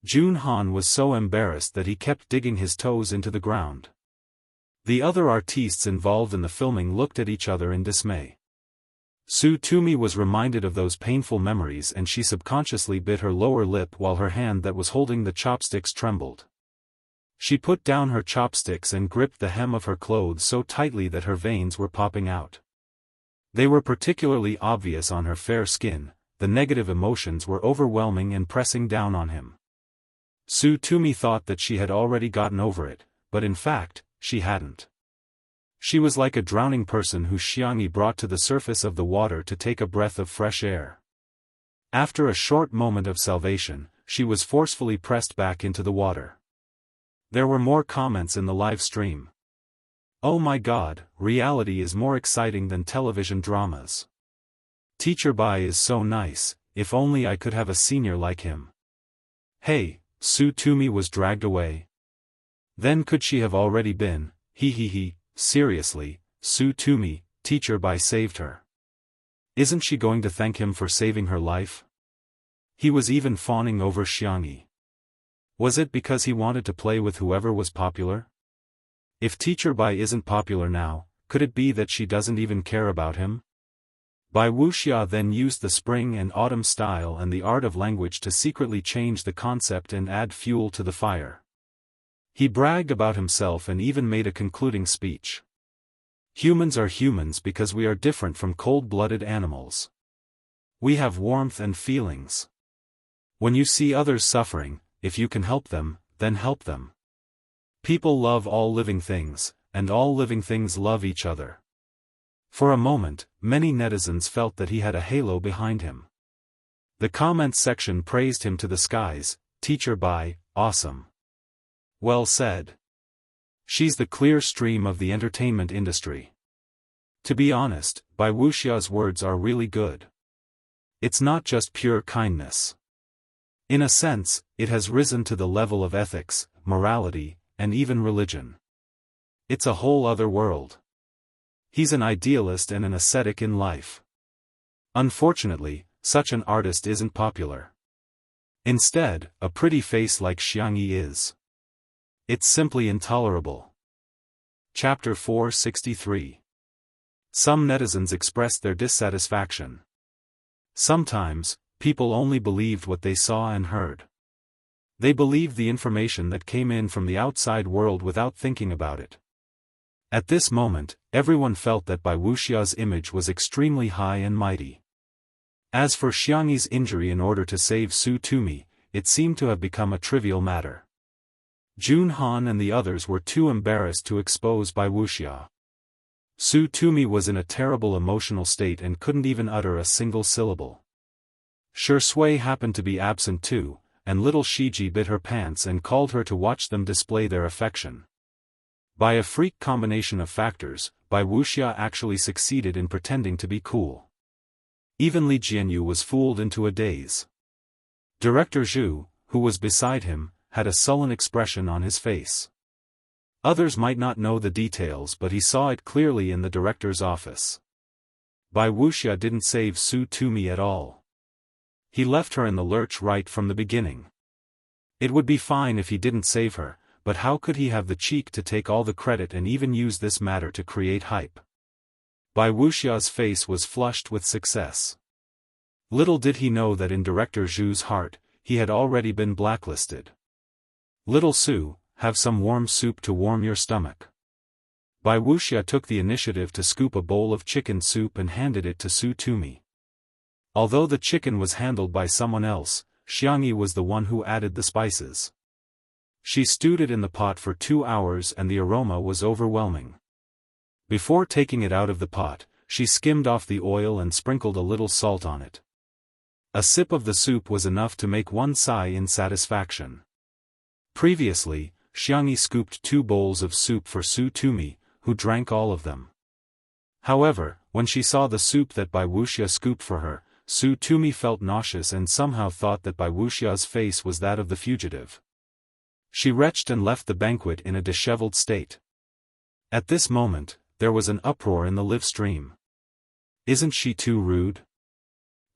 Jun Han was so embarrassed that he kept digging his toes into the ground. The other artistes involved in the filming looked at each other in dismay. Su Tumi was reminded of those painful memories and she subconsciously bit her lower lip while her hand that was holding the chopsticks trembled. She put down her chopsticks and gripped the hem of her clothes so tightly that her veins were popping out. They were particularly obvious on her fair skin, the negative emotions were overwhelming and pressing down on him. Su Tumi thought that she had already gotten over it, but in fact, she hadn't. She was like a drowning person who Xiangyi brought to the surface of the water to take a breath of fresh air. After a short moment of salvation, she was forcefully pressed back into the water. There were more comments in the live stream. Oh my god, reality is more exciting than television dramas. Teacher Bai is so nice, if only I could have a senior like him. Hey, Su Tumi was dragged away. Then could she have already been, seriously, Su Tumi, Teacher Bai saved her. Isn't she going to thank him for saving her life? He was even fawning over Xiangyi. Was it because he wanted to play with whoever was popular? If Teacher Bai isn't popular now, could it be that she doesn't even care about him? Bai Wuxia then used the spring and autumn style and the art of language to secretly change the concept and add fuel to the fire. He bragged about himself and even made a concluding speech. Humans are humans because we are different from cold-blooded animals. We have warmth and feelings. When you see others suffering, if you can help them, then help them. People love all living things, and all living things love each other. For a moment, many netizens felt that he had a halo behind him. The comment section praised him to the skies, Teacher Bai, awesome. Well said. She's the clear stream of the entertainment industry. To be honest, Bai Wuxia's words are really good. It's not just pure kindness. In a sense, it has risen to the level of ethics, morality, and even religion. It's a whole other world. He's an idealist and an ascetic in life. Unfortunately, such an artist isn't popular. Instead, a pretty face like Xiangyi is. It's simply intolerable. Chapter 463. Some netizens expressed their dissatisfaction. Sometimes, people only believed what they saw and heard. They believed the information that came in from the outside world without thinking about it. At this moment, everyone felt that Bai Wuxia's image was extremely high and mighty. As for Xiangyi's injury in order to save Su Tumi, it seemed to have become a trivial matter. Jun Han and the others were too embarrassed to expose Bai Wuxia. Su Tumi was in a terrible emotional state and couldn't even utter a single syllable. Shi Sui happened to be absent too, and little Shiji bit her pants and called her to watch them display their affection. By a freak combination of factors, Bai Wuxia actually succeeded in pretending to be cool. Even Li Jianyu was fooled into a daze. Director Zhu, who was beside him, had a sullen expression on his face. Others might not know the details, but he saw it clearly in the director's office. Bai Wuxia didn't save Su Tumi at all. He left her in the lurch right from the beginning. It would be fine if he didn't save her, but how could he have the cheek to take all the credit and even use this matter to create hype? Bai Wuxia's face was flushed with success. Little did he know that in Director Zhu's heart, he had already been blacklisted. Little Su, have some warm soup to warm your stomach. Bai Wuxia took the initiative to scoop a bowl of chicken soup and handed it to Su Tumi. Although the chicken was handled by someone else, Xiangyi was the one who added the spices. She stewed it in the pot for 2 hours and the aroma was overwhelming. Before taking it out of the pot, she skimmed off the oil and sprinkled a little salt on it. A sip of the soup was enough to make one sigh in satisfaction. Previously, Xiangyi scooped 2 bowls of soup for Su Tumi, who drank all of them. However, when she saw the soup that Bai Wuxia scooped for her, Su Tumi felt nauseous and somehow thought that Bai Wuxia's face was that of the fugitive. She retched and left the banquet in a disheveled state. At this moment, there was an uproar in the live stream. Isn't she too rude?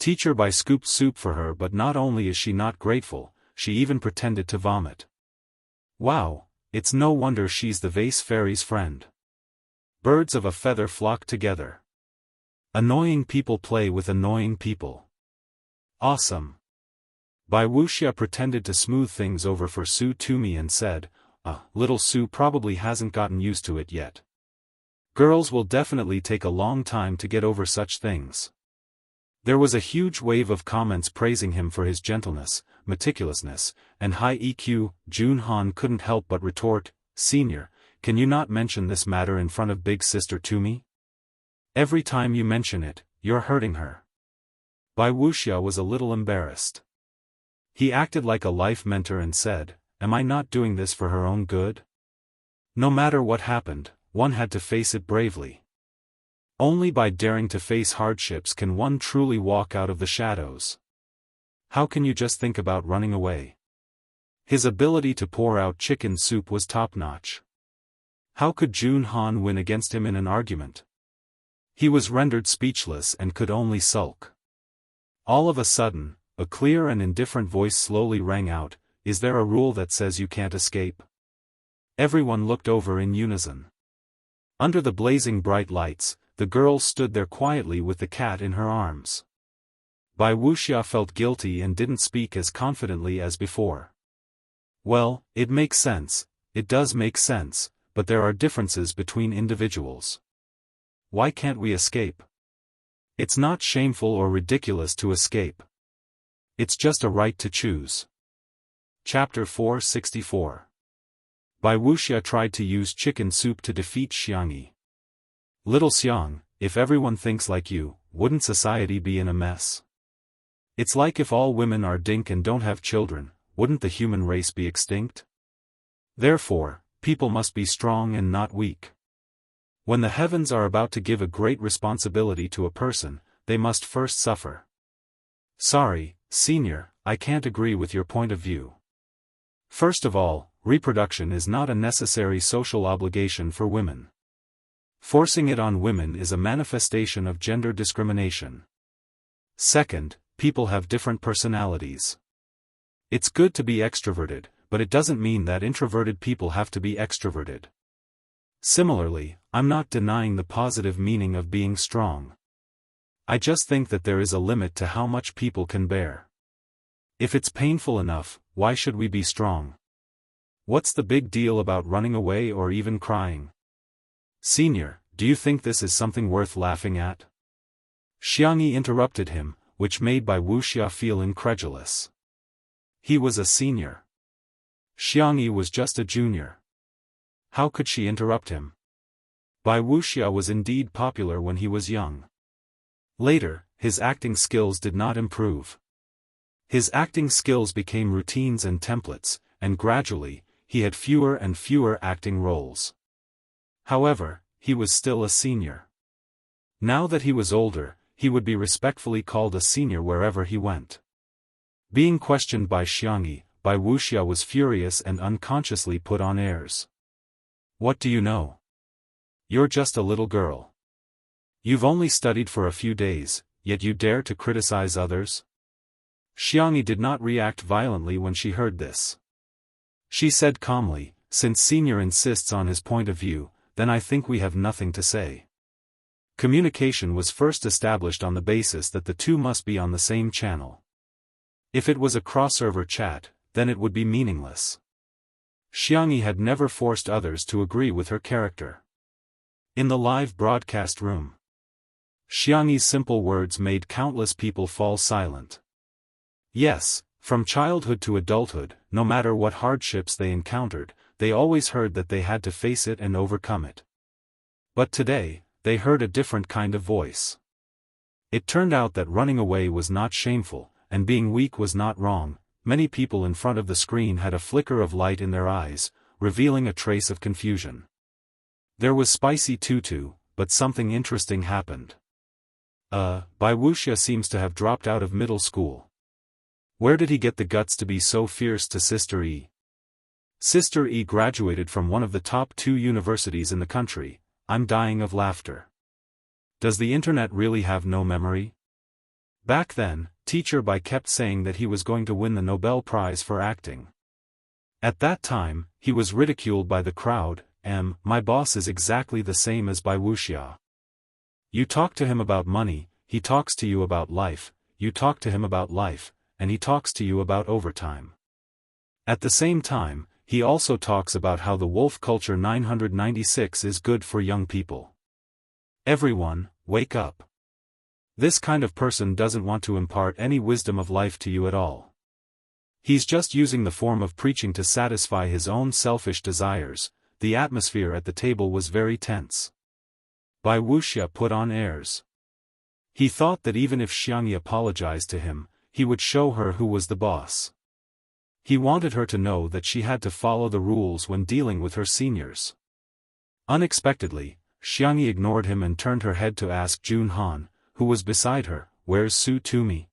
Teacher Bai scooped soup for her, but not only is she not grateful, she even pretended to vomit. Wow, it's no wonder she's the vase fairy's friend. Birds of a feather flock together. Annoying people play with annoying people. Awesome. Bai Wuxia pretended to smooth things over for Su Tumi and said, little Su probably hasn't gotten used to it yet. Girls will definitely take a long time to get over such things. There was a huge wave of comments praising him for his gentleness, meticulousness, and high EQ. Jun Han couldn't help but retort, Senior, can you not mention this matter in front of big sister Tumi? Every time you mention it, you're hurting her. Bai Wuxia was a little embarrassed. He acted like a life mentor and said, am I not doing this for her own good? No matter what happened, one had to face it bravely. Only by daring to face hardships can one truly walk out of the shadows. How can you just think about running away? His ability to pour out chicken soup was top-notch. How could Jun Han win against him in an argument? He was rendered speechless and could only sulk. All of a sudden, a clear and indifferent voice slowly rang out, is there a rule that says you can't escape? Everyone looked over in unison. Under the blazing bright lights, the girl stood there quietly with the cat in her arms. Bai Wuxia felt guilty and didn't speak as confidently as before. Well, it makes sense, it does make sense, but there are differences between individuals. Why can't we escape? It's not shameful or ridiculous to escape. It's just a right to choose. Chapter 464. Bai Wuxia tried to use chicken soup to defeat Xiangyi. Little Xiang, if everyone thinks like you, wouldn't society be in a mess? It's like if all women are dink and don't have children, wouldn't the human race be extinct? Therefore, people must be strong and not weak. When the heavens are about to give a great responsibility to a person, they must first suffer. Sorry, Senior, I can't agree with your point of view. First of all, reproduction is not a necessary social obligation for women. Forcing it on women is a manifestation of gender discrimination. Second, people have different personalities. It's good to be extroverted, but it doesn't mean that introverted people have to be extroverted. Similarly, I'm not denying the positive meaning of being strong. I just think that there is a limit to how much people can bear. If it's painful enough, why should we be strong? What's the big deal about running away or even crying? Senior, do you think this is something worth laughing at? Xiangyi interrupted him, which made Bai Wuxia feel incredulous. He was a senior. Xiangyi was just a junior. How could she interrupt him? Bai Wuxia was indeed popular when he was young. Later, his acting skills did not improve. His acting skills became routines and templates, and gradually, he had fewer and fewer acting roles. However, he was still a senior. Now that he was older, he would be respectfully called a senior wherever he went. Being questioned by Xiangyi, Bai Wuxia was furious and unconsciously put on airs. What do you know? You're just a little girl. You've only studied for a few days, yet you dare to criticize others? Xiangyi did not react violently when she heard this. She said calmly, since senior insists on his point of view, then I think we have nothing to say. Communication was first established on the basis that the two must be on the same channel. If it was a crossover chat, then it would be meaningless. Xiangyi had never forced others to agree with her character. In the live broadcast room, Xiangyi's simple words made countless people fall silent. Yes, from childhood to adulthood, no matter what hardships they encountered, they always heard that they had to face it and overcome it. But today, they heard a different kind of voice. It turned out that running away was not shameful, and being weak was not wrong. Many people in front of the screen had a flicker of light in their eyes, revealing a trace of confusion. There was spicy tutu, but something interesting happened. Bai Wuxia seems to have dropped out of middle school. Where did he get the guts to be so fierce to Sister E? Sister E graduated from one of the top 2 universities in the country. I'm dying of laughter. Does the internet really have no memory? Back then, Teacher Bai kept saying that he was going to win the Nobel Prize for acting. At that time, he was ridiculed by the crowd. My boss is exactly the same as Bai Wuxia. You talk to him about money, he talks to you about life, you talk to him about life, and he talks to you about overtime. At the same time, he also talks about how the wolf culture 996 is good for young people. Everyone, wake up. This kind of person doesn't want to impart any wisdom of life to you at all. He's just using the form of preaching to satisfy his own selfish desires. The atmosphere at the table was very tense. Bai Wuxia put on airs. He thought that even if Xiangyi apologized to him, he would show her who was the boss. He wanted her to know that she had to follow the rules when dealing with her seniors. Unexpectedly, Xiangyi ignored him and turned her head to ask Jun Han, who was beside her, "Where's Su Tumi?"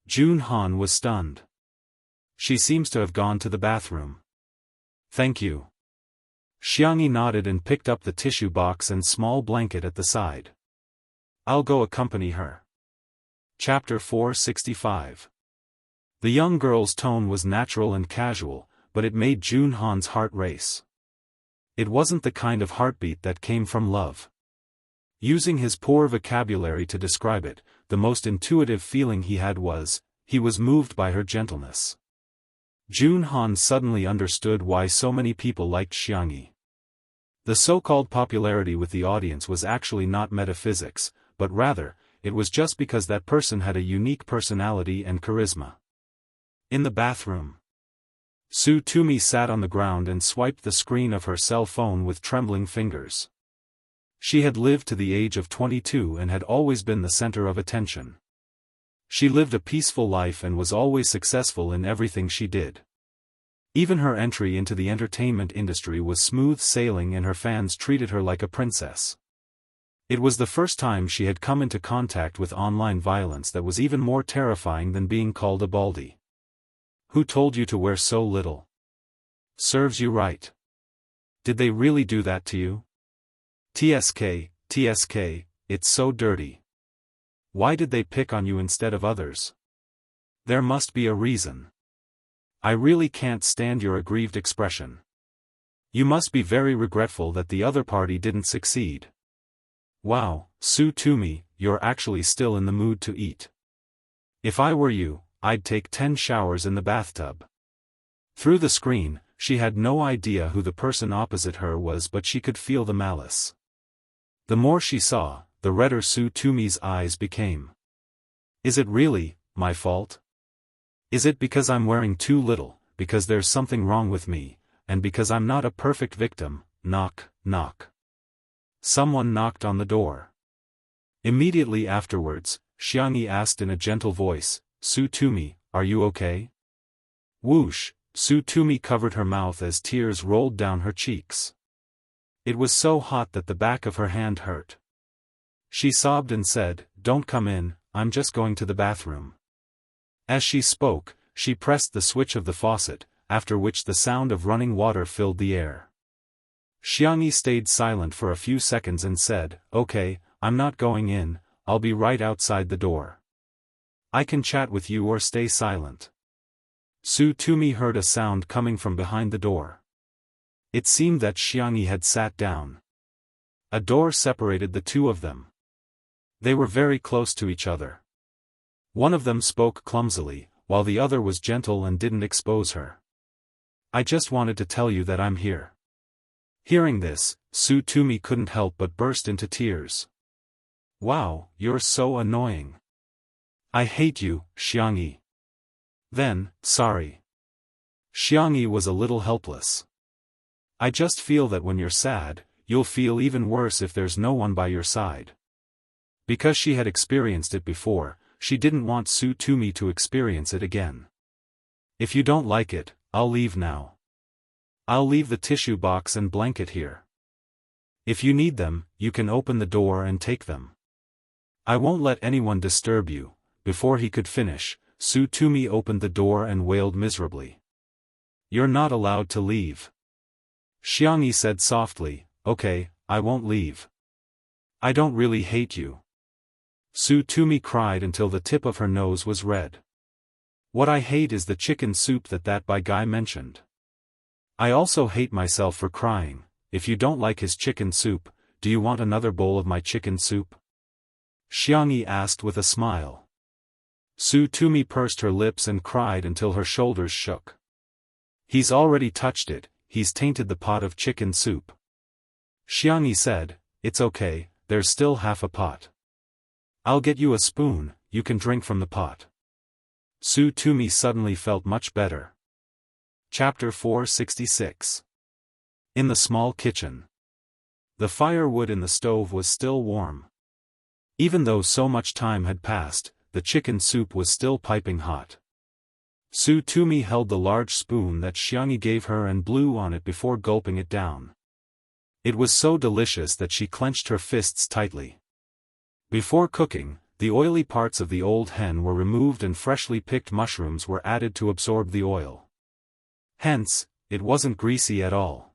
Jun Han was stunned. She seems to have gone to the bathroom. Thank you. Xiangyi nodded and picked up the tissue box and small blanket at the side. I'll go accompany her. Chapter 465. The young girl's tone was natural and casual, but it made Jun Han's heart race. It wasn't the kind of heartbeat that came from love. Using his poor vocabulary to describe it, the most intuitive feeling he had was, he was moved by her gentleness. Jun Han suddenly understood why so many people liked Xiangyi. The so-called popularity with the audience was actually not metaphysics, but rather, it was just because that person had a unique personality and charisma. In the bathroom, Su Tumi sat on the ground and swiped the screen of her cell phone with trembling fingers. She had lived to the age of 22 and had always been the center of attention. She lived a peaceful life and was always successful in everything she did. Even her entry into the entertainment industry was smooth sailing and her fans treated her like a princess. It was the first time she had come into contact with online violence that was even more terrifying than being called a baldy. Who told you to wear so little? Serves you right. Did they really do that to you? TSK, it's so dirty. Why did they pick on you instead of others? There must be a reason. I really can't stand your aggrieved expression. You must be very regretful that the other party didn't succeed. Wow, Su Tumi, you're actually still in the mood to eat. If I were you, I'd take 10 showers in the bathtub. Through the screen, she had no idea who the person opposite her was, but she could feel the malice. The more she saw, the redder Su Tumi's eyes became. Is it really my fault? Is it because I'm wearing too little, because there's something wrong with me, and because I'm not a perfect victim? Knock, knock. Someone knocked on the door. Immediately afterwards, Xiangyi asked in a gentle voice, Su Tumi, are you okay? Whoosh, Su Tumi covered her mouth as tears rolled down her cheeks. It was so hot that the back of her hand hurt. She sobbed and said, Don't come in, I'm just going to the bathroom. As she spoke, she pressed the switch of the faucet, after which the sound of running water filled the air. Xiangyi stayed silent for a few seconds and said, Okay, I'm not going in, I'll be right outside the door. I can chat with you or stay silent. Su Tumi heard a sound coming from behind the door. It seemed that Xiangyi had sat down. A door separated the two of them. They were very close to each other. One of them spoke clumsily, while the other was gentle and didn't expose her. I just wanted to tell you that I'm here. Hearing this, Su Tumi couldn't help but burst into tears. Wow, you're so annoying. I hate you, Xiangyi. Then, sorry. Xiangyi was a little helpless. I just feel that when you're sad, you'll feel even worse if there's no one by your side. Because she had experienced it before, she didn't want Su Tumi to experience it again. If you don't like it, I'll leave now. I'll leave the tissue box and blanket here. If you need them, you can open the door and take them. I won't let anyone disturb you. Before he could finish, Su Tumi opened the door and wailed miserably. You're not allowed to leave. Xiangyi said softly, Okay, I won't leave. I don't really hate you. Su Tumi cried until the tip of her nose was red. What I hate is the chicken soup that guy mentioned. I also hate myself for crying. If you don't like his chicken soup, do you want another bowl of my chicken soup? Xiangyi asked with a smile. Su Tumi pursed her lips and cried until her shoulders shook. He's already touched it, he's tainted the pot of chicken soup. Xiangyi said, It's okay, there's still half a pot. I'll get you a spoon, you can drink from the pot. Su Tumi suddenly felt much better. Chapter 466. In the small kitchen. The firewood in the stove was still warm. Even though so much time had passed, the chicken soup was still piping hot. Su Tumi held the large spoon that Xiangyi gave her and blew on it before gulping it down. It was so delicious that she clenched her fists tightly. Before cooking, the oily parts of the old hen were removed and freshly picked mushrooms were added to absorb the oil. Hence, it wasn't greasy at all.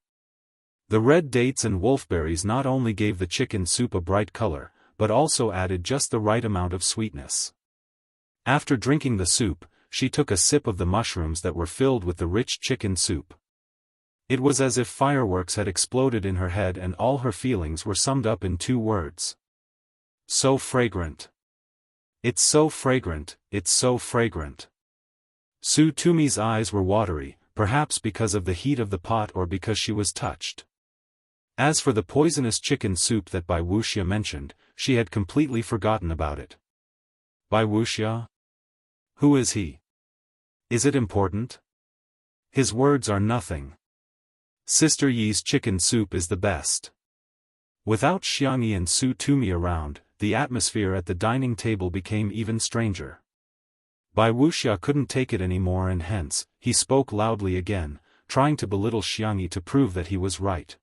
The red dates and wolfberries not only gave the chicken soup a bright color, but also added just the right amount of sweetness. After drinking the soup, she took a sip of the mushrooms that were filled with the rich chicken soup. It was as if fireworks had exploded in her head and all her feelings were summed up in 2 words. So fragrant. It's so fragrant, it's so fragrant. Su Tumi's eyes were watery, perhaps because of the heat of the pot or because she was touched. As for the poisonous chicken soup that Bai Wuxia mentioned, she had completely forgotten about it. Bai Wuxia? Who is he? Is it important? His words are nothing. Sister Yi's chicken soup is the best. Without Xiangyi and Su Tumi around, the atmosphere at the dining table became even stranger. Bai Wuxia couldn't take it anymore and hence, he spoke loudly again, trying to belittle Xiangyi to prove that he was right.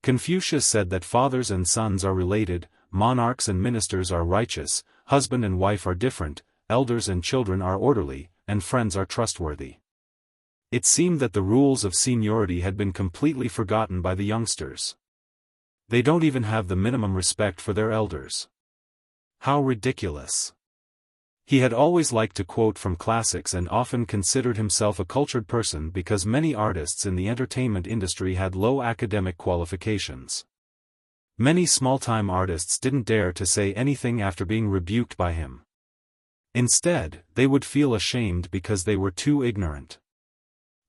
Confucius said that fathers and sons are related, monarchs and ministers are righteous, husband and wife are different, elders and children are orderly, and friends are trustworthy. It seemed that the rules of seniority had been completely forgotten by the youngsters. They don't even have the minimum respect for their elders. How ridiculous. He had always liked to quote from classics and often considered himself a cultured person because many artists in the entertainment industry had low academic qualifications. Many small-time artists didn't dare to say anything after being rebuked by him. Instead, they would feel ashamed because they were too ignorant.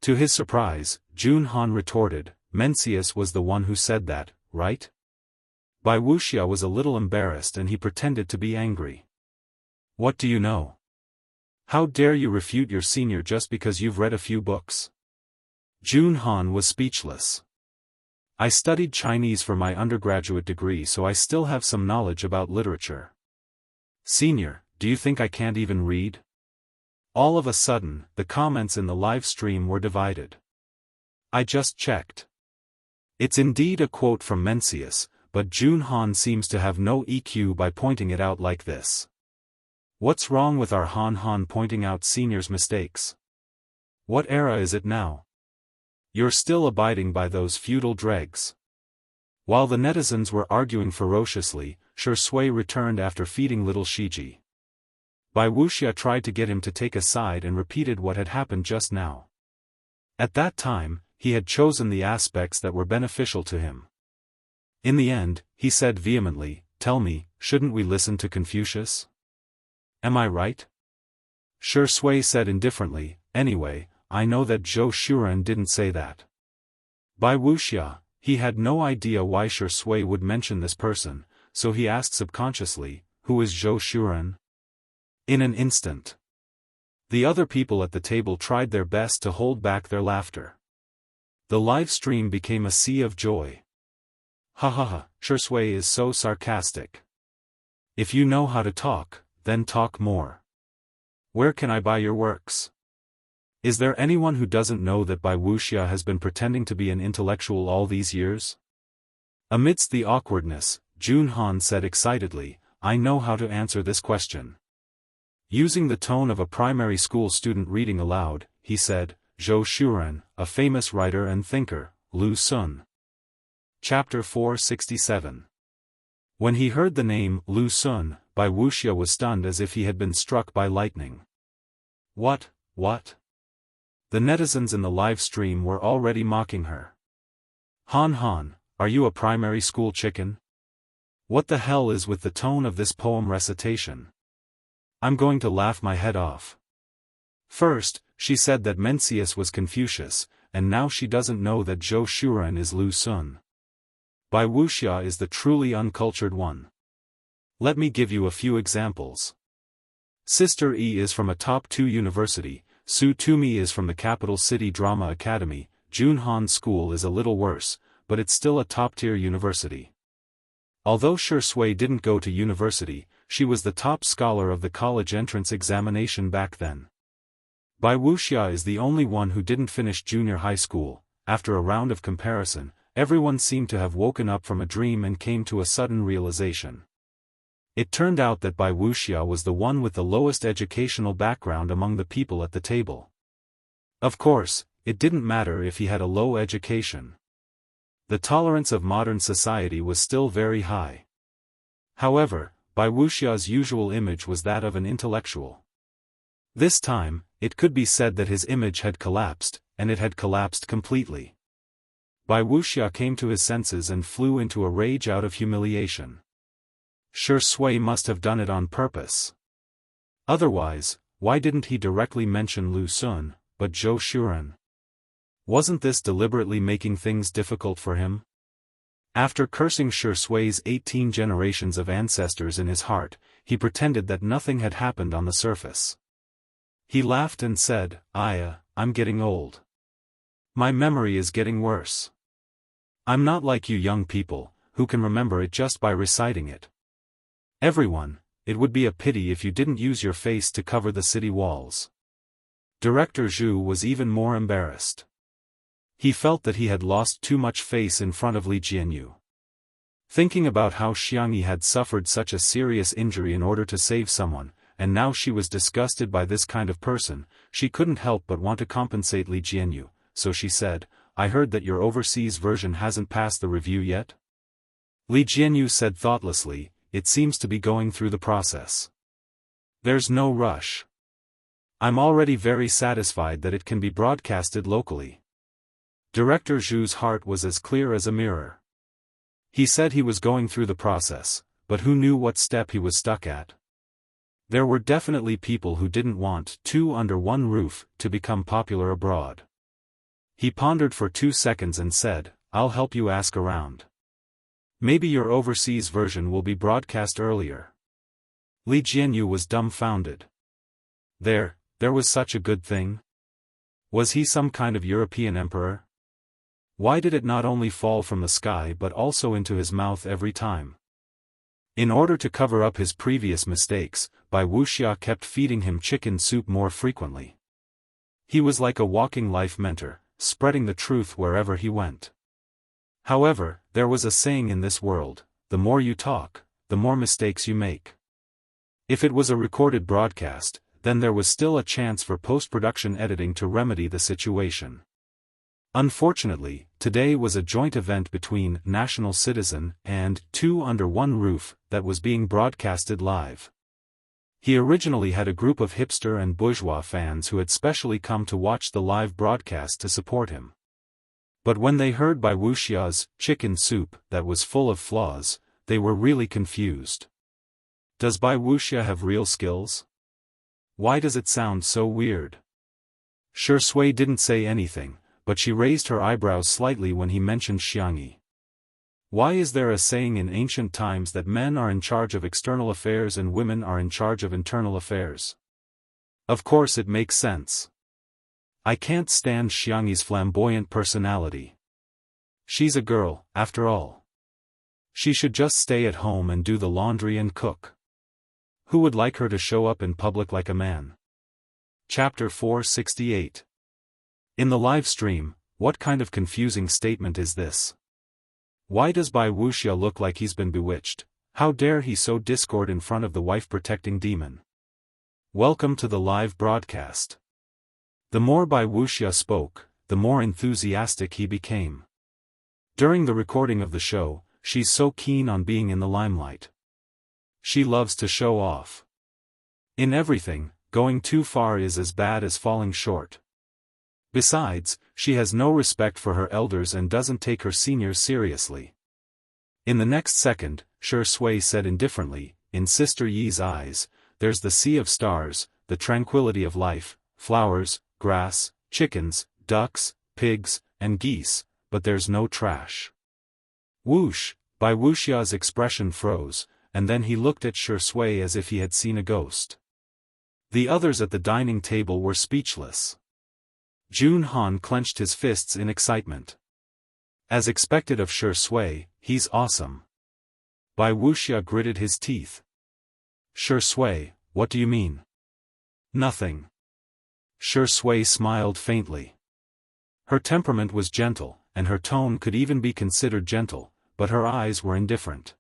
To his surprise, Jun Han retorted, Mencius was the one who said that, right? Bai Wuxia was a little embarrassed and he pretended to be angry. What do you know? How dare you refute your senior just because you've read a few books? Jun Han was speechless. I studied Chinese for my undergraduate degree, so I still have some knowledge about literature. Senior, do you think I can't even read? All of a sudden, the comments in the live stream were divided. I just checked. It's indeed a quote from Mencius, but Jun Han seems to have no EQ by pointing it out like this. What's wrong with our Han Han pointing out seniors' mistakes? What era is it now? You're still abiding by those feudal dregs. While the netizens were arguing ferociously, Shui returned after feeding little Shiji. Bai Wuxia tried to get him to take a side and repeated what had happened just now. At that time, he had chosen the aspects that were beneficial to him. In the end, he said vehemently, tell me, shouldn't we listen to Confucius? Am I right? Shui said indifferently, anyway, I know that Zhou Shuren didn't say that. Bai Wuxia, he had no idea why Shui would mention this person, so he asked subconsciously, who is Zhou Shuren? In an instant. The other people at the table tried their best to hold back their laughter. The live stream became a sea of joy. Ha ha ha, Shui is so sarcastic. If you know how to talk, then talk more. Where can I buy your works? Is there anyone who doesn't know that Bai Wuxia has been pretending to be an intellectual all these years? Amidst the awkwardness, Jun Han said excitedly, I know how to answer this question. Using the tone of a primary school student reading aloud, he said, Zhou Shuren, a famous writer and thinker, Lu Sun. Chapter 467. When he heard the name Lu Sun, Bai Wuxia was stunned as if he had been struck by lightning. What? The netizens in the live stream were already mocking her. Han Han, are you a primary school chicken? What the hell is with the tone of this poem recitation? I'm going to laugh my head off. First, she said that Mencius was Confucius, and now she doesn't know that Zhou Shuren is Lu Sun. Bai Wuxia is the truly uncultured one. Let me give you a few examples. Sister E is from a top 2 university, Su Tumi is from the capital city drama academy, Jun Han School is a little worse, but it's still a top-tier university. Although Shui didn't go to university, she was the top scholar of the college entrance examination back then. Bai Wuxia is the only one who didn't finish junior high school. After a round of comparison, everyone seemed to have woken up from a dream and came to a sudden realization. It turned out that Bai Wuxia was the one with the lowest educational background among the people at the table. Of course, it didn't matter if he had a low education. The tolerance of modern society was still very high. However, Bai Wuxia's usual image was that of an intellectual. This time, it could be said that his image had collapsed, and it had collapsed completely. Bai Wuxia came to his senses and flew into a rage out of humiliation. Shui must have done it on purpose. Otherwise, why didn't he directly mention Lu Sun, but Zhou Shuren? Wasn't this deliberately making things difficult for him? After cursing Shui's 18 generations of ancestors in his heart, he pretended that nothing had happened on the surface. He laughed and said, I'm getting old. My memory is getting worse. I'm not like you young people, who can remember it just by reciting it. Everyone, it would be a pity if you didn't use your face to cover the city walls. Director Zhu was even more embarrassed. He felt that he had lost too much face in front of Li Jianyu. Thinking about how Xiangyi had suffered such a serious injury in order to save someone, and now she was disgusted by this kind of person, she couldn't help but want to compensate Li Jianyu, so she said, I heard that your overseas version hasn't passed the review yet? Li Jianyu said thoughtlessly, it seems to be going through the process. There's no rush. I'm already very satisfied that it can be broadcasted locally. Director Zhu's heart was as clear as a mirror. He said he was going through the process, but who knew what step he was stuck at? There were definitely people who didn't want two under one roof to become popular abroad. He pondered for 2 seconds and said, "I'll help you ask around. Maybe your overseas version will be broadcast earlier." Li Jianyu was dumbfounded. There was such a good thing? Was he some kind of European emperor? Why did it not only fall from the sky but also into his mouth every time? In order to cover up his previous mistakes, Bai Wuxia kept feeding him chicken soup more frequently. He was like a walking life mentor, spreading the truth wherever he went. However, there was a saying in this world, the more you talk, the more mistakes you make. If it was a recorded broadcast, then there was still a chance for post-production editing to remedy the situation. Unfortunately, today was a joint event between National Citizen and Two Under One Roof that was being broadcasted live. He originally had a group of hipster and bourgeois fans who had specially come to watch the live broadcast to support him. But when they heard Bai Wuxia's chicken soup that was full of flaws, they were really confused. Does Bai Wuxia have real skills? Why does it sound so weird? Shi Sui didn't say anything, but she raised her eyebrows slightly when he mentioned Xiangyi. Why is there a saying in ancient times that men are in charge of external affairs and women are in charge of internal affairs? Of course it makes sense. I can't stand Xiangyi's flamboyant personality. She's a girl, after all. She should just stay at home and do the laundry and cook. Who would like her to show up in public like a man? Chapter 468. In the live stream, what kind of confusing statement is this? Why does Bai Wuxia look like he's been bewitched? How dare he sow discord in front of the wife-protecting demon? Welcome to the live broadcast. The more Bai Wuxia spoke, the more enthusiastic he became. During the recording of the show, she's so keen on being in the limelight. She loves to show off. In everything, going too far is as bad as falling short. Besides, she has no respect for her elders and doesn't take her seniors seriously. In the next second, Shi Sui said indifferently, "In Sister Yi's eyes, there's the sea of stars, the tranquility of life, flowers, grass, chickens, ducks, pigs, and geese, but there's no trash." Whoosh! Bai Wuxia's expression froze, and then he looked at Shi Sui as if he had seen a ghost. The others at the dining table were speechless. Jun Han clenched his fists in excitement. As expected of Shi Sui, he's awesome. Bai Wuxia gritted his teeth. Shi Sui, what do you mean? Nothing. Shi Sui smiled faintly. Her temperament was gentle, and her tone could even be considered gentle, but her eyes were indifferent.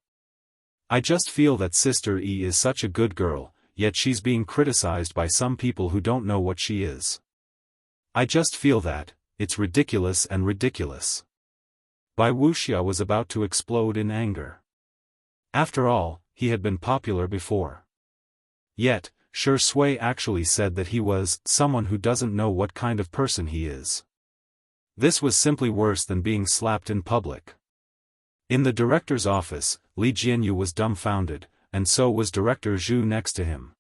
I just feel that Sister Yi is such a good girl, yet she's being criticized by some people who don't know what she is. I just feel that, it's ridiculous and ridiculous. Bai Wuxia was about to explode in anger. After all, he had been popular before. Yet, Shi Sui actually said that he was someone who doesn't know what kind of person he is. This was simply worse than being slapped in public. In the director's office, Li Jianyu was dumbfounded, and so was Director Zhu next to him.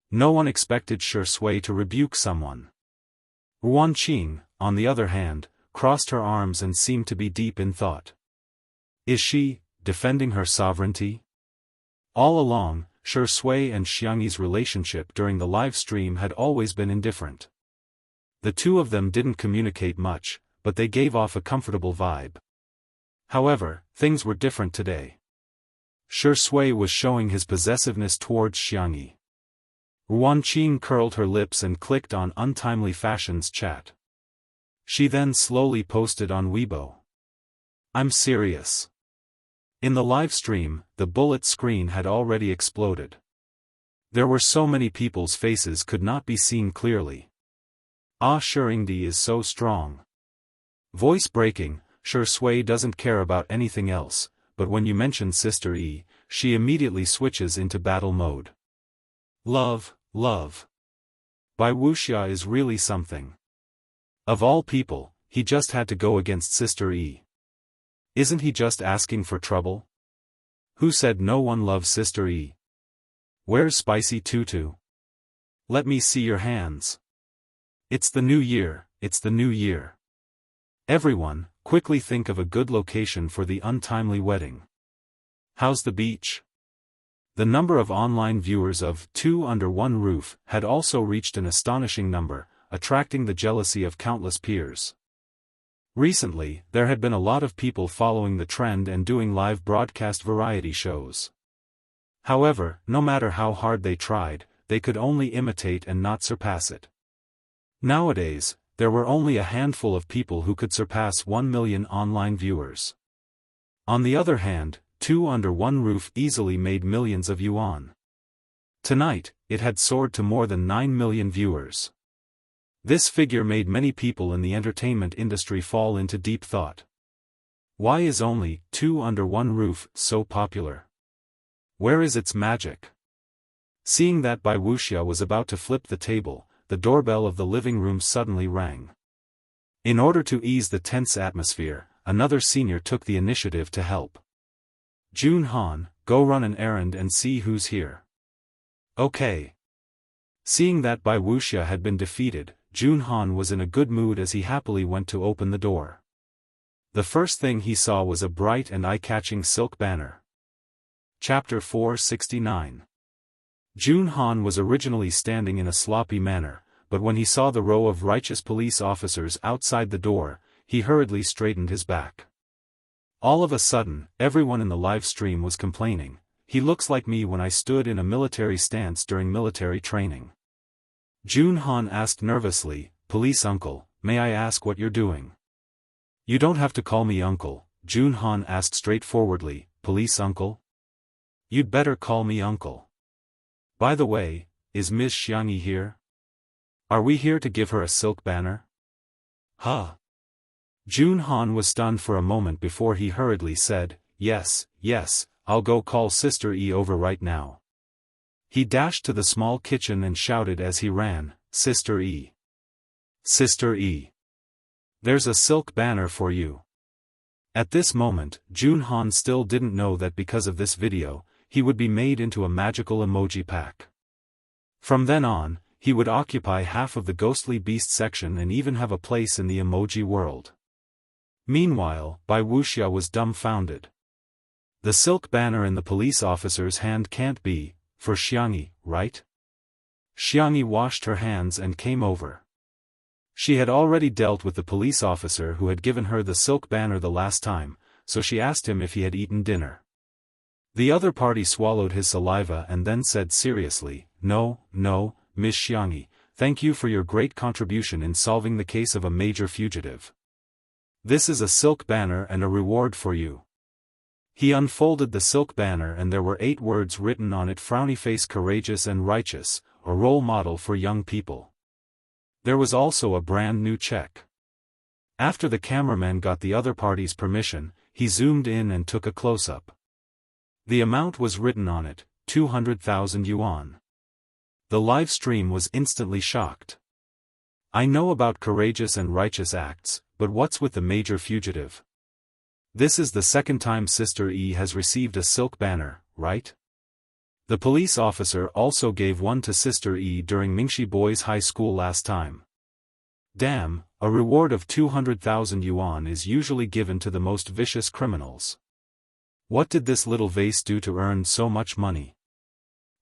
No one expected Shi Sui to rebuke someone. Ruan Qing, on the other hand, crossed her arms and seemed to be deep in thought. Is she defending her sovereignty? All along, Shi Sui and Xiangyi's relationship during the live stream had always been indifferent. The two of them didn't communicate much, but they gave off a comfortable vibe. However, things were different today. Shi Sui was showing his possessiveness towards Xiangyi. Ruan Qing curled her lips and clicked on Untimely Fashion's chat. She then slowly posted on Weibo. I'm serious. In the live stream, the bullet screen had already exploded. There were so many people's faces could not be seen clearly. Ah, Shuringdi is so strong. Voice breaking, Shi Sui doesn't care about anything else, but when you mention Sister Yi, she immediately switches into battle mode. Love. Bai Wuxia is really something. Of all people, he just had to go against Sister Yi. Isn't he just asking for trouble? Who said no one loves Sister Yi? Where's Spicy Tutu? Let me see your hands. It's the new year, it's the new year. Everyone, quickly think of a good location for the untimely wedding. How's the beach? The number of online viewers of Two Under One Roof had also reached an astonishing number, attracting the jealousy of countless peers. Recently, there had been a lot of people following the trend and doing live broadcast variety shows. However, no matter how hard they tried, they could only imitate and not surpass it. Nowadays, there were only a handful of people who could surpass 1 million online viewers. On the other hand, Two Under One Roof easily made millions of yuan. Tonight, it had soared to more than 9 million viewers. This figure made many people in the entertainment industry fall into deep thought. Why is only Two Under One Roof so popular? Where is its magic? Seeing that Wuxia was about to flip the table, the doorbell of the living room suddenly rang. In order to ease the tense atmosphere, another senior took the initiative to help. Jun Han, go run an errand and see who's here. Okay. Seeing that Wuxia had been defeated, Jun Han was in a good mood as he happily went to open the door. The first thing he saw was a bright and eye-catching silk banner. Chapter 469. Jun Han was originally standing in a sloppy manner, but when he saw the row of righteous police officers outside the door, he hurriedly straightened his back. All of a sudden, everyone in the live stream was complaining, "He looks like me when I stood in a military stance during military training." Jun Han asked nervously, "Police uncle, may I ask what you're doing?" "You don't have to call me uncle," Jun Han asked straightforwardly, "Police uncle?" "You'd better call me uncle. By the way, is Ms. Xianxia here? Are we here to give her a silk banner?" Huh? Jun Han was stunned for a moment before he hurriedly said, yes, I'll go call Sister E over right now." He dashed to the small kitchen and shouted as he ran, "Sister E! Sister E! There's a silk banner for you." At this moment, Jun Han still didn't know that because of this video, he would be made into a magical emoji pack. From then on, he would occupy half of the ghostly beast section and even have a place in the emoji world. Meanwhile, Wuxia was dumbfounded. The silk banner in the police officer's hand can't be for Xianxia, right? Xianxia washed her hands and came over. She had already dealt with the police officer who had given her the silk banner the last time, so she asked him if he had eaten dinner. The other party swallowed his saliva and then said seriously, No, Miss Xianxia, thank you for your great contribution in solving the case of a major fugitive. This is a silk banner and a reward for you." He unfolded the silk banner and there were 8 words written on it: frowny face, courageous and righteous, a role model for young people. There was also a brand new check. After the cameraman got the other party's permission, he zoomed in and took a close-up. The amount was written on it, 200,000 yuan. The live stream was instantly shocked. "I know about courageous and righteous acts, but what's with the major fugitive? This is the second time Sister E has received a silk banner, right? The police officer also gave one to Sister E during Mingxi Boys High School last time. Damn, a reward of 200,000 yuan is usually given to the most vicious criminals. What did this little vase do to earn so much money?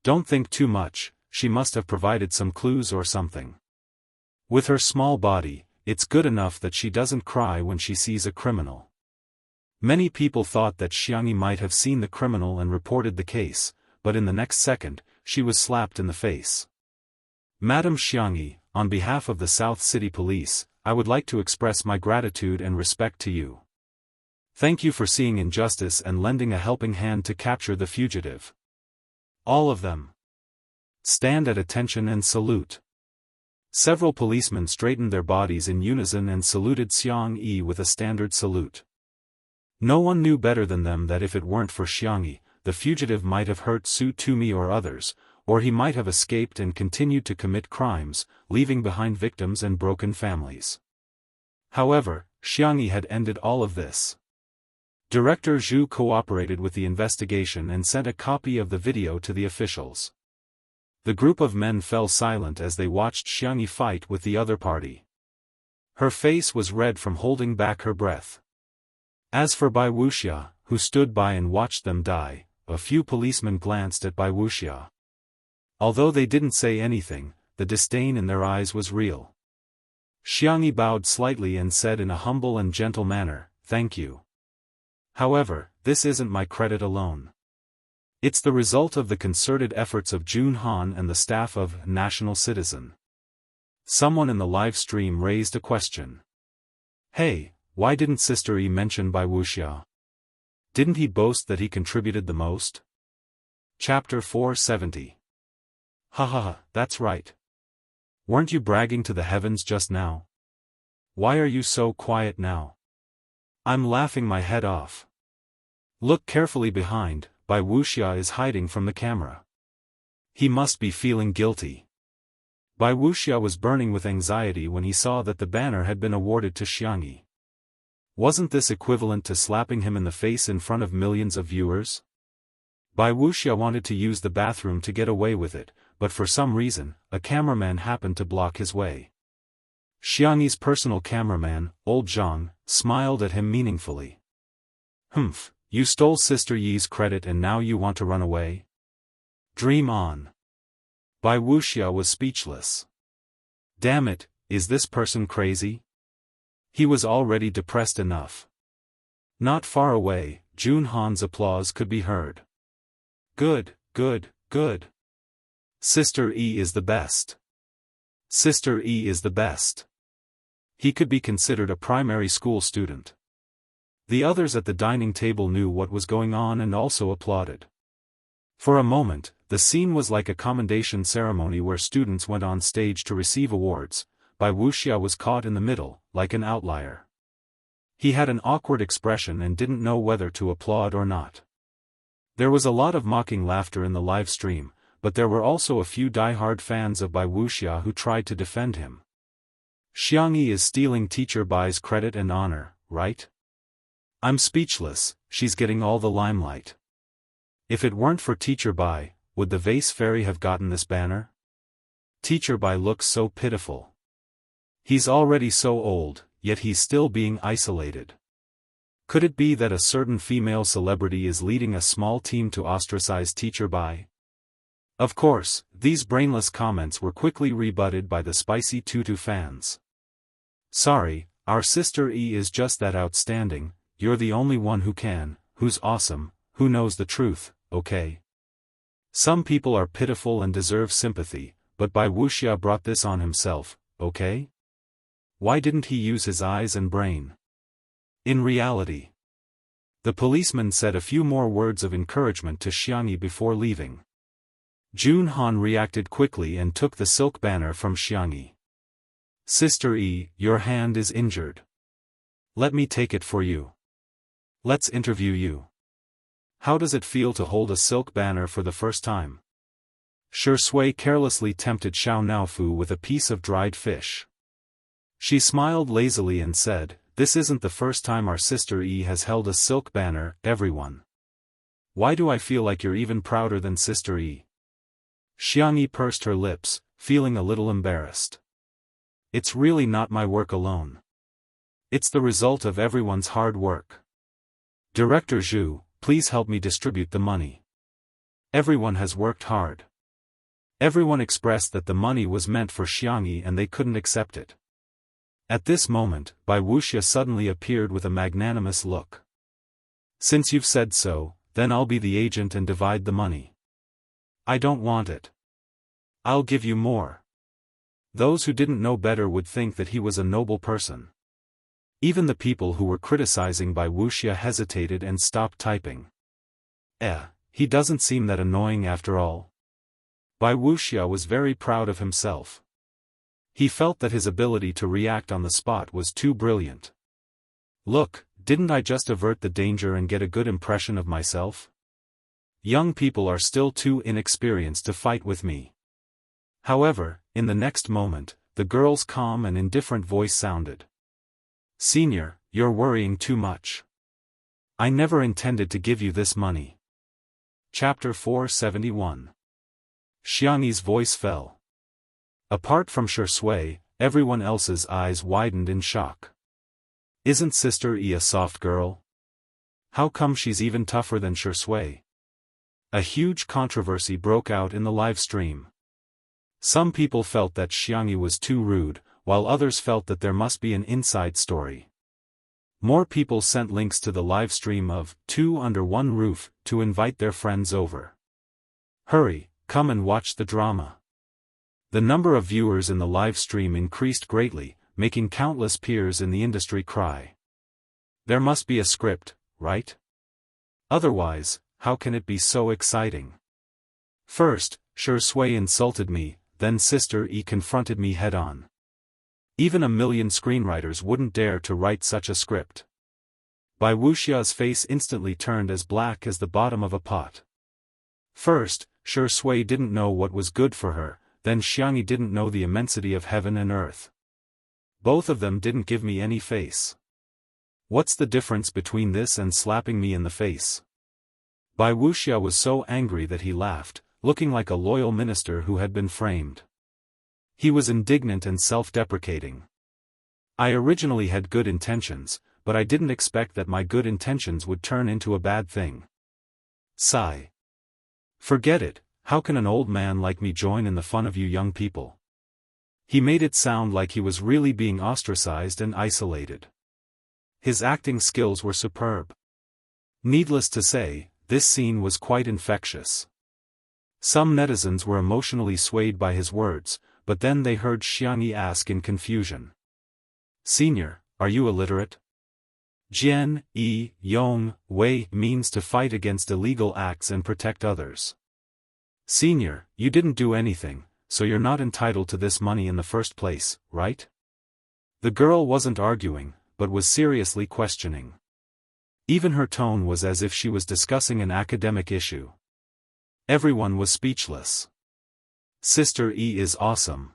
Don't think too much, she must have provided some clues or something. With her small body, it's good enough that she doesn't cry when she sees a criminal." Many people thought that Xianxia might have seen the criminal and reported the case, but in the next second, she was slapped in the face. "Madam Xianxia, on behalf of the South City Police, I would like to express my gratitude and respect to you. Thank you for seeing injustice and lending a helping hand to capture the fugitive. All of them. Stand at attention and salute." Several policemen straightened their bodies in unison and saluted Xianxia with a standard salute. No one knew better than them that if it weren't for Xianxia, the fugitive might have hurt Su Tumi or others, or he might have escaped and continued to commit crimes, leaving behind victims and broken families. However, Xianxia had ended all of this. Director Zhu cooperated with the investigation and sent a copy of the video to the officials. The group of men fell silent as they watched Xiangyi fight with the other party. Her face was red from holding back her breath. As for Bai Wuxia, who stood by and watched them die, a few policemen glanced at Bai Wuxia. Although they didn't say anything, the disdain in their eyes was real. Xiangyi bowed slightly and said in a humble and gentle manner, "Thank you. However, this isn't my credit alone. It's the result of the concerted efforts of Jun Han and the staff of National Citizen." Someone in the live stream raised a question. "Hey, why didn't Sister E mention Bai Wuxia? Didn't he boast that he contributed the most?" Chapter 470. Haha, that's right. Weren't you bragging to the heavens just now? Why are you so quiet now? I'm laughing my head off. Look carefully behind, Bai Wuxia is hiding from the camera. He must be feeling guilty. Bai Wuxia was burning with anxiety when he saw that the banner had been awarded to Xiangyi. Wasn't this equivalent to slapping him in the face in front of millions of viewers? Bai Wuxia wanted to use the bathroom to get away with it, but for some reason, a cameraman happened to block his way. Xiangyi's personal cameraman, Old Zhang, smiled at him meaningfully. "Humph, you stole Sister Yi's credit and now you want to run away? Dream on." Bai Wuxia was speechless. Damn it, is this person crazy? He was already depressed enough. Not far away, Jun Han's applause could be heard. "Good, good, good. Sister E is the best. Sister E is the best." He could be considered a primary school student. The others at the dining table knew what was going on and also applauded. For a moment, the scene was like a commendation ceremony where students went on stage to receive awards. Bai Wuxia was caught in the middle, like an outlier. He had an awkward expression and didn't know whether to applaud or not. There was a lot of mocking laughter in the live stream, but there were also a few die-hard fans of Bai Wuxia who tried to defend him. Xiangyi is stealing Teacher Bai's credit and honor, right? I'm speechless, she's getting all the limelight. If it weren't for Teacher Bai, would the vase fairy have gotten this banner? Teacher Bai looks so pitiful. He's already so old, yet he's still being isolated. Could it be that a certain female celebrity is leading a small team to ostracize Teacher Bai? Of course, these brainless comments were quickly rebutted by the spicy Tutu fans. "Sorry, our Sister E is just that outstanding, you're the only one who's awesome, who knows the truth, okay? Some people are pitiful and deserve sympathy, but Bai Wuxia brought this on himself, okay? Why didn't he use his eyes and brain?" In reality, the policeman said a few more words of encouragement to Xiangyi before leaving. Jun Han reacted quickly and took the silk banner from Xiangyi. "Sister E, your hand is injured. Let me take it for you. Let's interview you. How does it feel to hold a silk banner for the first time?" Shi Sui carelessly tempted Xiao Naofu with a piece of dried fish. She smiled lazily and said, "This isn't the first time our Sister E has held a silk banner, everyone. Why do I feel like you're even prouder than Sister E?" Xiangyi pursed her lips, feeling a little embarrassed. "It's really not my work alone. It's the result of everyone's hard work. Director Zhu, please help me distribute the money. Everyone has worked hard." Everyone expressed that the money was meant for Xiangyi and they couldn't accept it. At this moment, Bai Wuxia suddenly appeared with a magnanimous look. "Since you've said so, then I'll be the agent and divide the money. I don't want it. I'll give you more." Those who didn't know better would think that he was a noble person. Even the people who were criticizing Bai Wuxia hesitated and stopped typing. He doesn't seem that annoying after all. Bai Wuxia was very proud of himself. He felt that his ability to react on the spot was too brilliant. Look, didn't I just avert the danger and get a good impression of myself? Young people are still too inexperienced to fight with me. However, in the next moment, the girl's calm and indifferent voice sounded. "Senior, you're worrying too much. I never intended to give you this money." Chapter 471. Xiangyi's voice fell. Apart from Shui, everyone else's eyes widened in shock. Isn't Sister Yi a soft girl? How come she's even tougher than Shui? A huge controversy broke out in the live stream. Some people felt that Xiangyi was too rude, while others felt that there must be an inside story. More people sent links to the live stream of Two Under One Roof to invite their friends over. Hurry, come and watch the drama. The number of viewers in the live stream increased greatly, making countless peers in the industry cry. There must be a script, right? Otherwise, how can it be so exciting? First, Shui insulted me, then Sister Yi confronted me head-on. Even 1,000,000 screenwriters wouldn't dare to write such a script. Bai Wuxia's face instantly turned as black as the bottom of a pot. First, Shui didn't know what was good for her, then Xiangyi didn't know the immensity of heaven and earth. Both of them didn't give me any face. What's the difference between this and slapping me in the face? Bai Wuxia was so angry that he laughed, looking like a loyal minister who had been framed. He was indignant and self-deprecating. I originally had good intentions, but I didn't expect that my good intentions would turn into a bad thing. Sigh. Forget it, how can an old man like me join in the fun of you young people? He made it sound like he was really being ostracized and isolated. His acting skills were superb. Needless to say, this scene was quite infectious. Some netizens were emotionally swayed by his words, but then they heard Xiangyi ask in confusion. Senior, are you illiterate? Jian, Yi, Yong, Wei means to fight against illegal acts and protect others. Senior, you didn't do anything, so you're not entitled to this money in the first place, right? The girl wasn't arguing, but was seriously questioning. Even her tone was as if she was discussing an academic issue. Everyone was speechless. Sister Yi is awesome.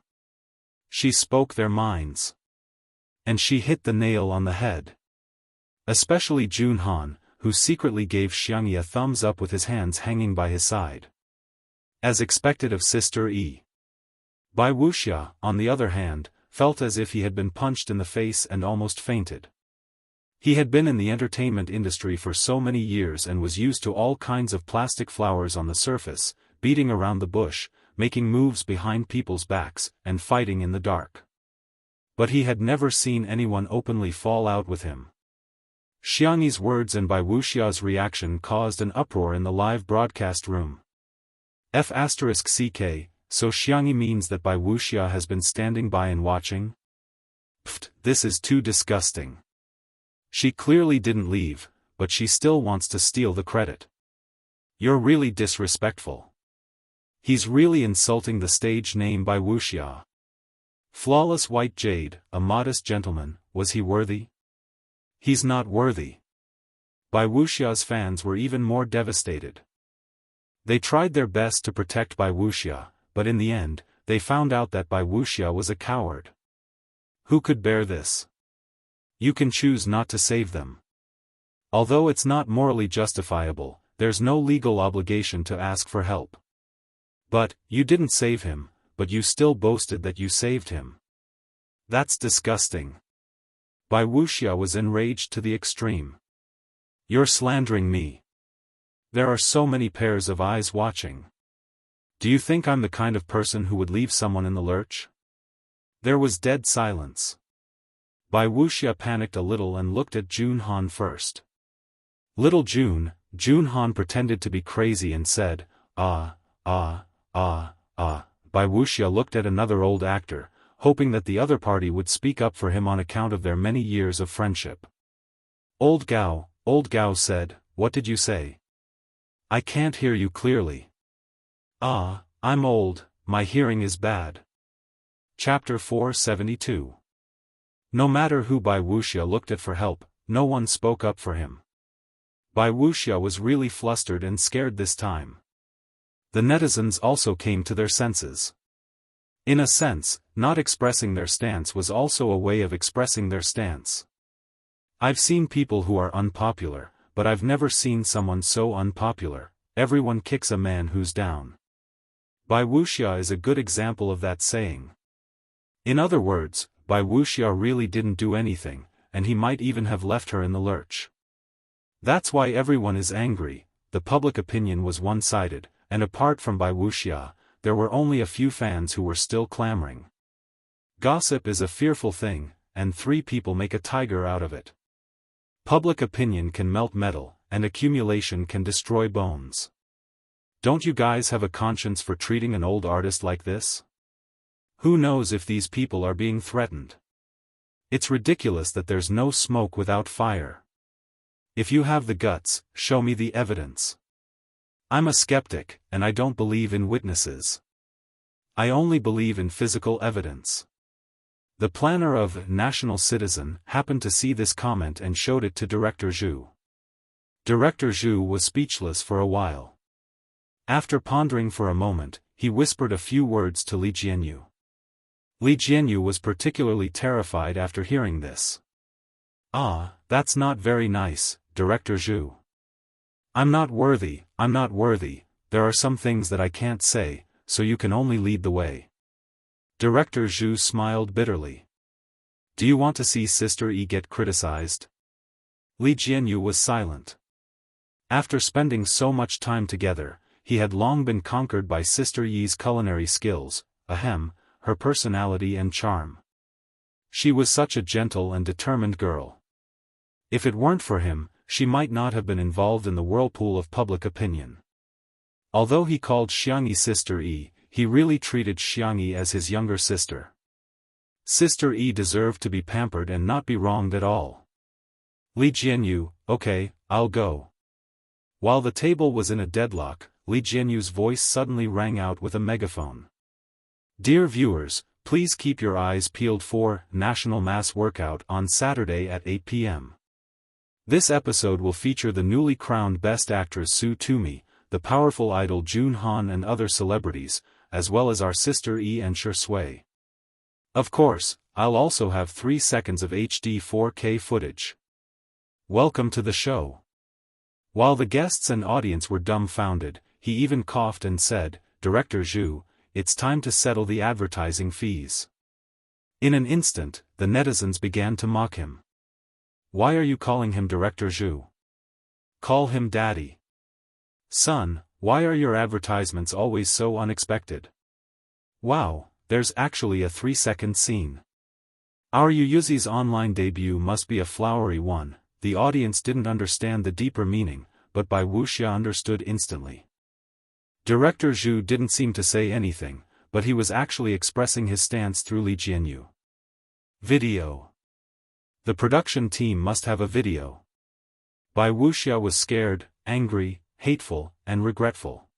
She spoke their minds. And she hit the nail on the head. Especially Jun Han, who secretly gave Xiangyi a thumbs up with his hands hanging by his side. As expected of Sister Yi. Bai Wuxia, on the other hand, felt as if he had been punched in the face and almost fainted. He had been in the entertainment industry for so many years and was used to all kinds of plastic flowers on the surface, beating around the bush, making moves behind people's backs, and fighting in the dark. But he had never seen anyone openly fall out with him. Xiangyi's words and Bai Wuxia's reaction caused an uproar in the live broadcast room. F***ck, so Xiangyi means that Bai Wuxia has been standing by and watching? Pfft, this is too disgusting. She clearly didn't leave, but she still wants to steal the credit. You're really disrespectful. He's really insulting the stage name Bai Wuxia. Flawless white jade, a modest gentleman, was he worthy? He's not worthy. Bai Wuxia's fans were even more devastated. They tried their best to protect Bai Wuxia, but in the end, they found out that Bai Wuxia was a coward. Who could bear this? You can choose not to save them. Although it's not morally justifiable, there's no legal obligation to ask for help. But, you didn't save him, but you still boasted that you saved him. That's disgusting. Bai Wuxia was enraged to the extreme. You're slandering me. There are so many pairs of eyes watching. Do you think I'm the kind of person who would leave someone in the lurch? There was dead silence. Bai Wuxia panicked a little and looked at Jun Han first. Little Jun Han pretended to be crazy and said, Bai Wuxia looked at another old actor, hoping that the other party would speak up for him on account of their many years of friendship. Old Gao said, what did you say? I can't hear you clearly. I'm old, my hearing is bad. Chapter 472. No matter who Bai Wuxia looked at for help, no one spoke up for him. Bai Wuxia was really flustered and scared this time. The netizens also came to their senses. In a sense, not expressing their stance was also a way of expressing their stance. I've seen people who are unpopular, but I've never seen someone so unpopular. Everyone kicks a man who's down. Bai Wuxia is a good example of that saying. In other words, Bai Wuxia really didn't do anything, and he might even have left her in the lurch. That's why everyone is angry. The public opinion was one-sided, and apart from Bai Wuxia, there were only a few fans who were still clamoring. Gossip is a fearful thing, and 3 people make a tiger out of it. Public opinion can melt metal, and accumulation can destroy bones. Don't you guys have a conscience for treating an old artist like this? Who knows if these people are being threatened? It's ridiculous that there's no smoke without fire. If you have the guts, show me the evidence. I'm a skeptic, and I don't believe in witnesses. I only believe in physical evidence. The planner of National Citizen happened to see this comment and showed it to Director Zhu. Director Zhu was speechless for a while. After pondering for a moment, he whispered a few words to Li Jianyu. Li Jianyu was particularly terrified after hearing this. "Ah, that's not very nice, Director Zhu. I'm not worthy, there are some things that I can't say, so you can only lead the way." Director Zhu smiled bitterly. "Do you want to see Sister Yi get criticized?" Li Jianyu was silent. After spending so much time together, he had long been conquered by Sister Yi's culinary skills, her personality and charm. She was such a gentle and determined girl. If it weren't for him, she might not have been involved in the whirlpool of public opinion. Although he called Xiangyi Sister Yi, he really treated Xiangyi as his younger sister. Sister Yi deserved to be pampered and not be wronged at all. "Li Jianyu, okay, I'll go." While the table was in a deadlock, Li Jianyu's voice suddenly rang out with a megaphone. "Dear viewers, please keep your eyes peeled for National Mass Workout on Saturday at 8 p.m. This episode will feature the newly crowned Best Actress Su Tumi, the powerful idol Jun Han and other celebrities, as well as our sister Yi and Shi Sui. Of course, I'll also have 3 seconds of HD 4K footage. Welcome to the show." While the guests and audience were dumbfounded, he even coughed and said, "Director Zhu, it's time to settle the advertising fees." In an instant, the netizens began to mock him. "Why are you calling him Director Zhu? Call him Daddy. Son, why are your advertisements always so unexpected? Wow, there's actually a 3-second scene. Our Yuyuzi's online debut must be a flowery one." The audience didn't understand the deeper meaning, but Bai Wuxia understood instantly. Director Zhu didn't seem to say anything, but he was actually expressing his stance through Li Jianyu. Video. The production team must have a video. Bai Wuxia was scared, angry, hateful, and regretful.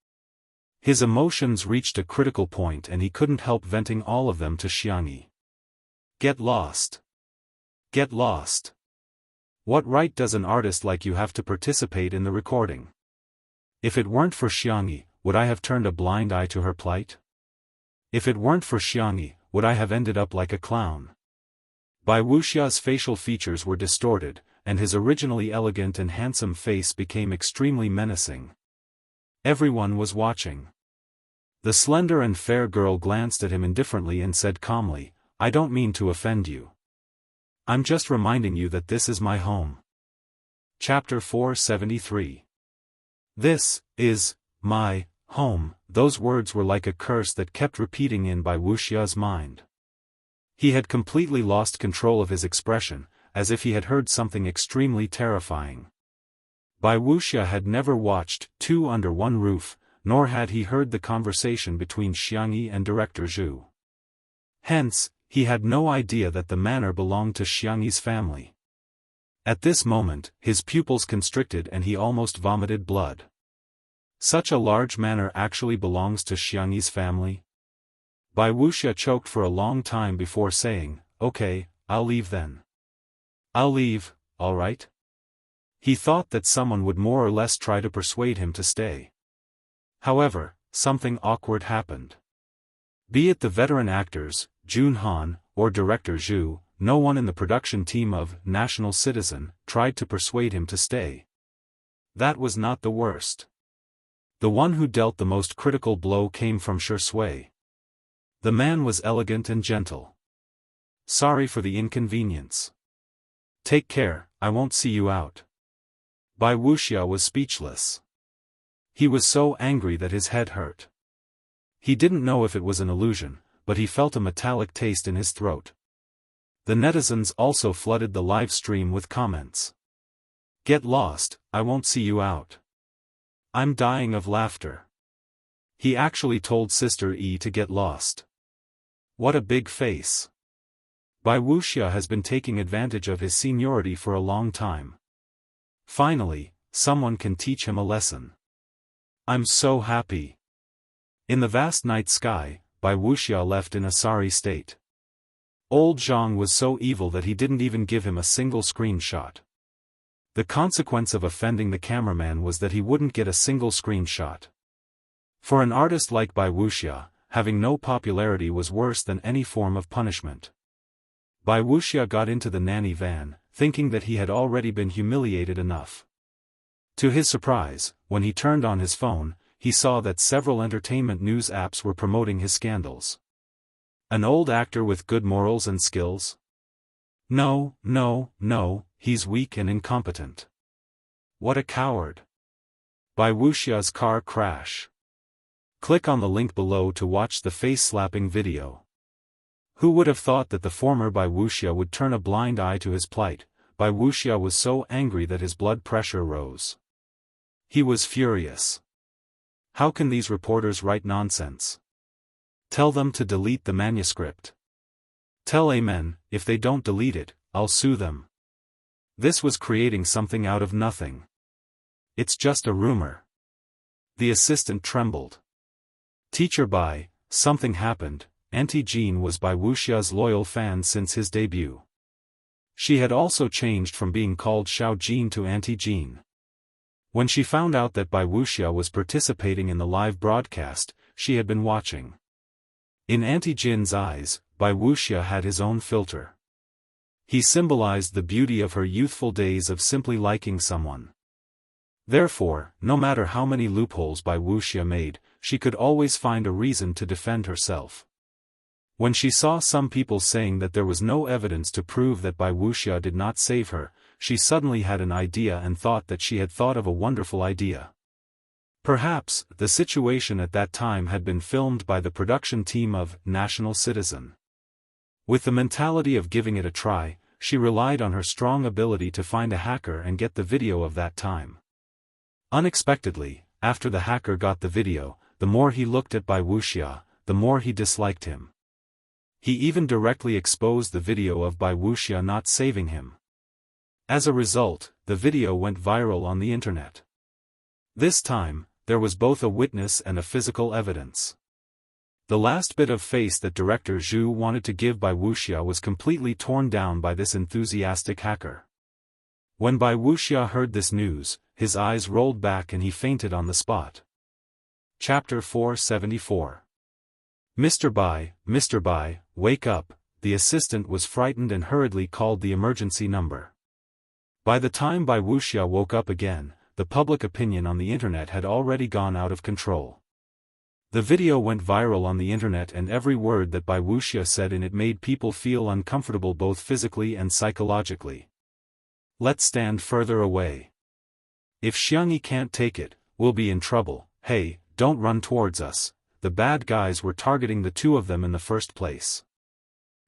His emotions reached a critical point and he couldn't help venting all of them to Xiangyi. "Get lost. Get lost. What right does an artist like you have to participate in the recording? If it weren't for Xiangyi, would I have turned a blind eye to her plight? If it weren't for Xiangyi, would I have ended up like a clown?" Bai Wuxia's facial features were distorted, and his originally elegant and handsome face became extremely menacing. Everyone was watching. The slender and fair girl glanced at him indifferently and said calmly, "I don't mean to offend you. I'm just reminding you that this is my home." Chapter 473. "This is my home." Those words were like a curse that kept repeating in Bai Wuxia's mind. He had completely lost control of his expression, as if he had heard something extremely terrifying. Bai Wuxia had never watched Two Under One Roof, nor had he heard the conversation between Xiangyi and Director Zhu. Hence, he had no idea that the manor belonged to Xiangyi's family. At this moment, his pupils constricted and he almost vomited blood. Such a large manor actually belongs to Xiangyi's family? Bai Wuxia choked for a long time before saying, "Okay, I'll leave then. I'll leave, all right?" He thought that someone would more or less try to persuade him to stay. However, something awkward happened. Be it the veteran actors, Jun Han, or Director Zhu, no one in the production team of National Citizen tried to persuade him to stay. That was not the worst. The one who dealt the most critical blow came from Shui. The man was elegant and gentle. Sorry for the inconvenience. Take care, I won't see you out. Bai Wuxia was speechless. He was so angry that his head hurt. He didn't know if it was an illusion, but he felt a metallic taste in his throat. The netizens also flooded the live stream with comments. Get lost, I won't see you out. I'm dying of laughter. He actually told Sister E to get lost. What a big face. Bai Wuxia has been taking advantage of his seniority for a long time. Finally, someone can teach him a lesson. I'm so happy. In the vast night sky, Bai Wuxia left in a sorry state. Old Zhang was so evil that he didn't even give him a single screenshot. The consequence of offending the cameraman was that he wouldn't get a single screenshot. For an artist like Bai Wuxia, having no popularity was worse than any form of punishment. Bai Wuxia got into the nanny van, thinking that he had already been humiliated enough. To his surprise, when he turned on his phone, he saw that several entertainment news apps were promoting his scandals. An old actor with good morals and skills? No, he's weak and incompetent. What a coward. Bai Wuxia's car crash. Click on the link below to watch the face-slapping video. Who would have thought that the former Bai Wuxia would turn a blind eye to his plight? Bai Wuxia was so angry that his blood pressure rose. He was furious. How can these reporters write nonsense? Tell them to delete the manuscript. Tell Amen, if they don't delete it, I'll sue them. This was creating something out of nothing. It's just a rumor. The assistant trembled. Teacher Bai, something happened. Auntie Jean was Bai Wuxia's loyal fan since his debut. She had also changed from being called Xiao Jean to Auntie Jean. When she found out that Bai Wuxia was participating in the live broadcast, she had been watching. In Auntie Jin's eyes, Bai Wuxia had his own filter. He symbolized the beauty of her youthful days of simply liking someone. Therefore, no matter how many loopholes Bai Wuxia made, she could always find a reason to defend herself. When she saw some people saying that there was no evidence to prove that Bai Wuxia did not save her, she suddenly had an idea and thought that she had thought of a wonderful idea. Perhaps, the situation at that time had been filmed by the production team of National Citizen. With the mentality of giving it a try, she relied on her strong ability to find a hacker and get the video of that time. Unexpectedly, after the hacker got the video, the more he looked at Bai Wuxia, the more he disliked him. He even directly exposed the video of Bai Wuxia not saving him. As a result, the video went viral on the internet. This time, there was both a witness and a physical evidence. The last bit of face that director Zhu wanted to give Bai Wuxia was completely torn down by this enthusiastic hacker. When Bai Wuxia heard this news, his eyes rolled back and he fainted on the spot. Chapter 474. Mr. Bai, wake up. The assistant was frightened and hurriedly called the emergency number. By the time Bai Wuxia woke up again, the public opinion on the internet had already gone out of control. The video went viral on the internet and every word that Bai Wuxia said in it made people feel uncomfortable both physically and psychologically. Let's stand further away. If Xiangyi can't take it, we'll be in trouble. Hey, don't run towards us. The bad guys were targeting the two of them in the first place.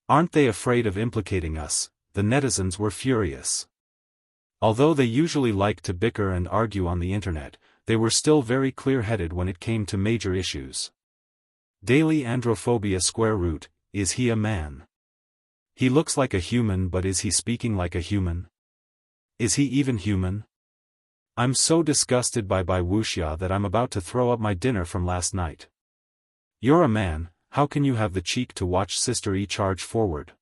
Aren't they afraid of implicating us? The netizens were furious. Although they usually like to bicker and argue on the internet, they were still very clear-headed when it came to major issues. Daily androphobia square root, is he a man? He looks like a human, but is he speaking like a human? Is he even human? I'm so disgusted by Bai Wuxia that I'm about to throw up my dinner from last night. You're a man, how can you have the cheek to watch Sister E charge forward?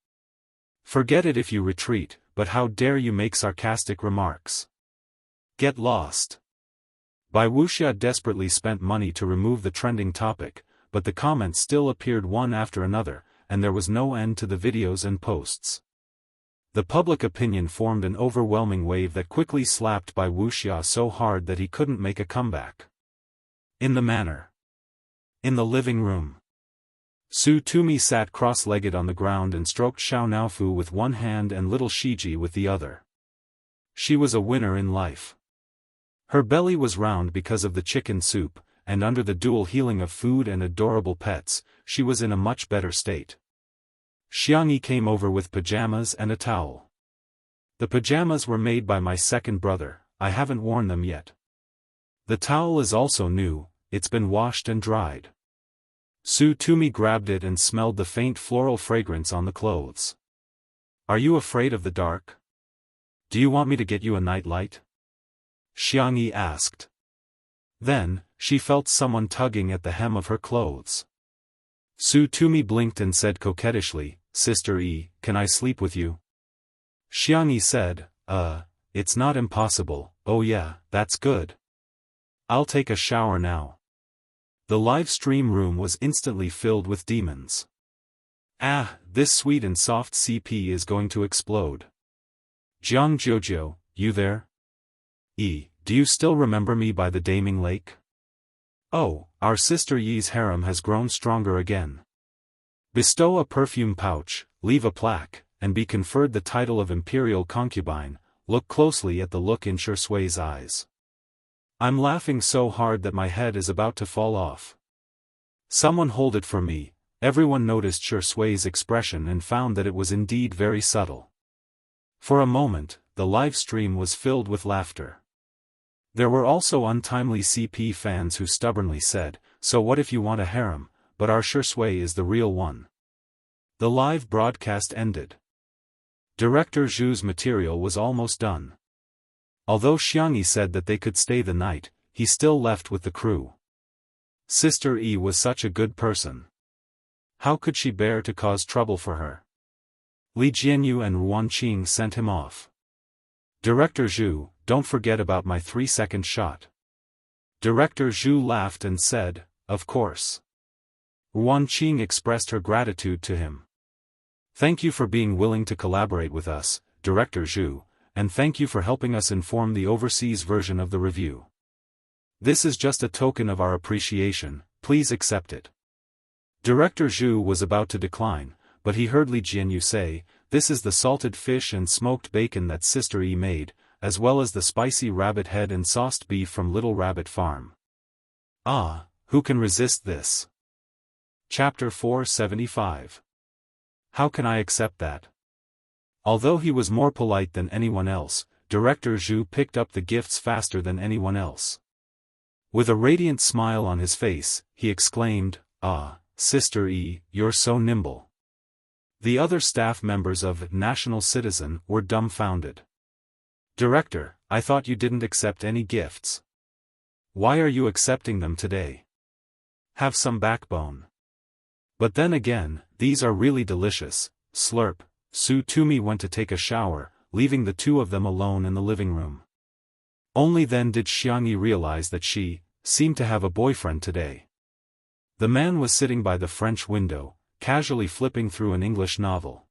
Forget it if you retreat, but how dare you make sarcastic remarks? Get lost. Bai Wuxia desperately spent money to remove the trending topic, but the comments still appeared one after another, and there was no end to the videos and posts. The public opinion formed an overwhelming wave that quickly slapped Bai Wuxia so hard that he couldn't make a comeback. In the manor. In the living room. Su Tumi sat cross-legged on the ground and stroked Xiao Naofu with one hand and little Shiji with the other. She was a winner in life. Her belly was round because of the chicken soup, and under the dual healing of food and adorable pets, she was in a much better state. Xiangyi came over with pajamas and a towel. The pajamas were made by my second brother, I haven't worn them yet. The towel is also new, it's been washed and dried. Su Tumi grabbed it and smelled the faint floral fragrance on the clothes. Are you afraid of the dark? Do you want me to get you a nightlight? Xiangyi asked. Then, she felt someone tugging at the hem of her clothes. Su Tumi blinked and said coquettishly, Sister E, can I sleep with you? Xiangyi said, it's not impossible, oh yeah, that's good. I'll take a shower now. The live stream room was instantly filled with demons. Ah, this sweet and soft CP is going to explode. Jiang Jojo, you there? E, do you still remember me by the Daming Lake? Oh, our sister Yi's harem has grown stronger again. Bestow a perfume pouch, leave a plaque, and be conferred the title of imperial concubine. Look closely at the look in Shui's eyes. I'm laughing so hard that my head is about to fall off. Someone hold it for me. Everyone noticed Shui's expression and found that it was indeed very subtle. For a moment, the live stream was filled with laughter. There were also untimely CP fans who stubbornly said, so what if you want a harem, but our Shui is the real one. The live broadcast ended. Director Zhu's material was almost done. Although Xiangyi said that they could stay the night, he still left with the crew. Sister E was such a good person. How could she bear to cause trouble for her? Li Jianyu and Ruan Qing sent him off. Director Zhu, don't forget about my 3-second shot. Director Zhu laughed and said, of course. Ruan Qing expressed her gratitude to him. Thank you for being willing to collaborate with us, Director Zhu, and thank you for helping us inform the overseas version of the review. This is just a token of our appreciation, please accept it. Director Zhu was about to decline, but he heard Li Jianyu say, this is the salted fish and smoked bacon that Sister E made, as well as the spicy rabbit head and sauced beef from Little Rabbit Farm. Ah, who can resist this? Chapter 475. How can I accept that? Although he was more polite than anyone else, Director Zhu picked up the gifts faster than anyone else. With a radiant smile on his face, he exclaimed, ah, Sister E, you're so nimble. The other staff members of National Citizen were dumbfounded. Director, I thought you didn't accept any gifts. Why are you accepting them today? Have some backbone. But then again, these are really delicious. Slurp. Su Tumi went to take a shower, leaving the two of them alone in the living room. Only then did Xiangyi realize that she seemed to have a boyfriend today. The man was sitting by the French window, casually flipping through an English novel.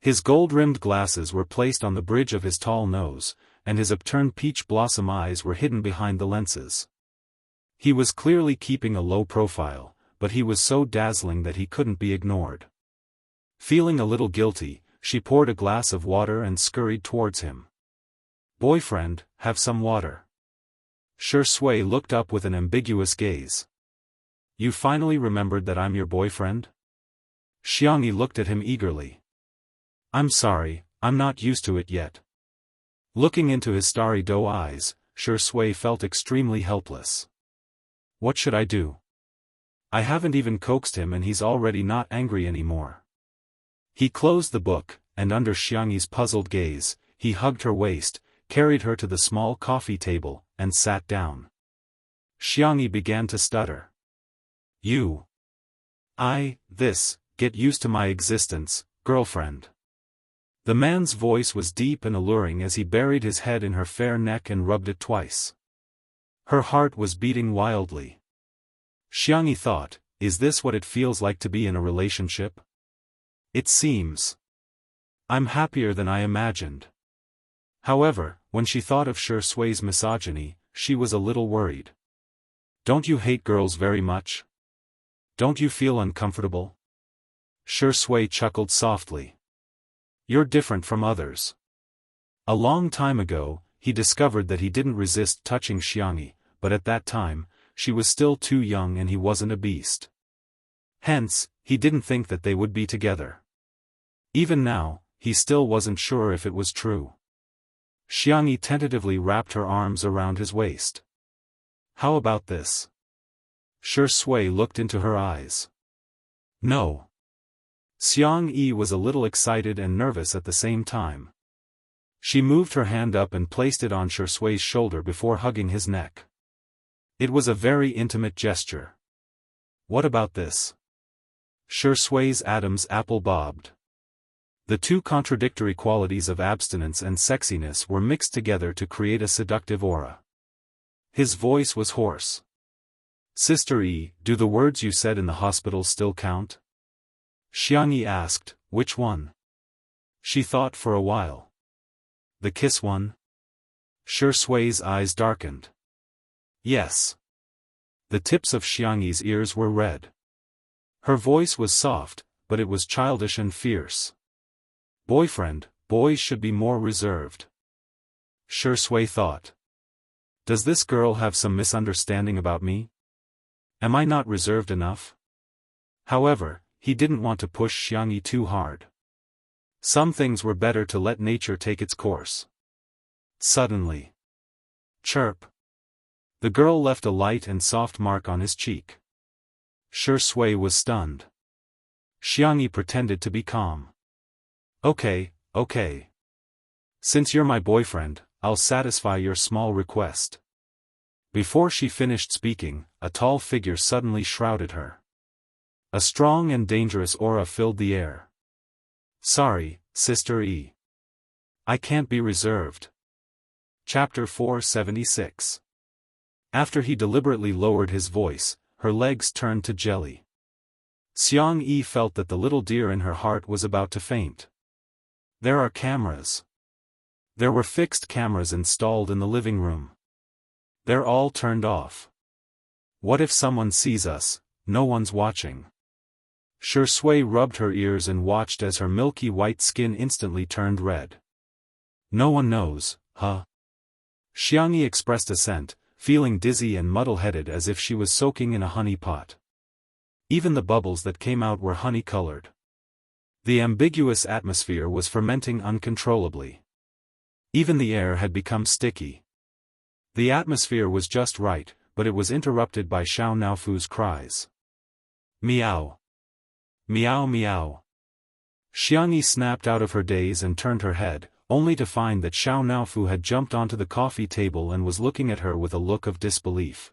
His gold-rimmed glasses were placed on the bridge of his tall nose, and his upturned peach blossom eyes were hidden behind the lenses. He was clearly keeping a low profile, but he was so dazzling that he couldn't be ignored. Feeling a little guilty, she poured a glass of water and scurried towards him. Boyfriend, have some water. Shui looked up with an ambiguous gaze. You finally remembered that I'm your boyfriend? Xiangyi looked at him eagerly. I'm sorry, I'm not used to it yet. Looking into his starry doe eyes, Shui felt extremely helpless. What should I do? I haven't even coaxed him and he's already not angry anymore. He closed the book, and under Xiangyi's puzzled gaze, he hugged her waist, carried her to the small coffee table, and sat down. Xiangyi began to stutter. Get used to my existence, girlfriend. The man's voice was deep and alluring as he buried his head in her fair neck and rubbed it twice. Her heart was beating wildly. Xiangyi thought, is this what it feels like to be in a relationship? It seems. I'm happier than I imagined. However, when she thought of Shui's misogyny, she was a little worried. Don't you hate girls very much? Don't you feel uncomfortable? Shui chuckled softly. You're different from others. A long time ago, he discovered that he didn't resist touching Xianxia, but at that time, she was still too young and he wasn't a beast. Hence, he didn't think that they would be together. Even now, he still wasn't sure if it was true. Xianxia tentatively wrapped her arms around his waist. How about this? Shui looked into her eyes. No. Xianxia was a little excited and nervous at the same time. She moved her hand up and placed it on Shui's shoulder before hugging his neck. It was a very intimate gesture. What about this? Shui's Adam's apple bobbed. The two contradictory qualities of abstinence and sexiness were mixed together to create a seductive aura. His voice was hoarse. Sister E, do the words you said in the hospital still count? Xianxia asked, which one? She thought for a while. The kiss one? Shui's eyes darkened. Yes. The tips of Xiangxi's ears were red. Her voice was soft, but it was childish and fierce. Boyfriend, boys should be more reserved. Shui thought. Does this girl have some misunderstanding about me? Am I not reserved enough? However, he didn't want to push Xianxia too hard. Some things were better to let nature take its course. Suddenly. Chirp. The girl left a light and soft mark on his cheek. Shui was stunned. Xianxia pretended to be calm. Okay. Since you're my boyfriend, I'll satisfy your small request. Before she finished speaking, a tall figure suddenly shrouded her. A strong and dangerous aura filled the air. Sorry, Sister E. I can't be reserved. Chapter 476. After he deliberately lowered his voice, her legs turned to jelly. Xianxia felt that the little deer in her heart was about to faint. There are cameras. There were fixed cameras installed in the living room. They're all turned off. What if someone sees us? No one's watching. Shui rubbed her ears and watched as her milky white skin instantly turned red. No one knows, huh? Xianxia expressed assent, feeling dizzy and muddle-headed as if she was soaking in a honey pot. Even the bubbles that came out were honey-colored. The ambiguous atmosphere was fermenting uncontrollably. Even the air had become sticky. The atmosphere was just right, but it was interrupted by Xiao Naofu's cries. Meow. Meow meow. Xianxia snapped out of her daze and turned her head, only to find that Xiao Naofu had jumped onto the coffee table and was looking at her with a look of disbelief.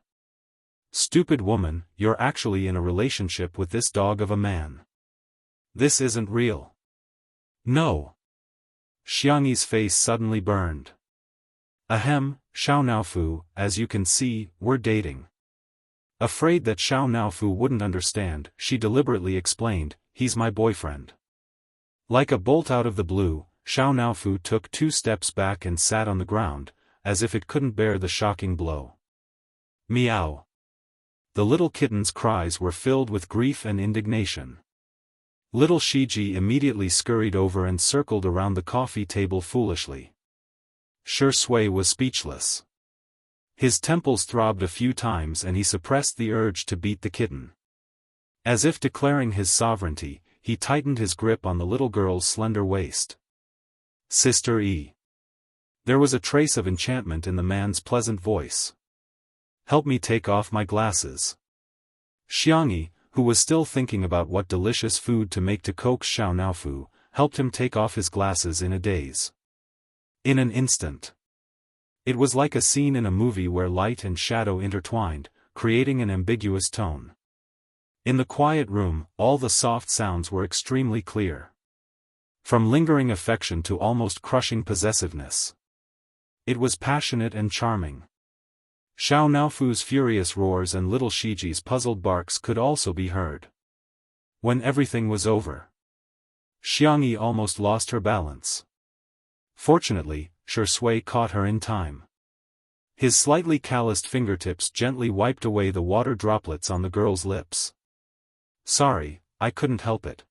Stupid woman, you're actually in a relationship with this dog of a man. This isn't real. No. Xiangxi's face suddenly burned. Ahem, Xiao Naofu, as you can see, we're dating. Afraid that Xiao Naofu wouldn't understand, she deliberately explained, he's my boyfriend. Like a bolt out of the blue, Xiao Naofu took 2 steps back and sat on the ground, as if it couldn't bear the shocking blow. Meow. The little kitten's cries were filled with grief and indignation. Little Shiji immediately scurried over and circled around the coffee table foolishly. Shui was speechless. His temples throbbed a few times and he suppressed the urge to beat the kitten. As if declaring his sovereignty, he tightened his grip on the little girl's slender waist. Sister E. There was a trace of enchantment in the man's pleasant voice. Help me take off my glasses. Xianxia, who was still thinking about what delicious food to make to coax Xiao Naofu, helped him take off his glasses in a daze. In an instant. It was like a scene in a movie where light and shadow intertwined, creating an ambiguous tone. In the quiet room, all the soft sounds were extremely clear. From lingering affection to almost crushing possessiveness. It was passionate and charming. Xiao Naofu's furious roars and little Shiji's puzzled barks could also be heard. When everything was over, Xianxia almost lost her balance. Fortunately, Shui caught her in time. His slightly calloused fingertips gently wiped away the water droplets on the girl's lips. Sorry, I couldn't help it.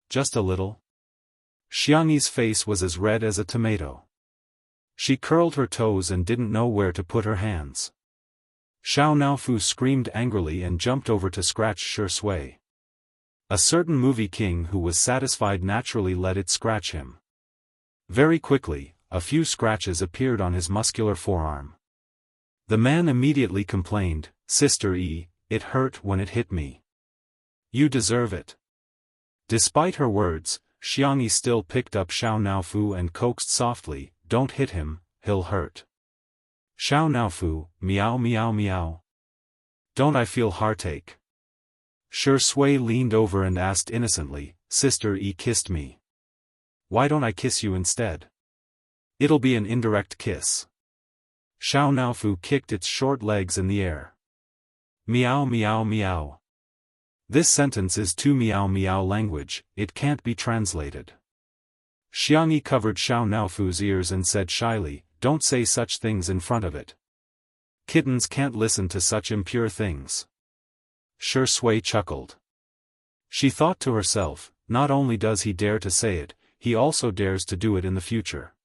Just a little. Xiangyi's face was as red as a tomato. She curled her toes and didn't know where to put her hands. Xiao Naofu screamed angrily and jumped over to scratch Shi Sui. A certain movie king who was satisfied naturally let it scratch him. Very quickly, a few scratches appeared on his muscular forearm. The man immediately complained, "Sister E, it hurt when it hit me." "You deserve it." Despite her words, Xiangyi still picked up Xiao Naofu and coaxed softly, "Don't hit him, he'll hurt." Xiao Naofu, meow meow meow. "Don't I feel heartache?" Shi Sui leaned over and asked innocently, "Sister E kissed me. Why don't I kiss you instead? It'll be an indirect kiss." Xiao Naofu kicked its short legs in the air. Meow meow meow. This sentence is too meow meow language, it can't be translated. Xiangyi covered Xiao Naofu's ears and said shyly, "Don't say such things in front of it. Kittens can't listen to such impure things." Shi Sui chuckled. She thought to herself, not only does he dare to say it, he also dares to do it in the future.